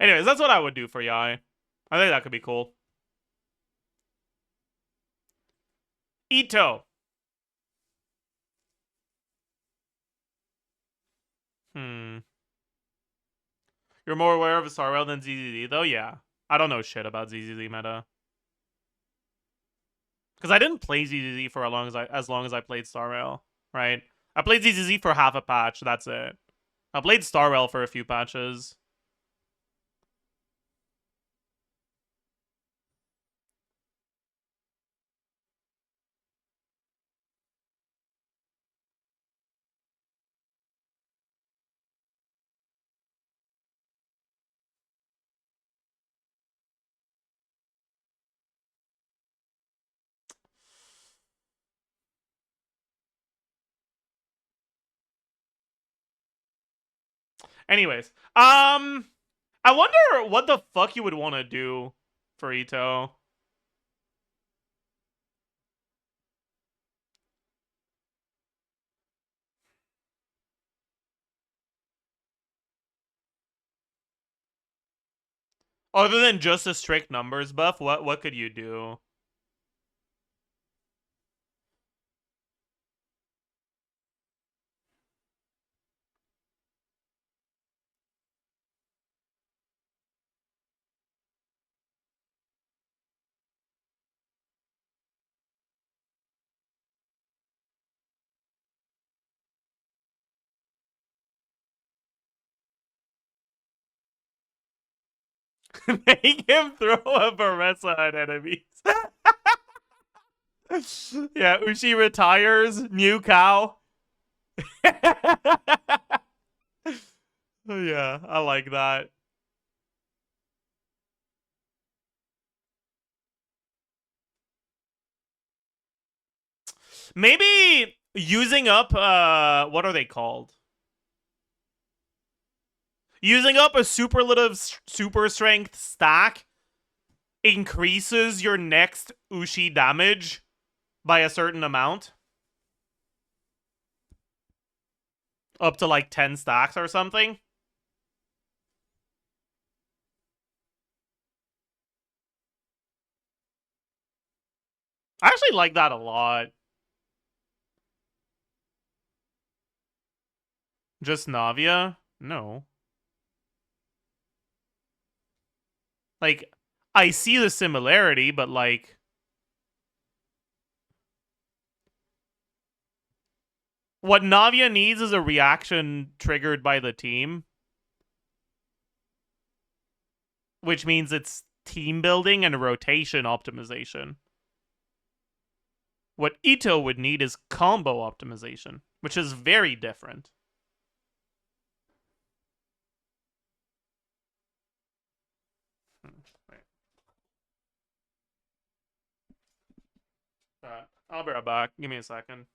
Anyways, that's what I would do for Yai. I think that could be cool. Ito. You're more aware of Starwell than ZZZ, though? Yeah. I don't know shit about ZZZ meta. Because I didn't play ZZZ for as long as I played Starwell, right? I played ZZZ for half a patch, that's it. I played Starwell for a few patches. Anyways, I wonder what the fuck you would want to do for Ito. Other than just a strict numbers buff, what could you do? Make him throw a Baressa at enemies. Yeah, Uchi retires, new cow. Yeah, I like that. Maybe using up what are they called? Using up a superlative super strength stack increases your next Uchi damage by a certain amount. Up to like 10 stacks or something. I actually like that a lot. Just Navia? No. Like, I see the similarity, but like... What Navia needs is a reaction triggered by the team. Which means it's team building and rotation optimization. What Ito would need is combo optimization, which is very different. I'll be right back. Give me a second.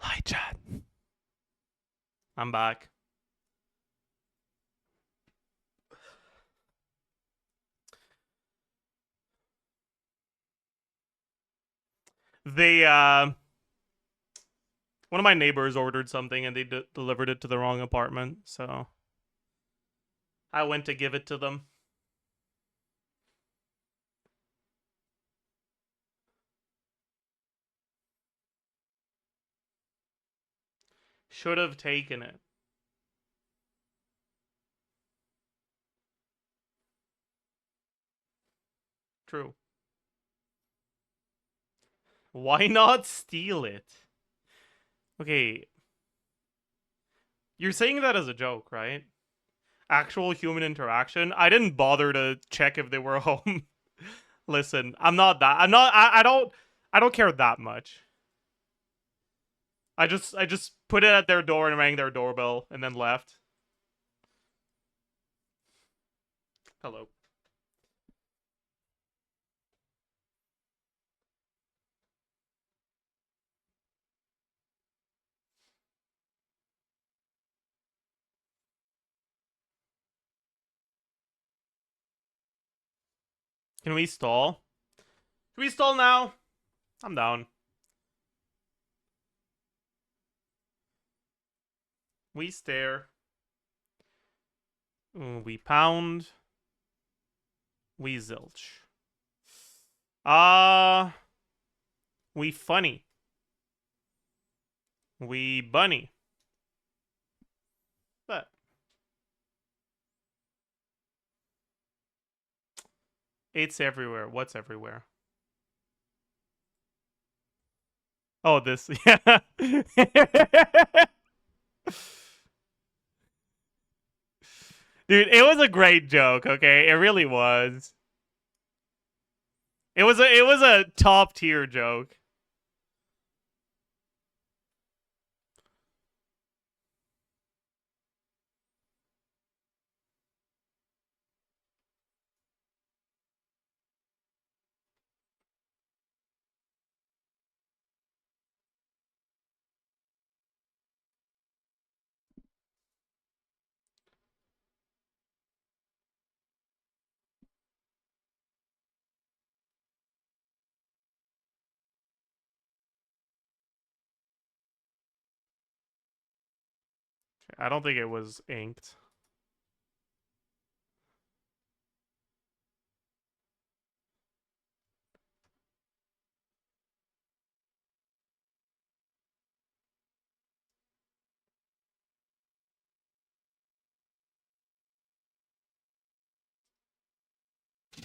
Hi, chat. I'm back. They, one of my neighbors ordered something and they delivered it to the wrong apartment, so I went to give it to them. Should have taken it. True. Why not steal it? Okay. You're saying that as a joke, right? Actual human interaction? I didn't bother to check if they were home. Listen, I'm not that. I don't care that much. I just put it at their door and rang their doorbell and then left. Hello. Can we stall? Can we stall now? I'm down. We stare. Ooh, we pound. We zilch. We funny. We bunny. But it's everywhere. What's everywhere? Oh, this. Yeah. Dude, it was a great joke, okay? It really was. It was a top tier joke. I don't think it was inked.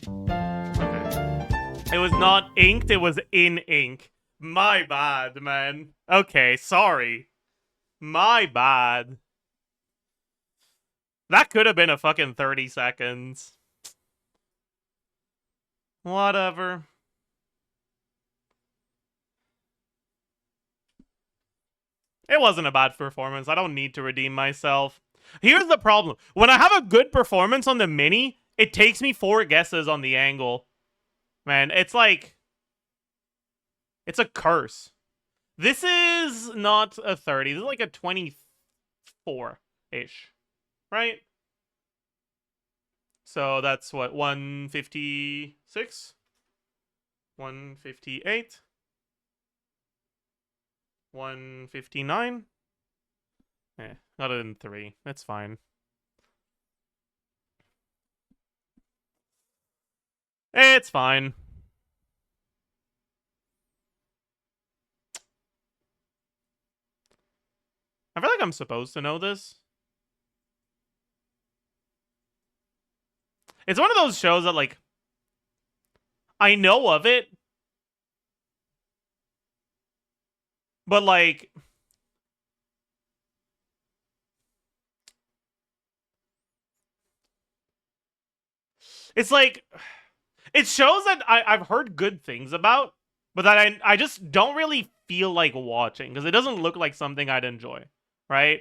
Okay. It was not inked, it was in ink. My bad, man. Okay, sorry. My bad. That could have been a fucking 30 seconds. Whatever. It wasn't a bad performance. I don't need to redeem myself. Here's the problem. When I have a good performance on the mini, it takes me 4 guesses on the angle. Man, it's like... It's a curse. This is not a 30. This is like a 24-ish. Right? So that's what, 156? 158? 159? Got it in 3. That's fine. It's fine. I feel like I'm supposed to know this. It's one of those shows that, like, I know of it, but, like, it's like, it shows that I've heard good things about, but that I just don't really feel like watching, because it doesn't look like something I'd enjoy, right?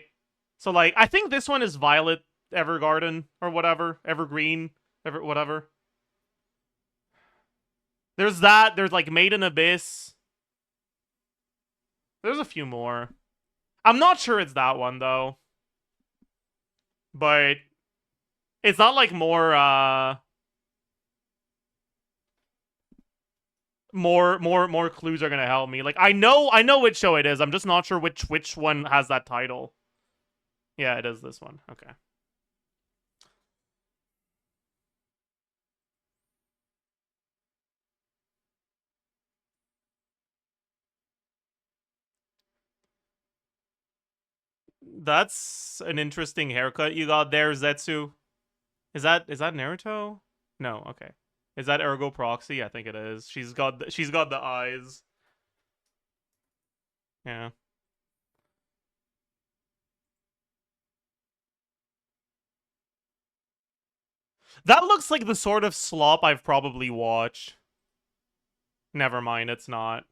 So, like, I think this one is Violet Evergarden, or whatever, Evergreen, whatever. There's that, there's, like, Made in Abyss. There's a few more. I'm not sure it's that one though. But it's not like more clues are gonna help me. Like I know which show it is. I'm just not sure which one has that title. Yeah, it is this one. Okay. That's an interesting haircut you got there, Zetsu. Is that Naruto? No, okay. Is that Ergo Proxy? I think it is. She's got the eyes. Yeah. That looks like the sort of slop I've probably watched. Never mind, it's not.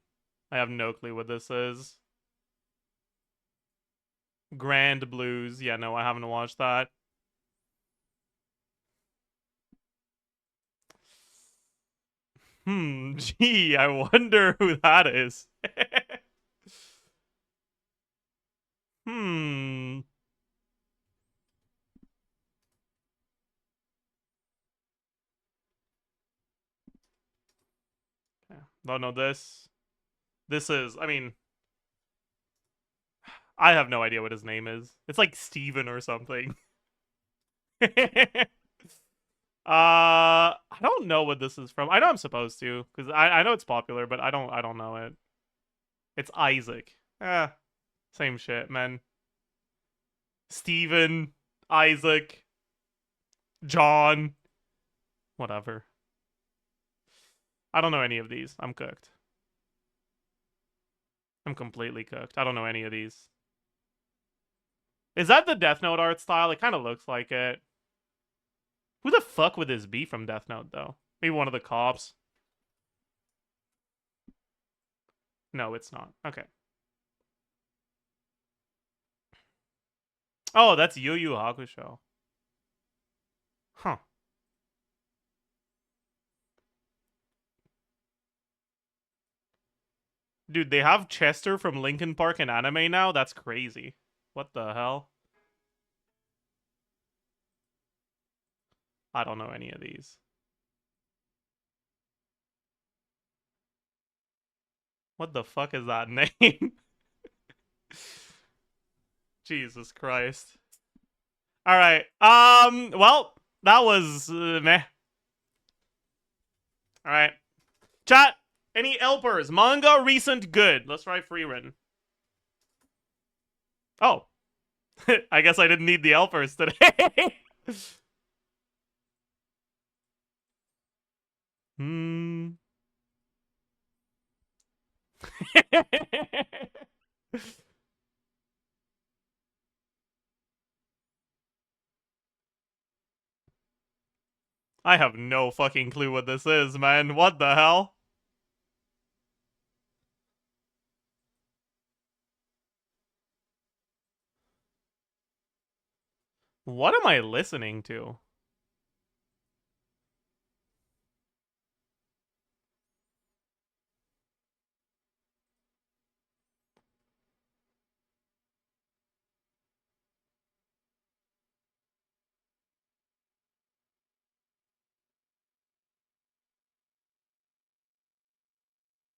I have no clue what this is. Grand Blues. Yeah, no, I haven't watched that. Gee, I wonder who that is. Hmm. Yeah. Don't know this. This is, I mean, I have no idea what his name is. It's like Steven or something. I don't know what this is from. I know I'm supposed to, because I know it's popular, but I don't know it. It's Isaac. Same shit, man. Steven, Isaac, John, whatever. I don't know any of these. I'm cooked. I'm completely cooked. I don't know any of these. Is that the Death Note art style? It kind of looks like it. Who the fuck would this be from Death Note, though? Maybe one of the cops. No, it's not. Okay. Oh, that's Yu Yu Hakusho. Huh. Dude, they have Chester from Linkin Park in anime now? That's crazy. What the hell? I don't know any of these. What the fuck is that name? Jesus Christ. Alright. Well, that was meh. Alright. Chat, any helpers? Manga recent good. Let's try free written. Oh. I guess I didn't need the helpers today. I have no fucking clue what this is, man. What the hell? What am I listening to?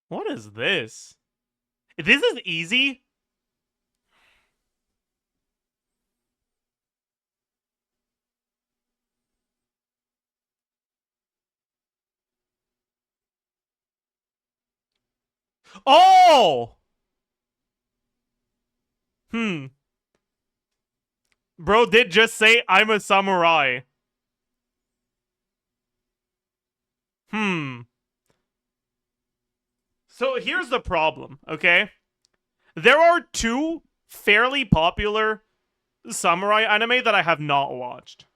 What is this? This is easy? Oh! Bro did just say, I'm a samurai. So here's the problem, okay? There are two fairly popular samurai anime that I have not watched.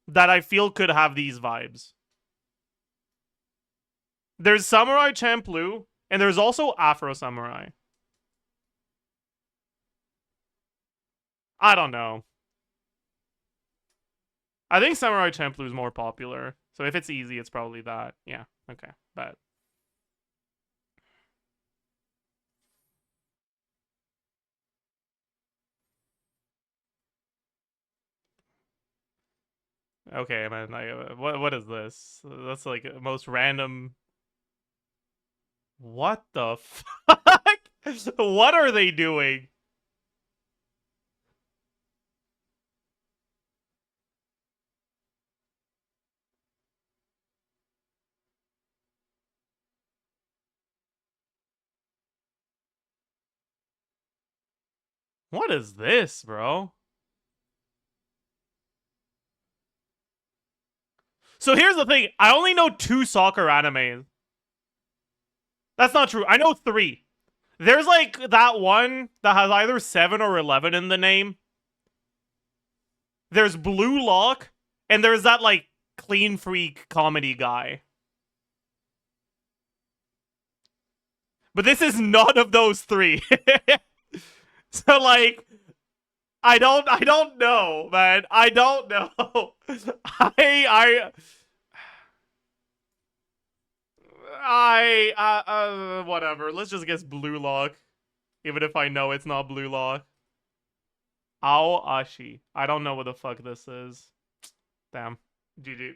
That I feel could have these vibes. There's Samurai Champloo, and there's also Afro Samurai. I don't know. I think Samurai Champloo is more popular. So if it's easy, it's probably that. Yeah, okay. But Okay, man. What is this? That's like most random. What the fuck? What are they doing? What is this, bro? So here's the thing. I only know 2 soccer animes. That's not true. I know 3. There's like that one that has either 7 or 11 in the name. There's Blue Lock, and there's that like clean freak comedy guy. But this is none of those 3. So like I don't know, man. I don't know. Whatever. Let's just guess Blue Lock. Even if I know it's not Blue Lock. Aoashi. I don't know what the fuck this is. Damn. GG.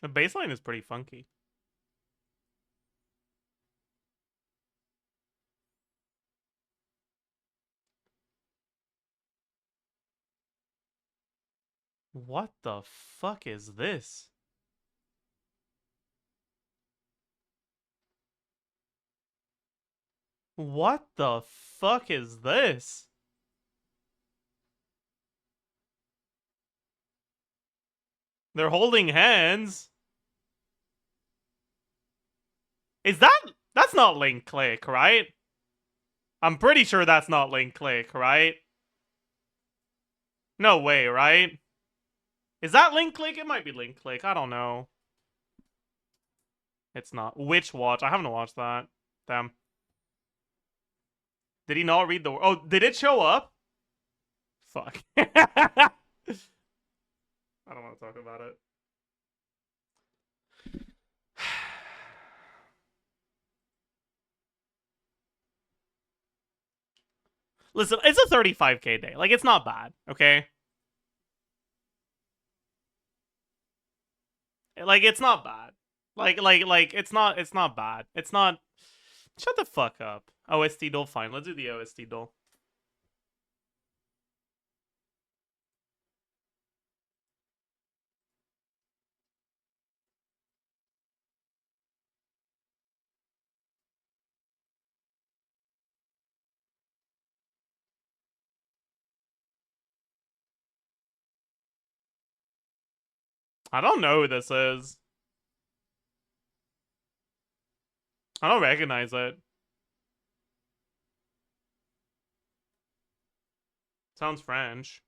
The baseline is pretty funky. What the fuck is this? What the fuck is this? They're holding hands. Is that's not link click, right? I'm pretty sure that's not link click, right? No way, right? Is that link click? It might be link click. I don't know. It's not. Witch Watch. I haven't watched that. Damn. Did he not read the... Oh, did it show up? Fuck. I don't want to talk about it. Listen, it's a 35k day. Like, it's not bad, okay? Like, it's not bad. Like, it's not bad. It's not... Shut the fuck up. OST duel, fine. Let's do the OST duel. I don't know who this is. I don't recognize it. Sounds French.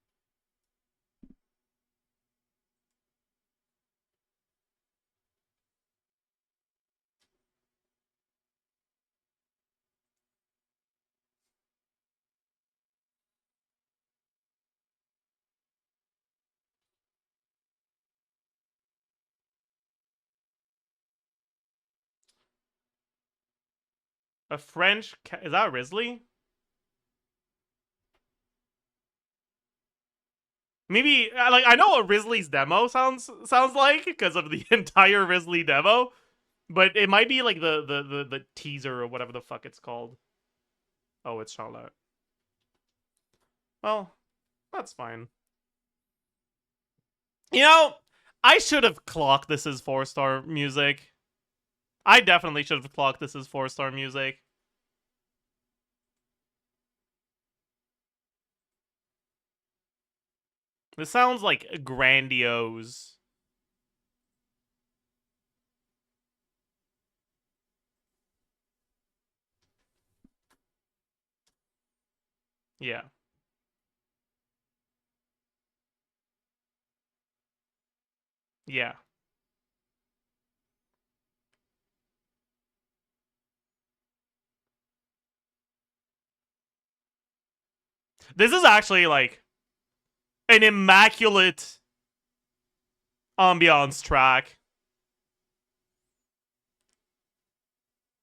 A French... Is that Risley? Maybe... Like, I know what Risley's demo sounds like, because of the entire Risley demo. But it might be like the teaser or whatever the fuck it's called. Oh, it's Charlotte. Well, that's fine. You know, I should have clocked this as 4-star music. I definitely should have clocked this as 4-star music. This sounds like grandiose. Yeah. Yeah. This is actually like an immaculate ambiance track.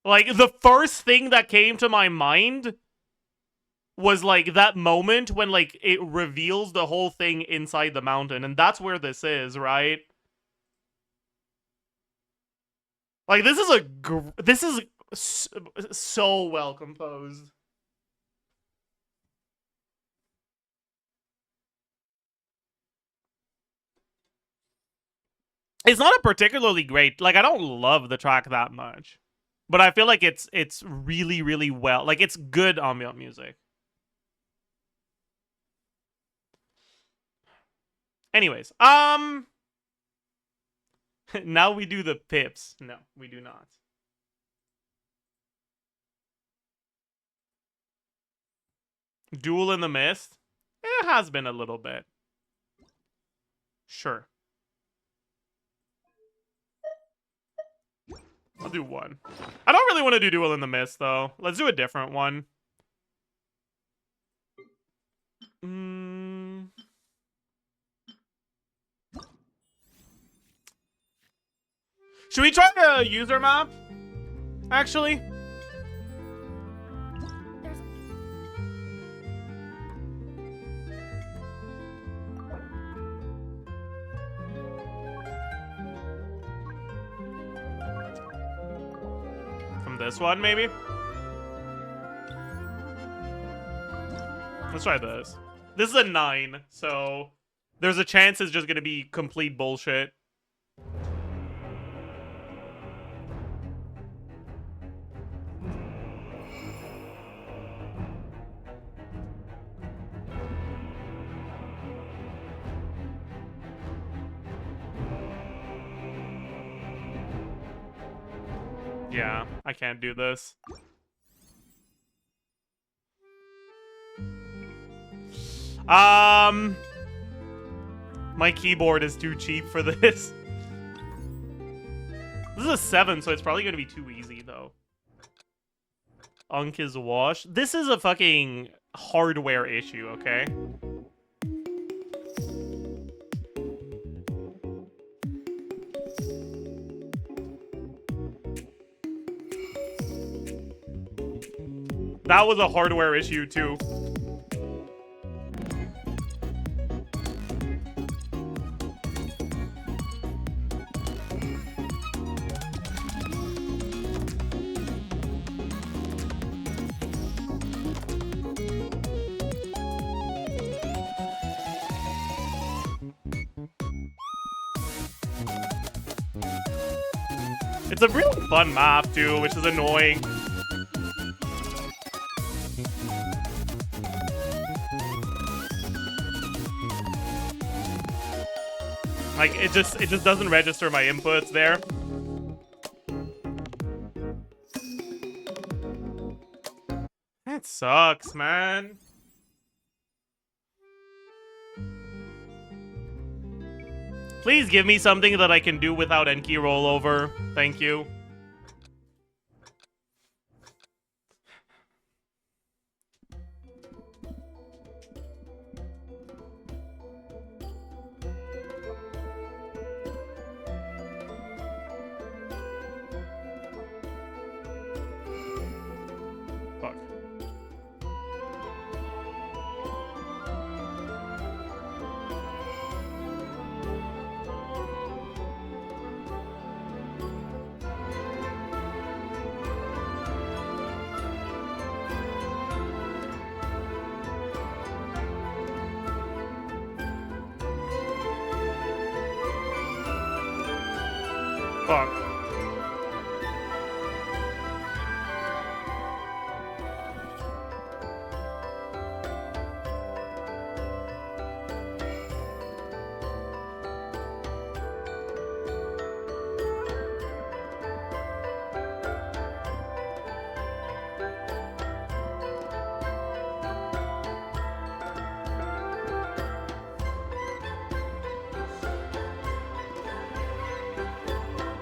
Like, the first thing that came to my mind was like that moment when like it reveals the whole thing inside the mountain, and that's where this is, right? Like, this is so well composed. It's not a particularly great, like, I don't love the track that much, but I feel like it's really, really well, like, it's good ambient music. Anyways, now we do the pips. No, we do not. Duel in the Mist? It has been a little bit. Sure. I'll do one. I don't really want to do Duel in the Mist, though. Let's do a different one. Should we try the user map? Actually? From this one, maybe? Let's try this. This is a 9, so there's a chance it's just gonna be complete bullshit. Yeah, I can't do this. My keyboard is too cheap for this. This is a 7, so it's probably gonna be too easy, though. Unk is wash. This is a fucking hardware issue, okay? That was a hardware issue, too. It's a really fun map, too, which is annoying. Like, it just doesn't register my inputs there. That sucks, man. Please give me something that I can do without Enki rollover. Thank you. Fuck. Fuck.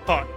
Fuck.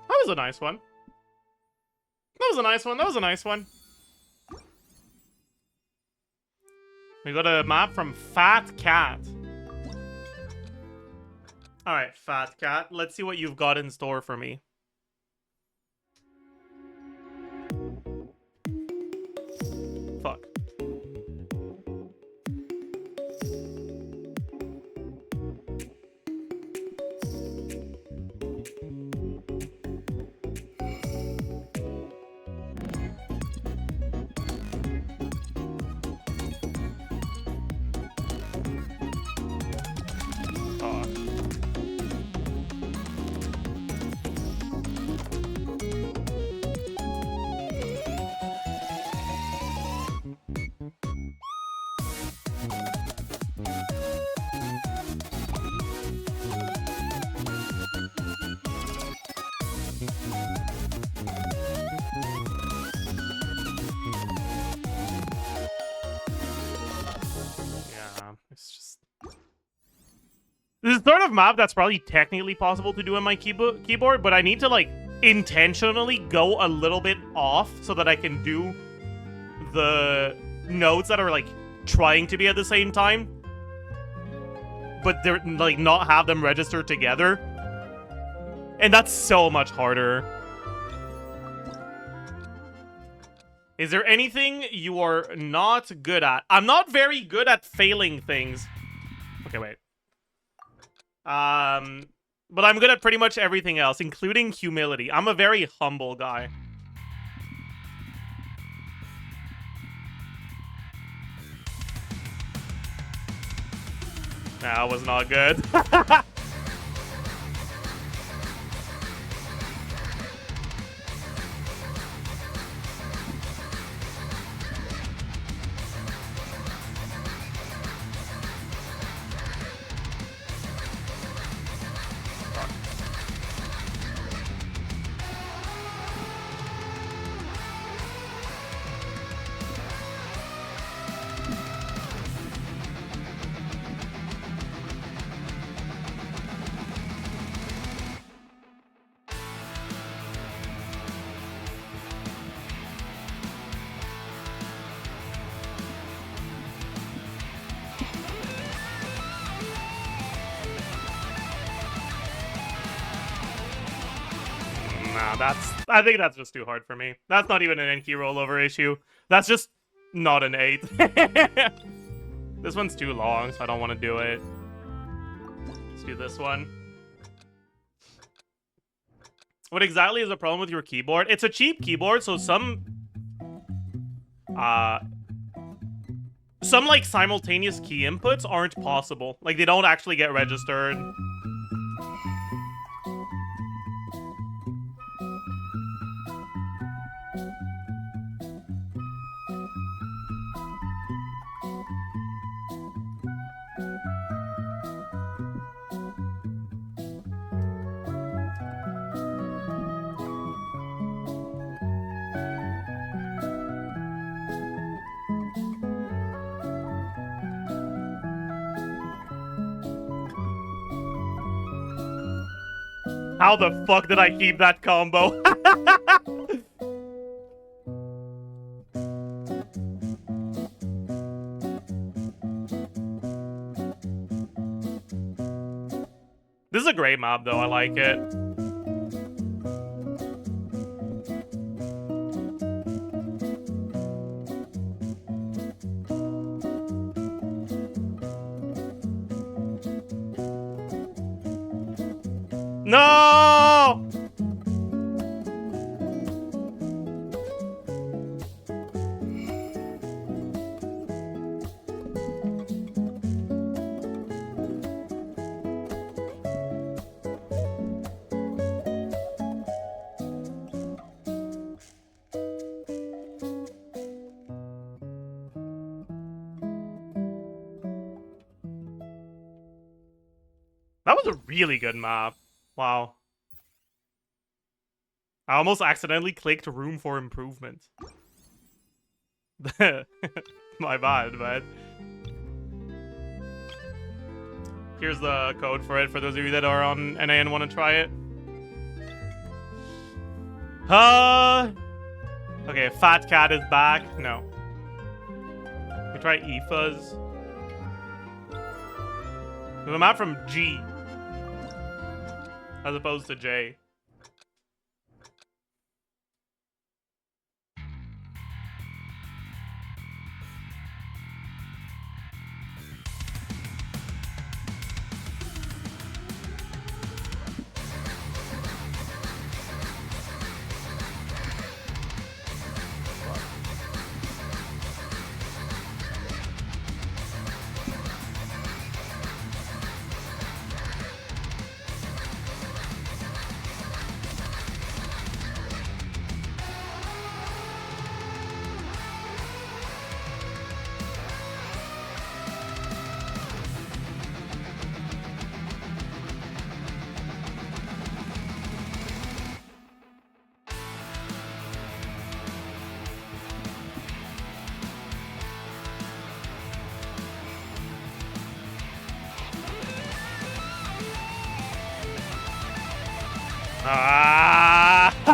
That was a nice one. That was a nice one. That was a nice one. We got a map from Fat Cat. Alright, Fat Cat. Let's see what you've got in store for me. Fuck. This is sort of map that's probably technically possible to do on my keyboard, but I need to, like, intentionally go a little bit off so that I can do the notes that are, like, trying to be at the same time, but they're, like, not have them register together. And that's so much harder. Is there anything you are not good at? I'm not very good at failing things. Okay, wait. But I'm good at pretty much everything else, including humility. I'm a very humble guy. That was not good. I think that's just too hard for me. That's not even an N key rollover issue. That's just not an 8. This one's too long, so I don't want to do it. Let's do this one. What exactly is the problem with your keyboard? It's a cheap keyboard, so some like simultaneous key inputs aren't possible. Like they don't actually get registered. How the fuck did I keep that combo? This is a great map, though. I like it. No! That was a really good map. Wow. I almost accidentally clicked room for improvement. My bad, man. Here's the code for it for those of you that are on NA and want to try it. Okay, Fat Cat is back. No. We try E-Fuzz. There's a map from G. As opposed to J.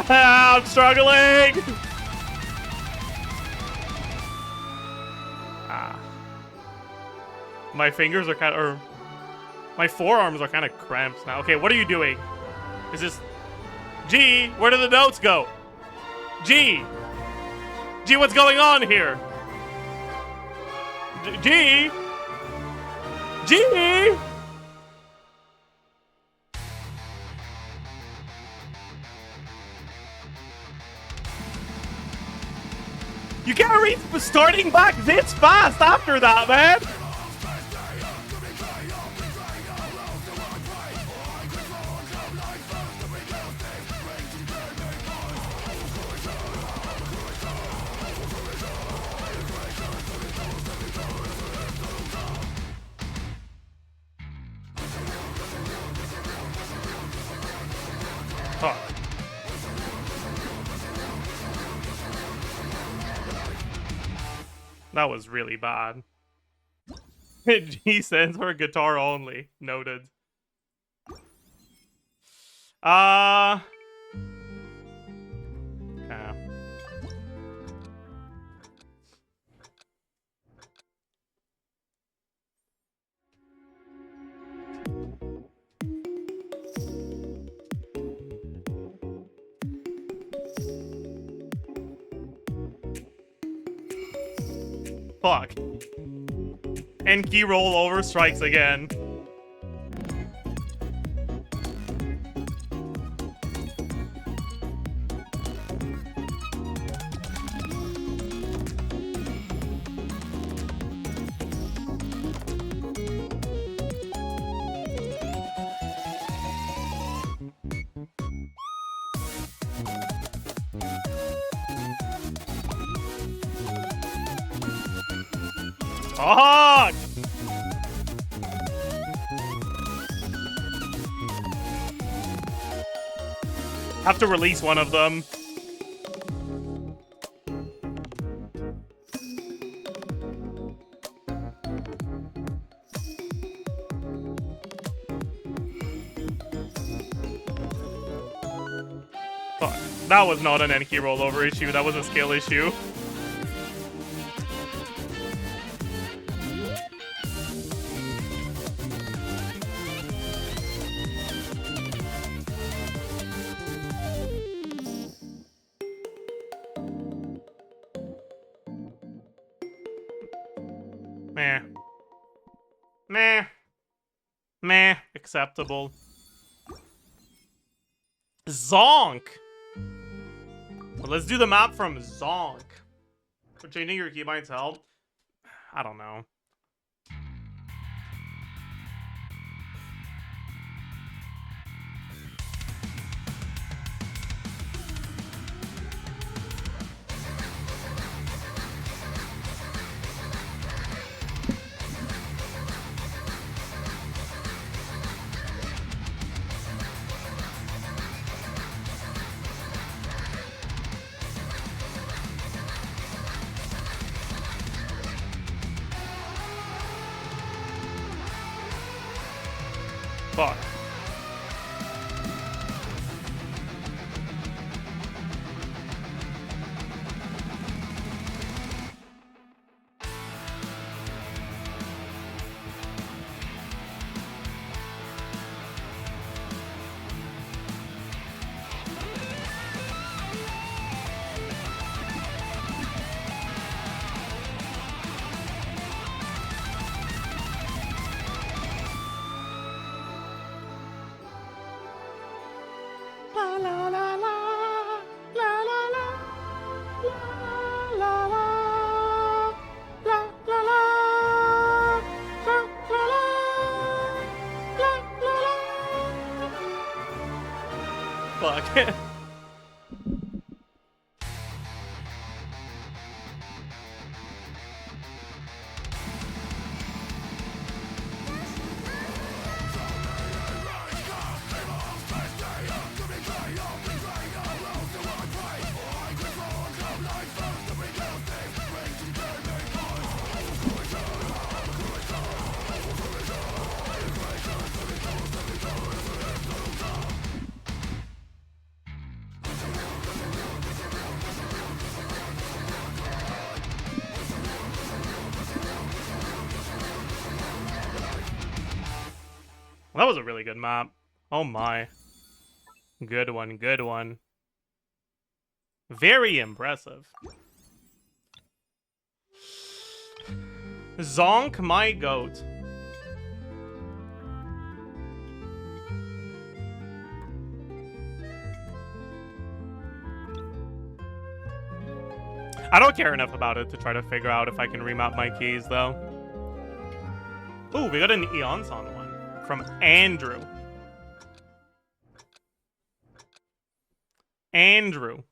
I'm struggling! My fingers are kind of... or my forearms are kind of cramped now. Okay, what are you doing? Is this... G, where do the notes go? G! G, what's going on here? G! G! You can't read starting back this fast after that, man! Fuck. That was really bad. G stands for guitar only. Noted. Okay. Fuck. And key rollover strikes again. Fuck! Have to release one of them. Fuck. That was not an Enki rollover issue, that was a skill issue. Meh. Meh. Meh. Acceptable. Zonk! Well, let's do the map from Zonk. For changing your keybinds help? I don't know. Fuck. Fuck. That was a really good map. Oh my. Good one, good one. Very impressive. Zonk my goat. I don't care enough about it to try to figure out if I can remap my keys, though. Ooh, we got an Eonson one from Andrew. Andrew.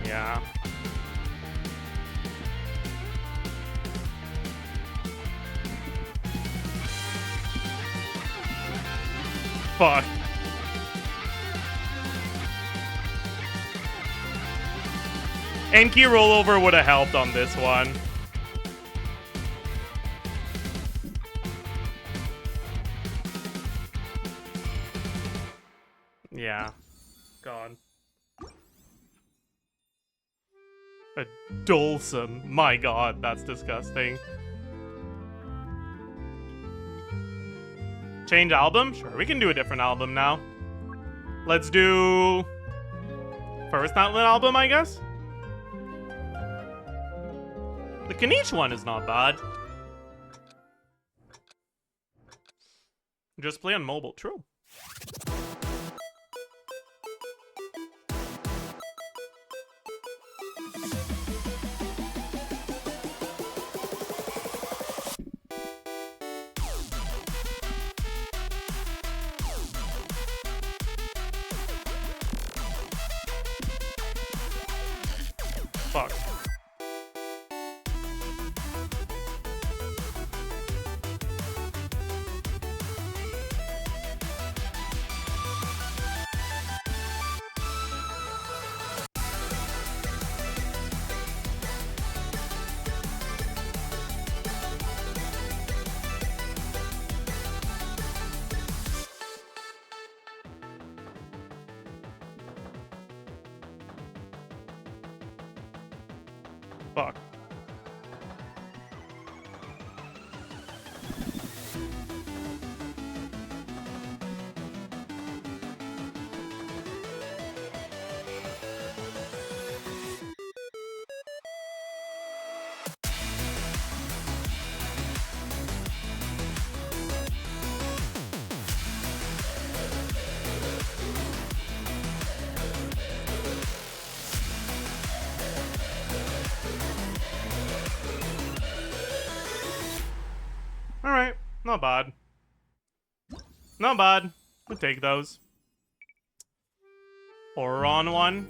Yeah. Fuck. Enki rollover would have helped on this one. Yeah. God. A Dulcim. My god, that's disgusting. Change album? Sure, we can do a different album now. Let's do... first album, I guess? The Kanish one is not bad. Just play on mobile. True. Fuck. Fuck. Alright, not bad. Not bad. We'll take those. Oron one.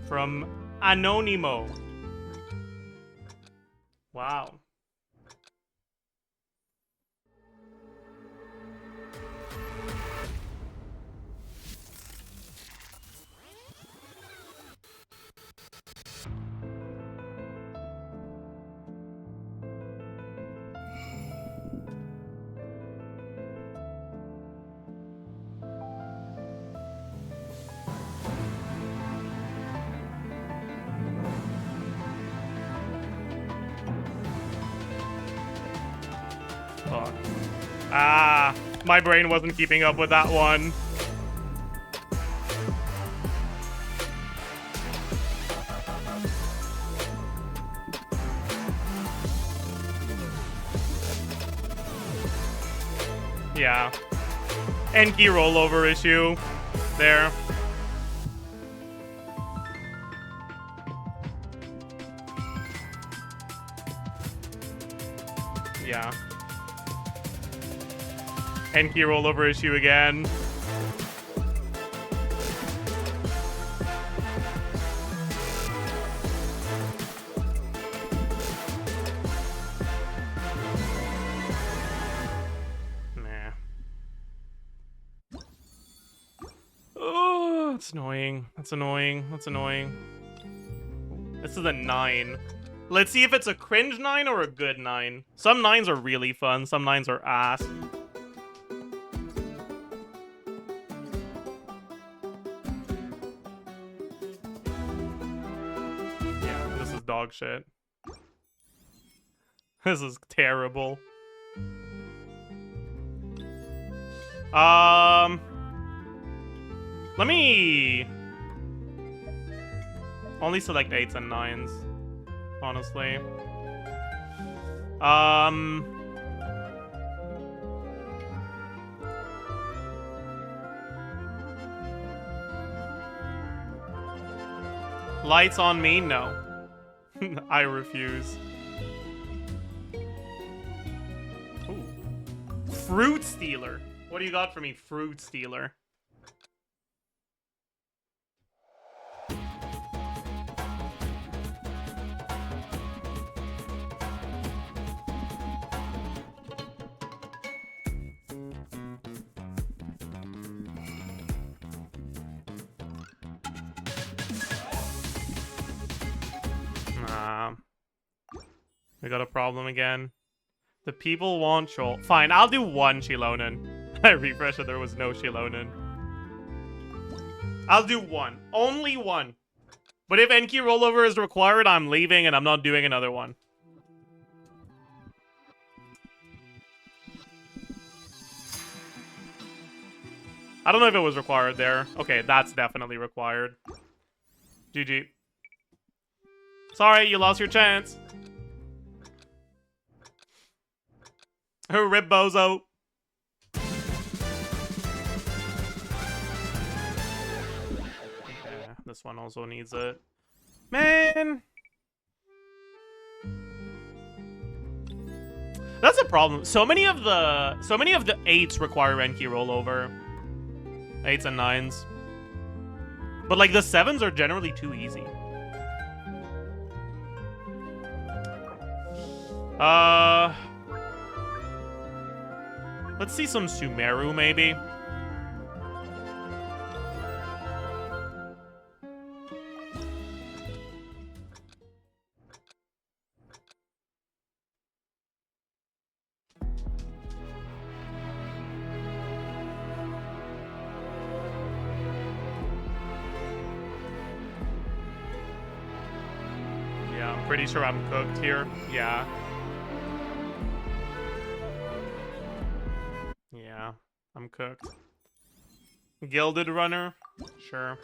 From Anonimo. Wow. Fuck. Ah, my brain wasn't keeping up with that one. Yeah. Enki rollover issue. There. Yeah. Enki rollover issue again. Nah. Oh, that's annoying. That's annoying. That's annoying. This is a 9. Let's see if it's a cringe 9 or a good 9. Some 9s are really fun. Some 9s are ass. Yeah, this is dog shit. This is terrible. Let me only select 8s and 9s, honestly. Lights on me? No. I refuse. Ooh. Fruit Stealer. What do you got for me, Fruit Stealer? Nah. We got a problem again. The people want Chol. Fine, I'll do 1 Shilonen. I refreshed it, there was no Shilonen. I'll do 1. Only 1. But if Enki rollover is required, I'm leaving and I'm not doing another one. I don't know if it was required there. Okay, that's definitely required. GG. Sorry, you lost your chance. Rip bozo. Yeah, this one also needs it. Man. That's a problem. So many of the 8s require Enki rollover. 8s and 9s. But like the 7s are generally too easy. Let's see some Sumeru, maybe. Yeah, I'm pretty sure I'm cooked here. Yeah. Yeah, I'm cooked. Gilded Runner? Sure.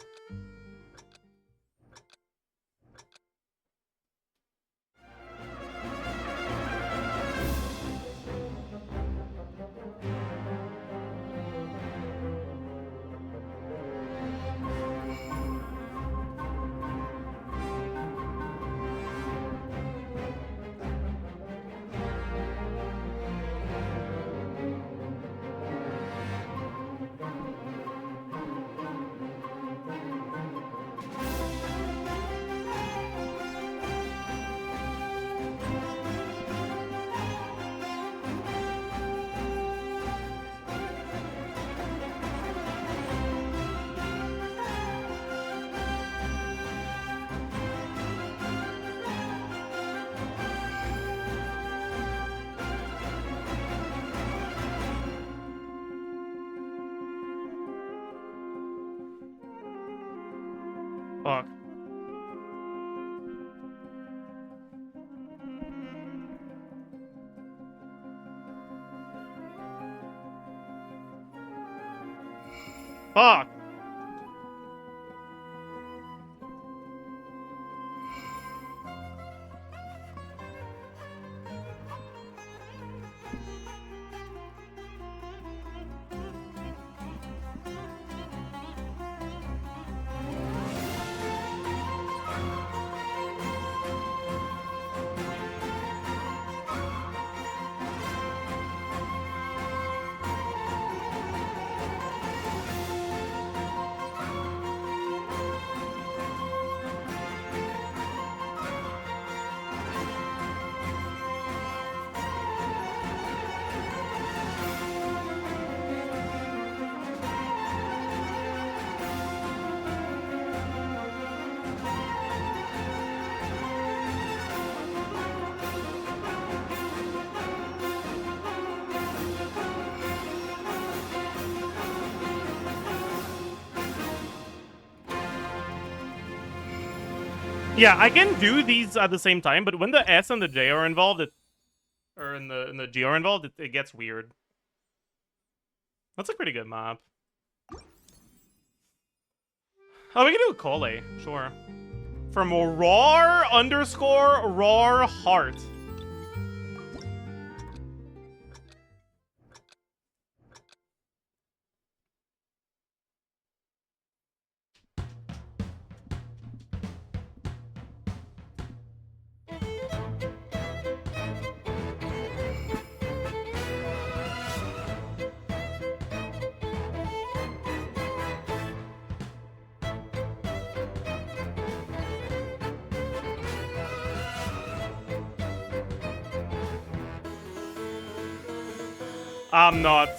Fuck. Fuck. Yeah, I can do these at the same time, but when the S and the J are involved, or in the G are involved, it gets weird. That's a pretty good map. Oh, we can do a Cole, sure. From roar_roar heart. I'm not.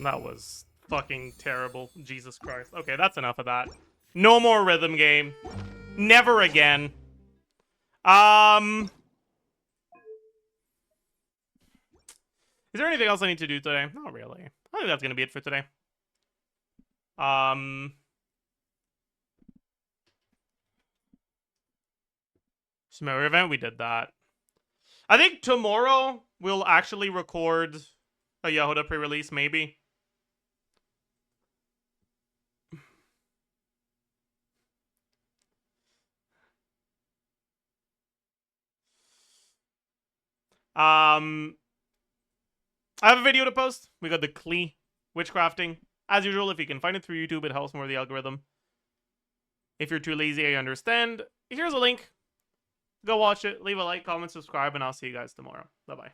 That was fucking terrible. Jesus Christ. Okay, that's enough of that. No more rhythm game. Never again. Is there anything else I need to do today? Not really. I think that's gonna be it for today. Summer event, we did that. I think tomorrow we'll actually record a Yehuda pre-release, maybe. I have a video to post. We got the Klee witchcrafting. As usual, if you can find it through YouTube, it helps more the algorithm. If you're too lazy, I understand. Here's a link. Go watch it. Leave a like, comment, subscribe, and I'll see you guys tomorrow. Bye-bye.